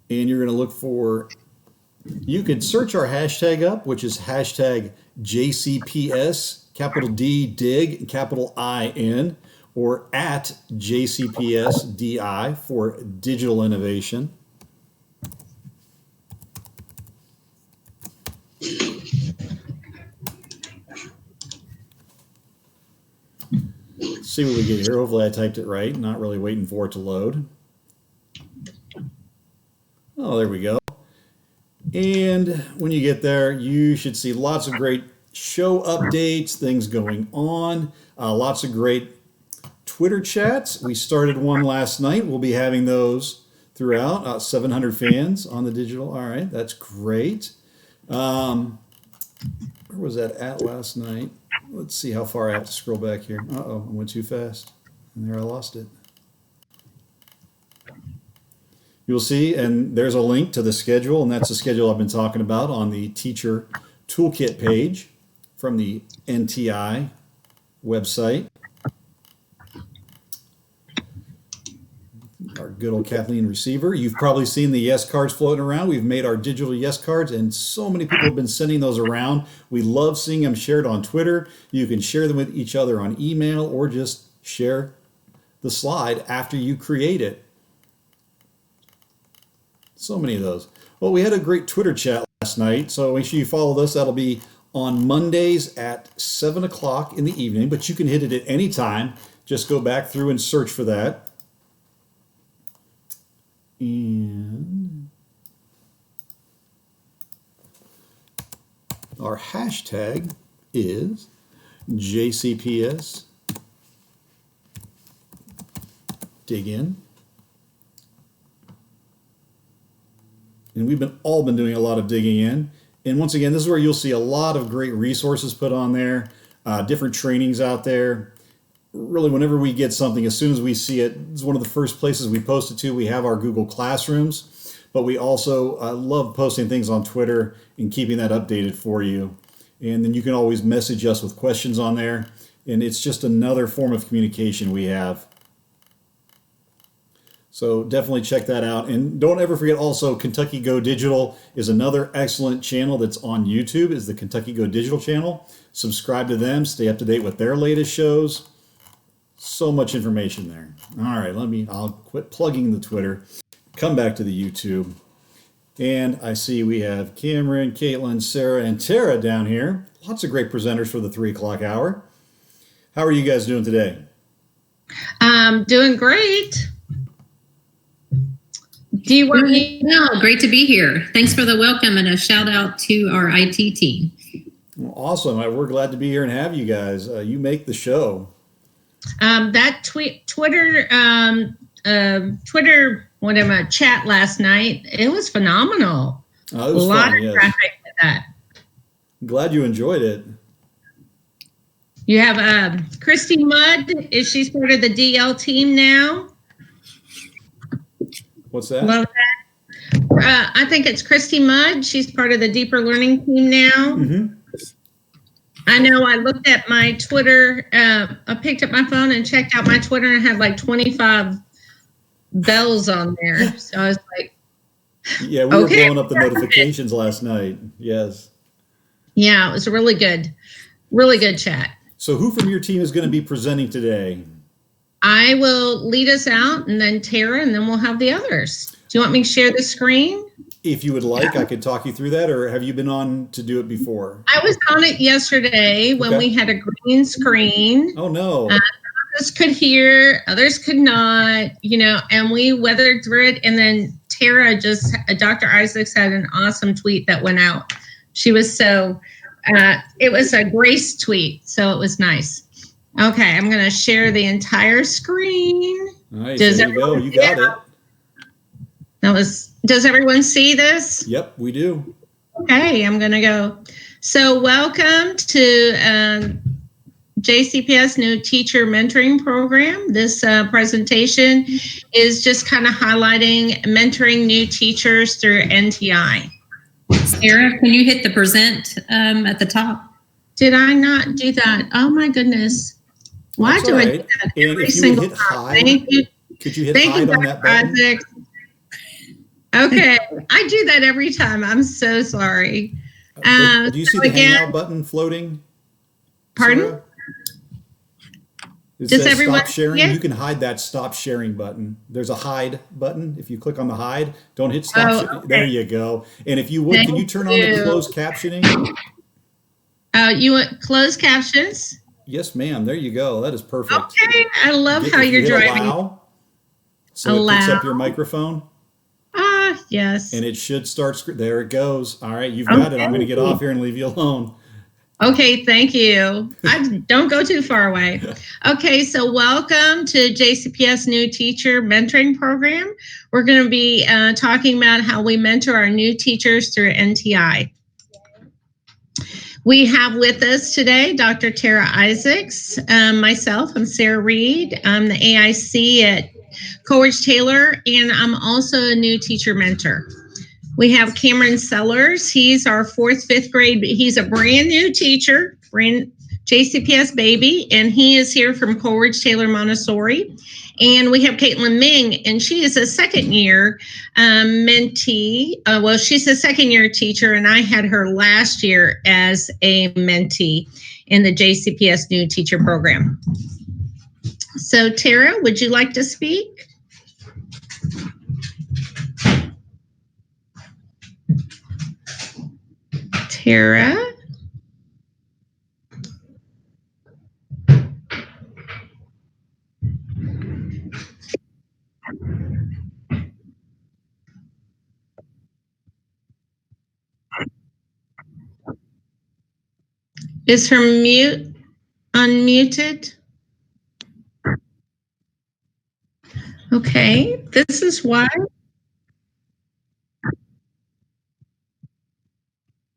And you're going to look for, you can search our hashtag up, which is hashtag JCPS, capital D, dig, capital IN, or at JCPSDI for digital innovation. See what we get here. Hopefully I typed it right. Not really waiting for it to load. Oh, there we go. And when you get there, you should see lots of great show updates, things going on, lots of great Twitter chats. We started one last night. We'll be having those throughout. 700 fans on the digital. All right, that's great. Where was that at last night? Let's see how far I have to scroll back here. Uh-oh, I went too fast. And there I lost it. You'll see, and there's a link to the schedule, and that's the schedule I've been talking about on the Teacher Toolkit page from the NTI website. Our good old Kathleen receiver. You've probably seen the yes cards floating around. We've made our digital yes cards, and so many people have been sending those around. We love seeing them shared on Twitter. You can share them with each other on email, or just share the slide after you create it. So many of those. Well, we had a great Twitter chat last night, so make sure you follow this. That'll be on Mondays at 7 o'clock in the evening, but you can hit it at any time. Just go back through and search for that. And our hashtag is JCPS dig in. And we've all been doing a lot of digging in. And once again, this is where you'll see a lot of great resources put on there, different trainings out there. Really, whenever we get something, as soon as we see it, it's one of the first places we post it to. We have our Google Classrooms, but we also love posting things on Twitter and keeping that updated for you. And then you can always message us with questions on there. And it's just another form of communication we have. So definitely check that out. And don't ever forget also, Kentucky Go Digital is another excellent channel that's on YouTube, is the Kentucky Go Digital channel. Subscribe to them, stay up to date with their latest shows. So much information there. All right, I'll quit plugging the Twitter, come back to the YouTube. And I see we have Cameron, Caitlin, Sarah, and Tara down here. Lots of great presenters for the 3 o'clock hour. How are you guys doing today? Doing great. Do you want me? No, great to be here. Thanks for the welcome and a shout out to our IT team. Well, awesome. We're glad to be here and have you guys. You make the show. That Twitter chat last night, it was phenomenal. Oh, it was a lot fun, of yes. traffic to that. I'm glad you enjoyed it. You have Christy Mudd. Is she part of the DL team now? What's that? Love that. I think it's Christy Mudd. She's part of the Deeper Learning team now. Mm-hmm. I know I looked at my Twitter. I picked up my phone and checked out my Twitter and had like 25 bells on there. So I was like, yeah, we were blowing up the notifications last night. Yes. Yeah, it was a really good chat. So who from your team is going to be presenting today? I will lead us out and then Tara, and then we'll have the others. Do you want me to share the screen? If you would like, I could talk you through that, or have you been on to do it before? I was on it yesterday when we had a green screen. Oh, no. Others could hear, others could not, and we weathered through it. And then Tara Dr. Isaacs had an awesome tweet that went out. She was it was a grace tweet, so it was nice. Okay, I'm going to share the entire screen. Nice. There you go. You got it. Does everyone see this? Yep, we do. Okay, I'm going to go. So welcome to JCPS New Teacher Mentoring Program. This presentation is just kind of highlighting mentoring new teachers through NTI. Sarah, can you hit the present at the top? Did I not do that? Oh my goodness. Why That's do right. I do that and every if you single hit time? hide, Thank you. Could you hit Thank hide you, on that button? Isaac. Okay, I do that every time. I'm so sorry. Do you see the hangout button floating? Pardon? Sarah? It Does says everyone stop sharing. see it? You can hide that stop sharing button. There's a hide button. If you click on the hide, don't hit stop. Okay. There you go. And if you would, can you turn on the closed captioning? You want closed captions? Yes, ma'am. There you go. That is perfect. Okay, I love how If you're you hit driving. allow, so it picks up your microphone. Yes. And it should start. There it goes. All right, you've got it. I'm going to get off here and leave you alone. Okay, thank you. Don't go too far away. Okay, so welcome to JCPS New Teacher Mentoring Program. We're going to be talking about how we mentor our new teachers through NTI. We have with us today Dr. Tara Isaacs, myself, I'm Sarah Reed. I'm the AIC at Coleridge Taylor, and I'm also a new teacher mentor. We have Cameron Sellers. He's our 4th, 5th grade. He's a brand new teacher, brand JCPS baby, and he is here from Coleridge Taylor Montessori. And we have Caitlin Ming, and she is a 2nd year mentee. She's a 2nd year teacher, and I had her last year as a mentee in the JCPS New Teacher Program. So Tara, would you like to speak? Tara? Is her mute unmuted? Okay, this is why.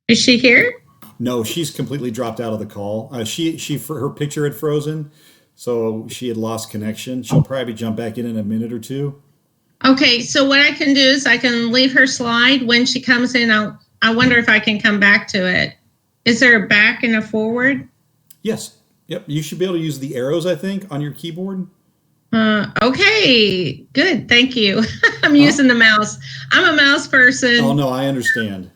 Is she here? No, she's completely dropped out of the call. Her picture had frozen, so she had lost connection. She'll probably jump back in a minute or two. Okay, so what I can do is I can leave her slide. When she comes in, I wonder if I can come back to it. Is there a back and a forward? Yes. Yep. You should be able to use the arrows, I think, on your keyboard. Okay, good. Thank you. I'm using the mouse. I'm a mouse person. Oh, no, I understand.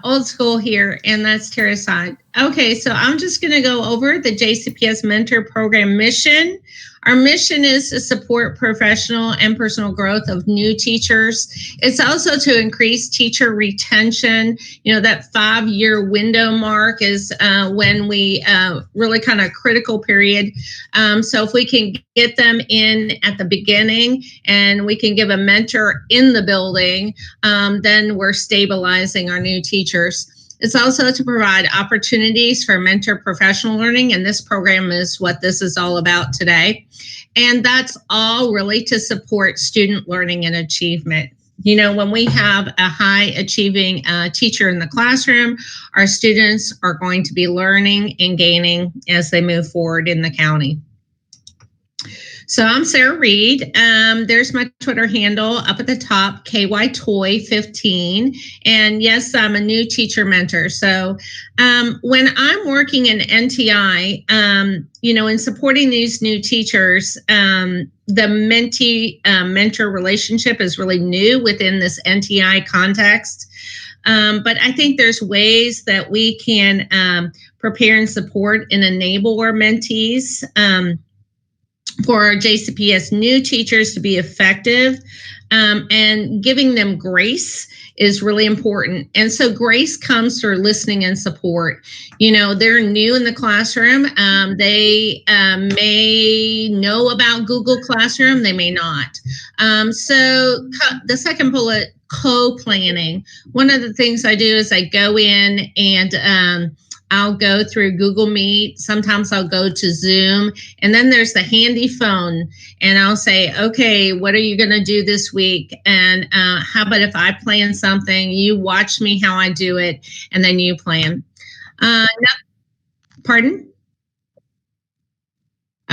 Old school here, and that's Tara's side. Okay, so I'm just going to go over the JCPS Mentor Program mission. Our mission is to support professional and personal growth of new teachers. It's also to increase teacher retention. That 5-year window mark is when we really kind of critical period. So if we can get them in at the beginning and we can give a mentor in the building, then we're stabilizing our new teachers. It's also to provide opportunities for mentor professional learning, and this program is what this is all about today. And that's all really to support student learning and achievement. When we have a high achieving teacher in the classroom, our students are going to be learning and gaining as they move forward in the county. So I'm Sarah Reed. There's my Twitter handle up at the top, KYToy15. And yes, I'm a new teacher mentor. So when I'm working in NTI, in supporting these new teachers, the mentee-mentor relationship is really new within this NTI context. But I think there's ways that we can prepare and support and enable our mentees for our JCPS new teachers to be effective, and giving them grace is really important. And so grace comes through listening and support. They're new in the classroom. They may know about Google Classroom, they may not. So the second bullet, co-planning. One of the things I do is I go in and I'll go through Google Meet. Sometimes I'll go to Zoom. And then there's the handy phone. And I'll say, okay, what are you going to do this week? And how about if I plan something, you watch me how I do it, and then you plan. Pardon?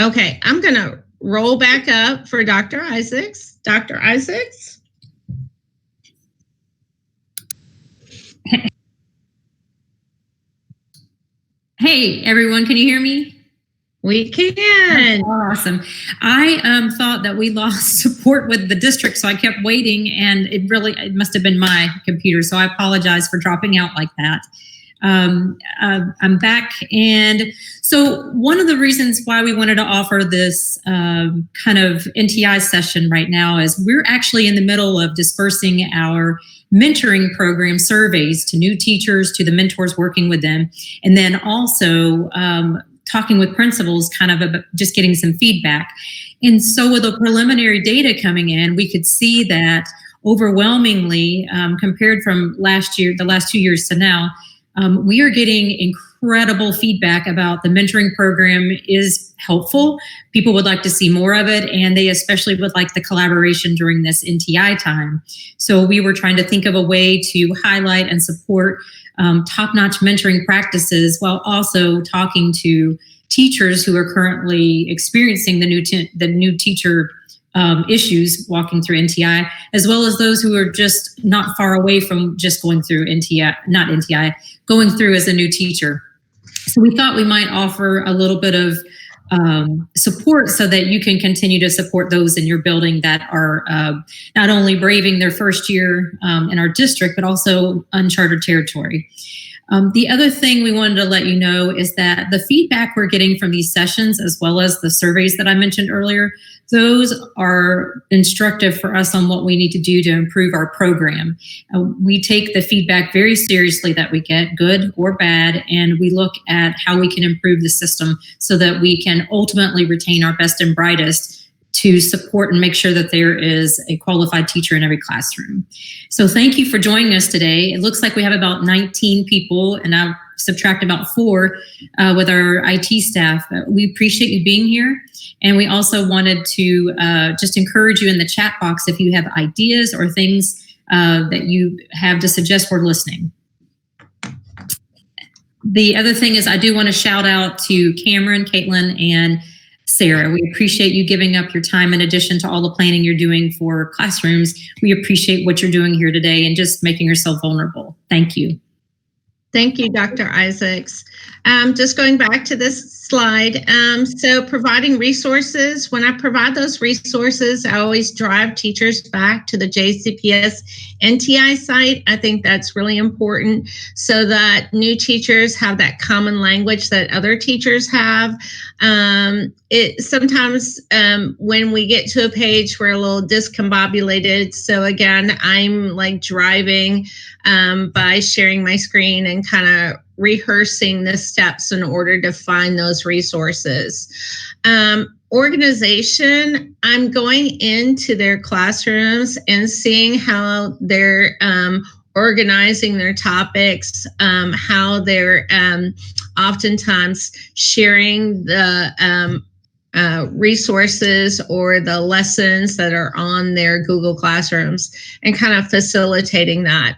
Okay, I'm going to roll back up for Dr. Isaacs. Dr. Isaacs? Hey, everyone, can you hear me? We can. Awesome. I thought that we lost support with the district, so I kept waiting, and it must have been my computer, so I apologize for dropping out like that. I'm back, and so one of the reasons why we wanted to offer this kind of NTI session right now is we're actually in the middle of dispersing our mentoring program surveys to new teachers, to the mentors working with them, and then also talking with principals, kind of about just getting some feedback. And so with the preliminary data coming in, we could see that overwhelmingly, compared from last year, the last 2 years to now, we are getting incredible feedback about the mentoring program is helpful. People would like to see more of it, and they especially would like the collaboration during this NTI time. So we were trying to think of a way to highlight and support top-notch mentoring practices while also talking to teachers who are currently experiencing the new teacher issues walking through NTI, as well as those who are just not far away from just going through going through as a new teacher. So we thought we might offer a little bit of support so that you can continue to support those in your building that are not only braving their first year in our district, but also uncharted territory. The other thing we wanted to let you know is that the feedback we're getting from these sessions, as well as the surveys that I mentioned earlier, those are instructive for us on what we need to do to improve our program. We take the feedback very seriously that we get, good or bad, and we look at how we can improve the system so that we can ultimately retain our best and brightest to support and make sure that there is a qualified teacher in every classroom. So thank you for joining us today. It looks like we have about 19 people, and I'll subtract about 4 with our IT staff. We appreciate you being here. And we also wanted to just encourage you in the chat box if you have ideas or things that you have to suggest for listening. The other thing is I do want to shout out to Cameron, Caitlin, and Sarah. We appreciate you giving up your time in addition to all the planning you're doing for classrooms. We appreciate what you're doing here today and just making yourself vulnerable. Thank you. Thank you, Dr. Isaacs. Just going back to this slide. So providing resources. When I provide those resources, I always drive teachers back to the JCPS NTI site. I think that's really important so that new teachers have that common language that other teachers have. Sometimes when we get to a page, we're a little discombobulated. So again, I'm like driving by sharing my screen and kind of rehearsing the steps in order to find those resources. Organization, I'm going into their classrooms and seeing how they're organizing their topics, how they're oftentimes sharing the resources or the lessons that are on their Google Classrooms and kind of facilitating that.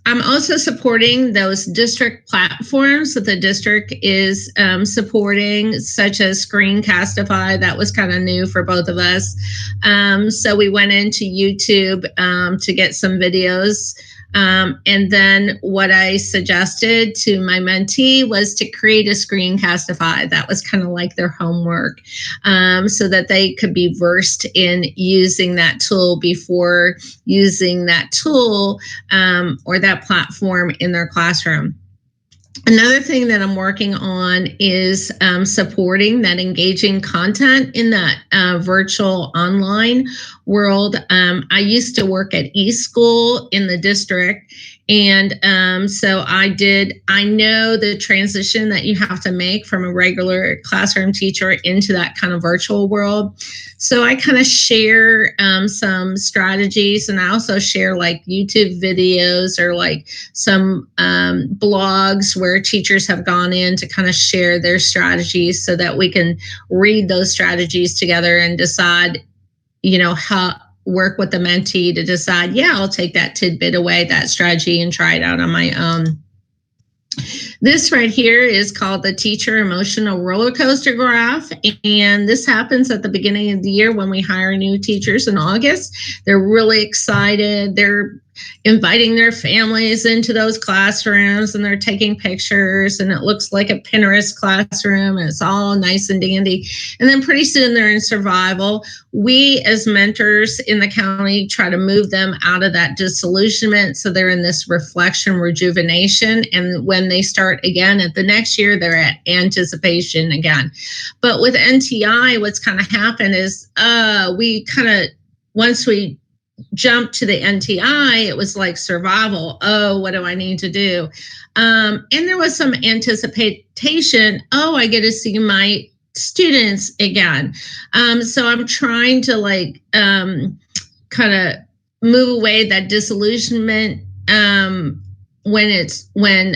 I'm also supporting those district platforms that the district is supporting, such as Screencastify. That was kind of new for both of us. So we went into YouTube to get some videos. And then what I suggested to my mentee was to create a Screencastify. That was kind of like their homework, so that they could be versed in using that tool before using that tool or that platform in their classroom. Another thing that I'm working on is supporting that engaging content in that virtual online world. I used to work at eSchool in the district. And so I know the transition that you have to make from a regular classroom teacher into that kind of virtual world. So I kind of share some strategies, and I also share like YouTube videos or like some blogs where teachers have gone in to kind of share their strategies so that we can read those strategies together and decide, how work with the mentee to decide, I'll take that tidbit away, that strategy, and try it out on my own. This right here is called the teacher emotional roller coaster graph. And this happens at the beginning of the year when we hire new teachers in August. They're really excited. They're inviting their families into those classrooms and they're taking pictures and it looks like a Pinterest classroom and it's all nice and dandy. And then pretty soon they're in survival. We as mentors in the county try to move them out of that disillusionment so they're in this reflection, rejuvenation. And when they start again at the next year, they're at anticipation again. But with NTI, what's kind of happened is once we jumped to the NTI, it was like survival. Oh, what do I need to do? And there was some anticipation. Oh, I get to see my students again. So I'm trying to kind of move away that disillusionment when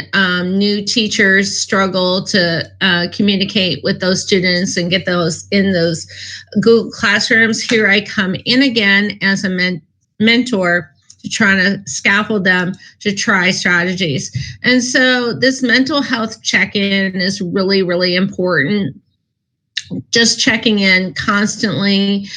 new teachers struggle to communicate with those students and get those in those Google Classrooms. Here I come in again as a mentor to try to scaffold them to try strategies. And so this mental health check-in is really, really important. Just checking in constantly.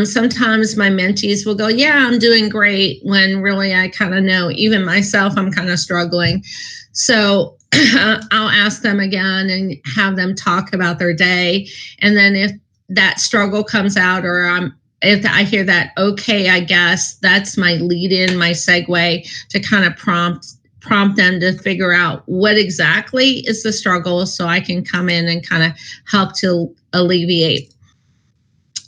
Sometimes my mentees will go, I'm doing great, when really I kind of know, even myself, I'm kind of struggling. So I'll ask them again and have them talk about their day. And then if that struggle comes out or if I hear that, okay, I guess that's my lead in, my segue to kind of prompt them to figure out what exactly is the struggle so I can come in and kind of help to alleviate.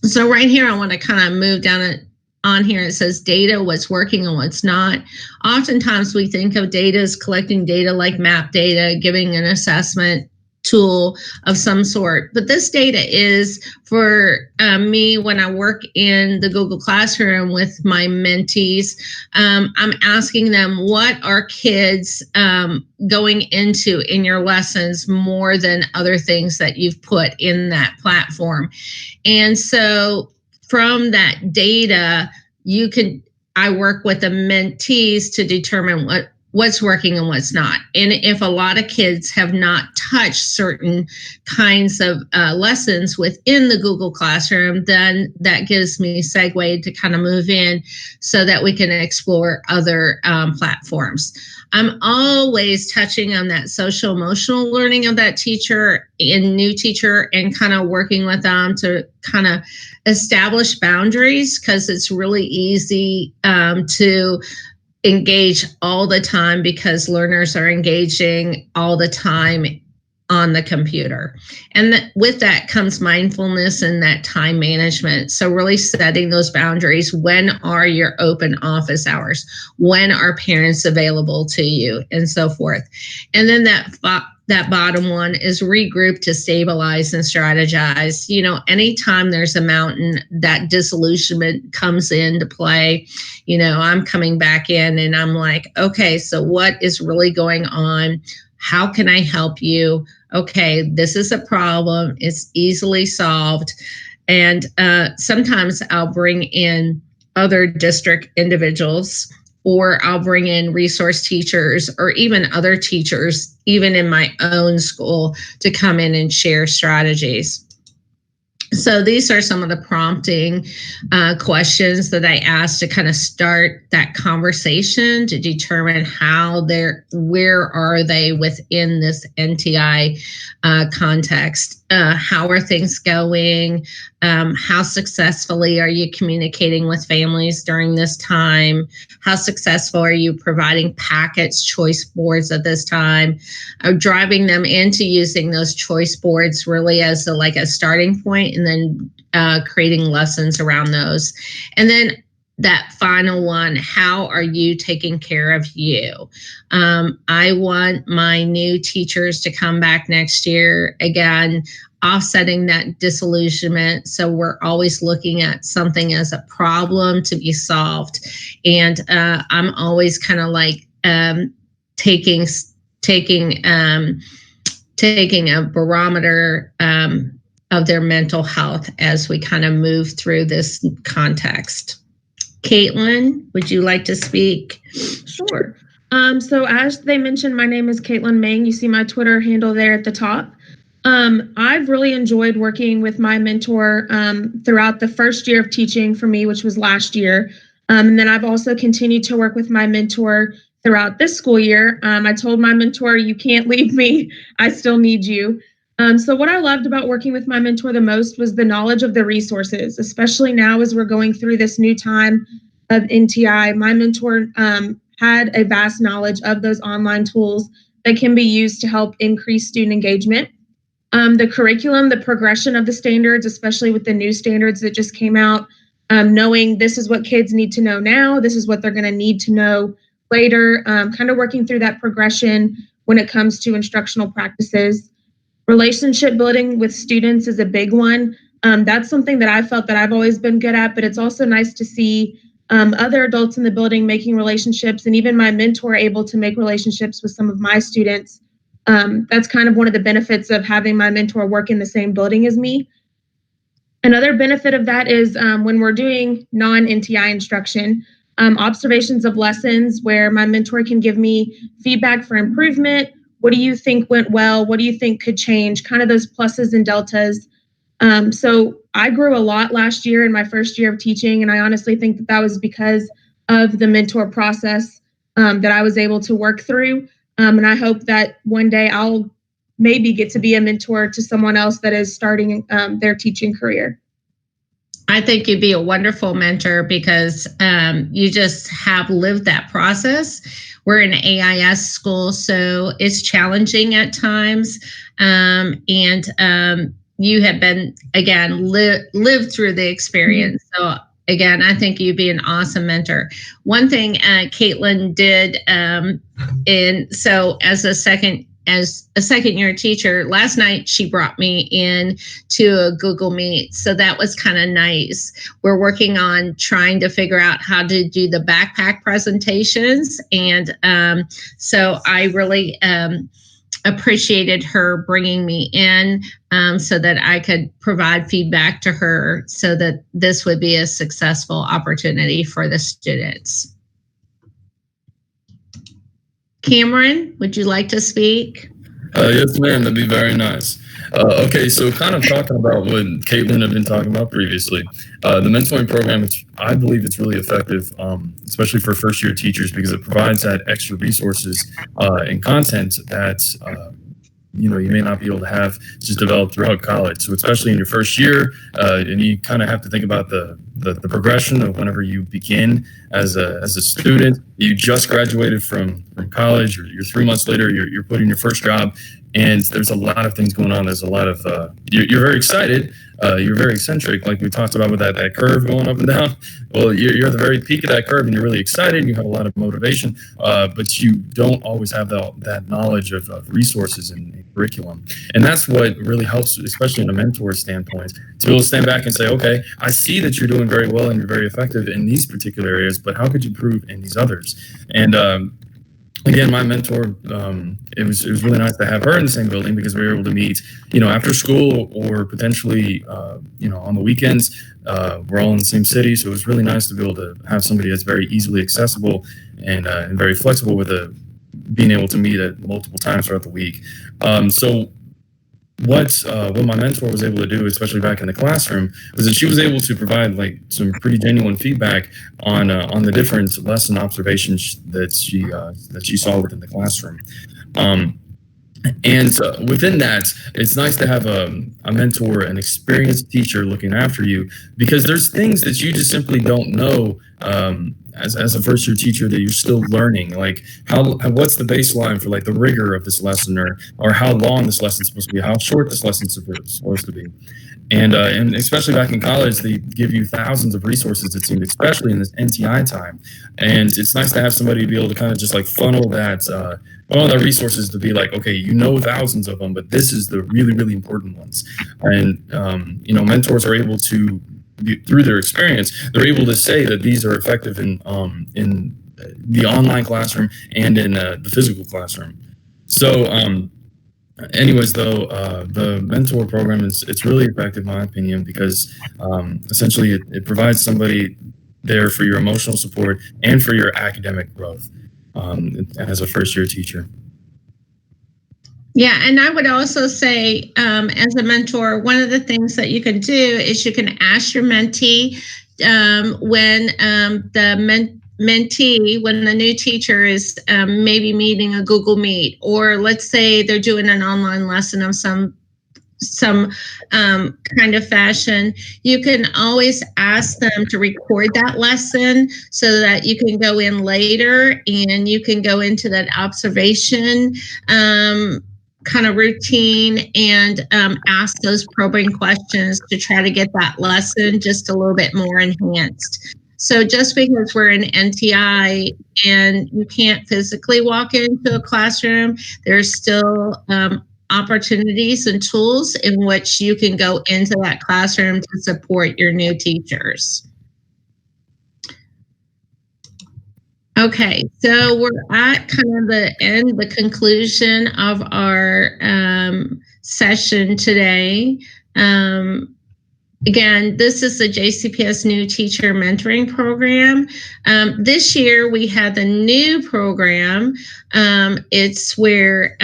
So right here, I want to kind of move down on here. It says data, what's working and what's not. Oftentimes we think of data as collecting data like map data, giving an assessment tool of some sort. But this data is for me when I work in the Google Classroom with my mentees. I'm asking them, what are kids going into in your lessons more than other things that you've put in that platform? And so from that data, I work with the mentees to determine what's working and what's not. And if a lot of kids have not touched certain kinds of lessons within the Google Classroom, then that gives me segue to kind of move in so that we can explore other platforms. I'm always touching on that social emotional learning of that teacher and new teacher and kind of working with them to kind of establish boundaries, because it's really easy to engage all the time because learners are engaging all the time on the computer. And with that comes mindfulness and that time management. So really setting those boundaries. When are your open office hours? When are parents available to you? And so forth. And then that bottom one is regroup to stabilize and strategize. You know, anytime there's a mountain, that disillusionment comes into play. You know, I'm coming back in and I'm like, okay, so what is really going on? How can I help you? Okay, this is a problem. It's easily solved. And sometimes I'll bring in other district individuals, or I'll bring in resource teachers or even other teachers, even in my own school, to come in and share strategies. So these are some of the prompting questions that I asked to kind of start that conversation to determine where are they within this NTI context. How are things going? How successfully are you communicating with families during this time? How successful are you providing packets, choice boards at this time? Driving them into using those choice boards really as a starting point, and then creating lessons around those. And then that final one, how are you taking care of you? I want my new teachers to come back next year, again, offsetting that disillusionment. So we're always looking at something as a problem to be solved. And I'm always kind of like taking a barometer of their mental health as we kind of move through this context. Caitlin, would you like to speak? Sure. So as they mentioned, my name is Caitlin Meng. You see my Twitter handle there at the top. I've really enjoyed working with my mentor throughout the first year of teaching for me, which was last year. And then I've also continued to work with my mentor throughout this school year. I told my mentor, you can't leave me. I still need you. So what I loved about working with my mentor the most was the knowledge of the resources, especially now as we're going through this new time of NTI. My mentor had a vast knowledge of those online tools that can be used to help increase student engagement. The curriculum, the progression of the standards, especially with the new standards that just came out, knowing this is what kids need to know now, this is what they're going to need to know later, kind of working through that progression when it comes to instructional practices. Relationship building with students is a big one. That's something that I felt that I've always been good at, but it's also nice to see other adults in the building making relationships, and even my mentor able to make relationships with some of my students. That's kind of one of the benefits of having my mentor work in the same building as me. Another benefit of that is when we're doing non-NTI instruction, observations of lessons where my mentor can give me feedback for improvement. What do you think went well? What do you think could change? Kind of those pluses and deltas. So I grew a lot last year in my first year of teaching, and I honestly think that was because of the mentor process that I was able to work through. And I hope that one day I'll maybe get to be a mentor to someone else that is starting their teaching career. I think you'd be a wonderful mentor because you just have lived that process. We're an AIS school, so it's challenging at times. You have been, again, lived through the experience. So again, I think you'd be an awesome mentor. One thing Caitlin did, and so as a second year teacher, last night she brought me in to a Google Meet. So that was kind of nice. We're working on trying to figure out how to do the backpack presentations. And so I really appreciated her bringing me in so that I could provide feedback to her so that this would be a successful opportunity for the students. Cameron, would you like to speak? Yes, ma'am. That'd be very nice. Okay, so kind of talking about what Caitlin had been talking about previously, the mentoring program, I believe it's really effective, especially for first-year teachers, because it provides that extra resources and content that you may not be able to have just developed throughout college. So especially in your first year, and you kind of have to think about the progression of whenever you begin as a student. You just graduated from college, or you're 3 months later, you're putting your first job, and there's a lot of things going on. There's a lot of you're very excited. You're very eccentric, like we talked about with that curve going up and down. Well, you're at the very peak of that curve, and you're really excited. You have a lot of motivation, but you don't always have that knowledge of resources and curriculum. And that's what really helps, especially in a mentor standpoint, to be able to stand back and say, okay, I see that you're doing very well and you're very effective in these particular areas, but how could you improve in these others? And again, my mentor, it was really nice to have her in the same building, because we were able to meet, after school, or potentially, on the weekends. We're all in the same city, so it was really nice to be able to have somebody that's very easily accessible and very flexible with being able to meet at multiple times throughout the week. So what my mentor was able to do, especially back in the classroom, was that she was able to provide like some pretty genuine feedback on the different lesson observations that she saw within the classroom. And within that, it's nice to have a mentor, an experienced teacher looking after you, because there's things that you just simply don't know as a first year teacher that you're still learning. Like what's the baseline for like the rigor of this lesson, or how long this lesson's supposed to be, how short this lesson's supposed to be. And especially back in college, they give you thousands of resources, it seems, especially in this NTI time. And it's nice to have somebody be able to kind of just like funnel that resources to be like, okay, thousands of them, but this is the really, really important ones. And, mentors are able to, through their experience, they're able to say that these are effective in the online classroom and in the physical classroom. So, anyways, though, the mentor program it's really effective, in my opinion, because essentially it provides somebody there for your emotional support and for your academic growth as a first-year teacher. Yeah, and I would also say, as a mentor, one of the things that you can do is you can ask your mentee when the mentee, when the new teacher is maybe meeting a Google Meet, or let's say they're doing an online lesson of some kind of fashion, you can always ask them to record that lesson so that you can go in later and you can go into that observation kind of routine and ask those probing questions to try to get that lesson just a little bit more enhanced. So just because we're in NTI and you can't physically walk into a classroom, there's still opportunities and tools in which you can go into that classroom to support your new teachers. Okay, so we're at kind of the end, the conclusion of our session today. Again, this is the JCPS New Teacher Mentoring Program. This year we had the new program. It's where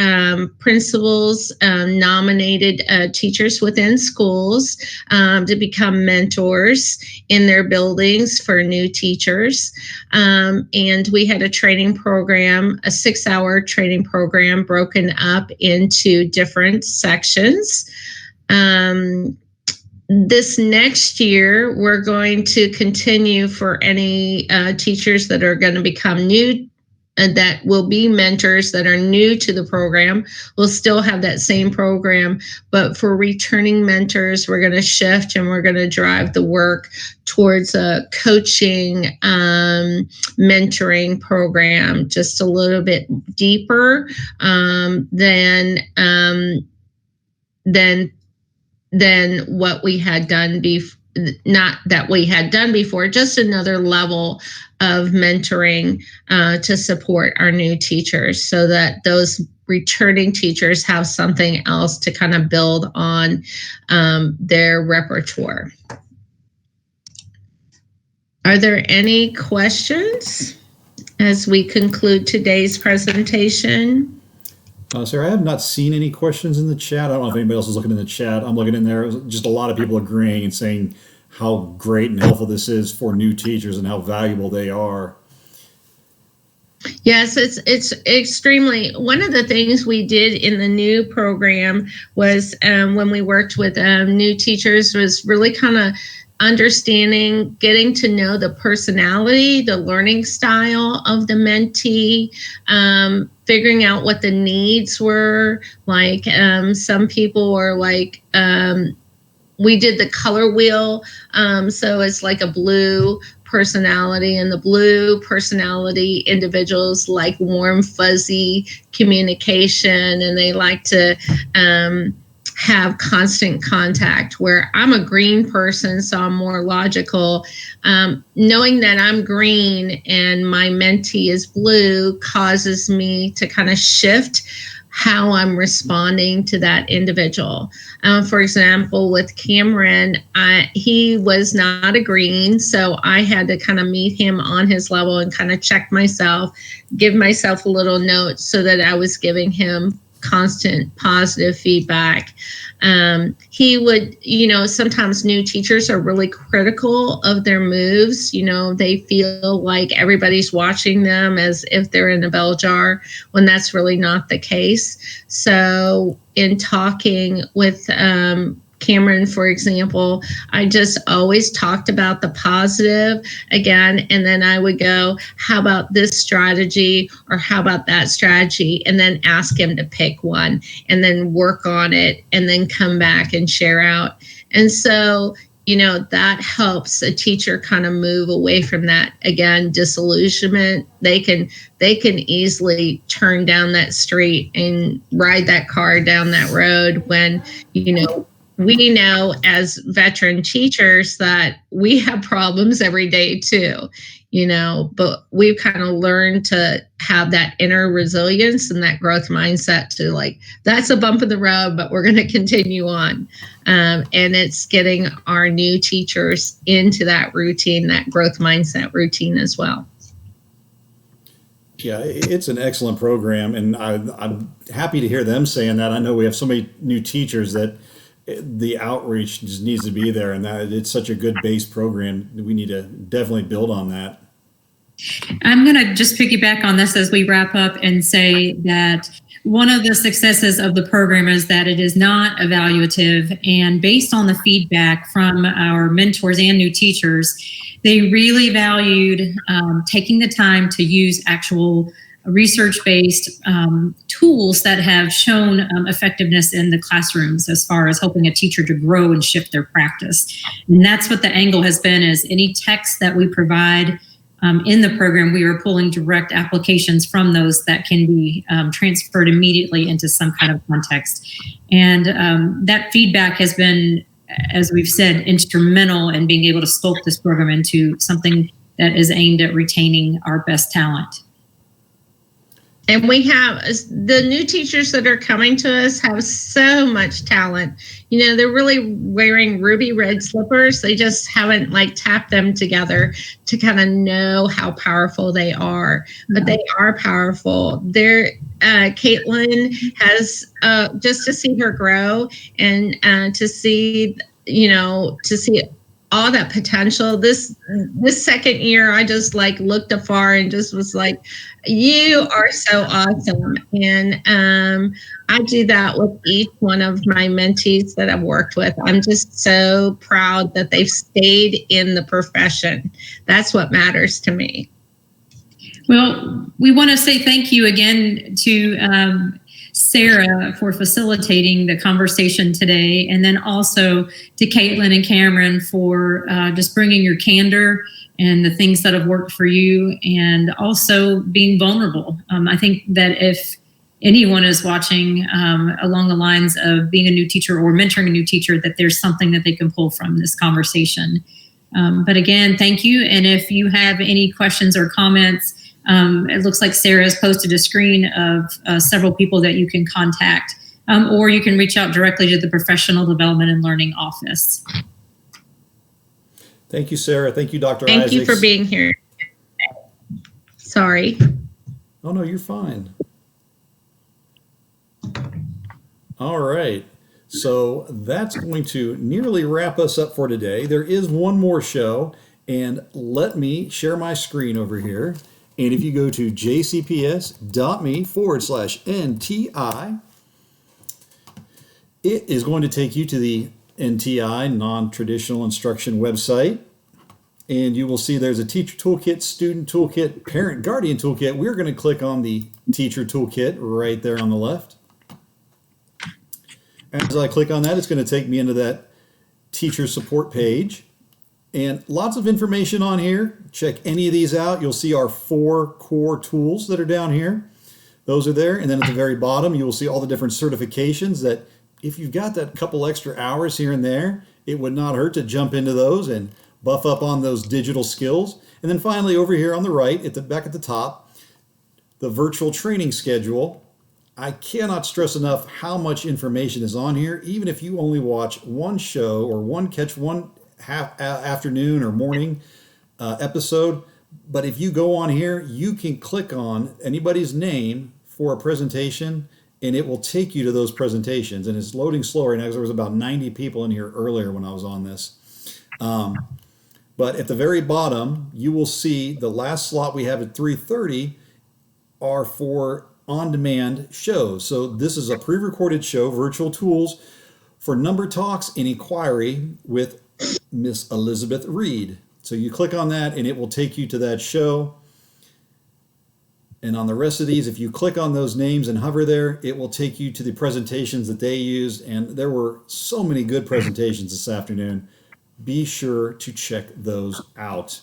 principals nominated teachers within schools to become mentors in their buildings for new teachers. And we had a training program, a 6-hour training program broken up into different sections. This next year, we're going to continue for any teachers that are going to become new, that will be mentors that are new to the program. We'll still have that same program, but for returning mentors, we're going to shift and we're going to drive the work towards a coaching, mentoring program, just a little bit deeper than what we had done before. Not that we had done before, just another level of mentoring to support our new teachers so that those returning teachers have something else to kind of build on their repertoire. Are there any questions? as we conclude today's presentation. Sarah, I have not seen any questions in the chat. I don't know if anybody else is looking in the chat. I'm looking in there. Just a lot of people agreeing and saying how great and helpful this is for new teachers and how valuable they are. Yes, it's extremely. One of the things we did in the new program was when we worked with new teachers was really kind of understanding, getting to know the personality, the learning style of the mentee, figuring out what the needs were. Like some people were like, we did the color wheel. So it's like a blue personality, and the blue personality individuals like warm, fuzzy communication, and they like to have constant contact, where I'm a green person, so I'm more logical. Knowing that I'm green and my mentee is blue causes me to kind of shift how I'm responding to that individual. For example, with Cameron, he was not a green, so I had to kind of meet him on his level and kind of check myself, give myself a little note so that I was giving him constant positive feedback. He would, sometimes new teachers are really critical of their moves. They feel like everybody's watching them as if they're in a bell jar, when that's really not the case. So in talking with Cameron, for example, I just always talked about the positive again, and then I would go, how about this strategy, or how about that strategy, and then ask him to pick one and then work on it and then come back and share out. And so, that helps a teacher kind of move away from that, again, disillusionment. They can easily turn down that street and ride that car down that road when, we know as veteran teachers that we have problems every day too, but we've kind of learned to have that inner resilience and that growth mindset to like, that's a bump in the road, but we're going to continue on. And it's getting our new teachers into that routine, that growth mindset routine as well. Yeah, it's an excellent program, and I'm happy to hear them saying that. I know we have so many new teachers that the outreach just needs to be there, and that it's such a good base program. We need to definitely build on that. I'm going to just piggyback on this as we wrap up and say that one of the successes of the program is that it is not evaluative, and based on the feedback from our mentors and new teachers, they really valued taking the time to use actual research-based tools that have shown effectiveness in the classrooms as far as helping a teacher to grow and shift their practice. And that's what the angle has been, is any text that we provide in the program, we are pulling direct applications from those that can be transferred immediately into some kind of context. And that feedback has been, as we've said, instrumental in being able to sculpt this program into something that is aimed at retaining our best talent. And we have the new teachers that are coming to us have so much talent. They're really wearing ruby red slippers. They just haven't tapped them together to kind of know how powerful they are. But they are powerful. Caitlin has just to see her grow and to see all that potential. This second year, I just looked afar and just was like, you are so awesome. And I do that with each one of my mentees that I've worked with. I'm just so proud that they've stayed in the profession. That's what matters to me. Well, we want to say thank you again to Sarah for facilitating the conversation today, and then also to Caitlin and Cameron for just bringing your candor and the things that have worked for you, and also being vulnerable. I think that if anyone is watching along the lines of being a new teacher or mentoring a new teacher, that there's something that they can pull from this conversation. But again, thank you. And if you have any questions or comments, it looks like Sarah has posted a screen of several people that you can contact, or you can reach out directly to the Professional Development and Learning Office. Thank you, Sarah. Thank you, Dr. Thank Isaacs. you for being here. Sorry. Oh, no, you're fine. All right. So that's going to nearly wrap us up for today. There is one more show, and let me share my screen over here. And if you go to jcps.me/NTI, it is going to take you to the NTI, Non-Traditional Instruction website. And you will see there's a teacher toolkit, student toolkit, parent guardian toolkit. We're going to click on the teacher toolkit right there on the left. As I click on that, it's going to take me into that teacher support page. And lots of information on here. Check any of these out. You'll see our 4 core tools that are down here. Those are there. And then at the very bottom, you will see all the different certifications that if you've got that couple extra hours here and there, it would not hurt to jump into those and buff up on those digital skills. And then finally, over here on the right, back at the top, the virtual training schedule. I cannot stress enough how much information is on here. Even if you only watch one show or catch one afternoon or morning episode, but if you go on here, you can click on anybody's name for a presentation, and it will take you to those presentations. And it's loading slow right now because there was about 90 people in here earlier when I was on this. But at the very bottom, you will see the last slot we have at 3:30 are for on-demand shows. So this is a pre-recorded show, Virtual Tools for Number Talks and Inquiry with Miss Elizabeth Reed. So you click on that and it will take you to that show. And on the rest of these, if you click on those names and hover there, it will take you to the presentations that they used. And there were so many good presentations this afternoon. Be sure to check those out.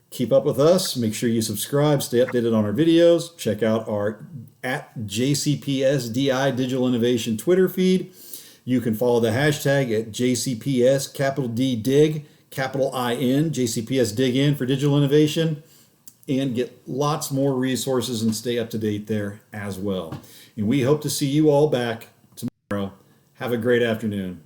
Keep up with us. Make sure you subscribe, stay updated on our videos. Check out our @JCPSDI Digital Innovation Twitter feed. You can follow the hashtag at JCPS, capital D DIG, capital IN, JCPS Dig In for digital innovation, and get lots more resources and stay up to date there as well. And we hope to see you all back tomorrow. Have a great afternoon.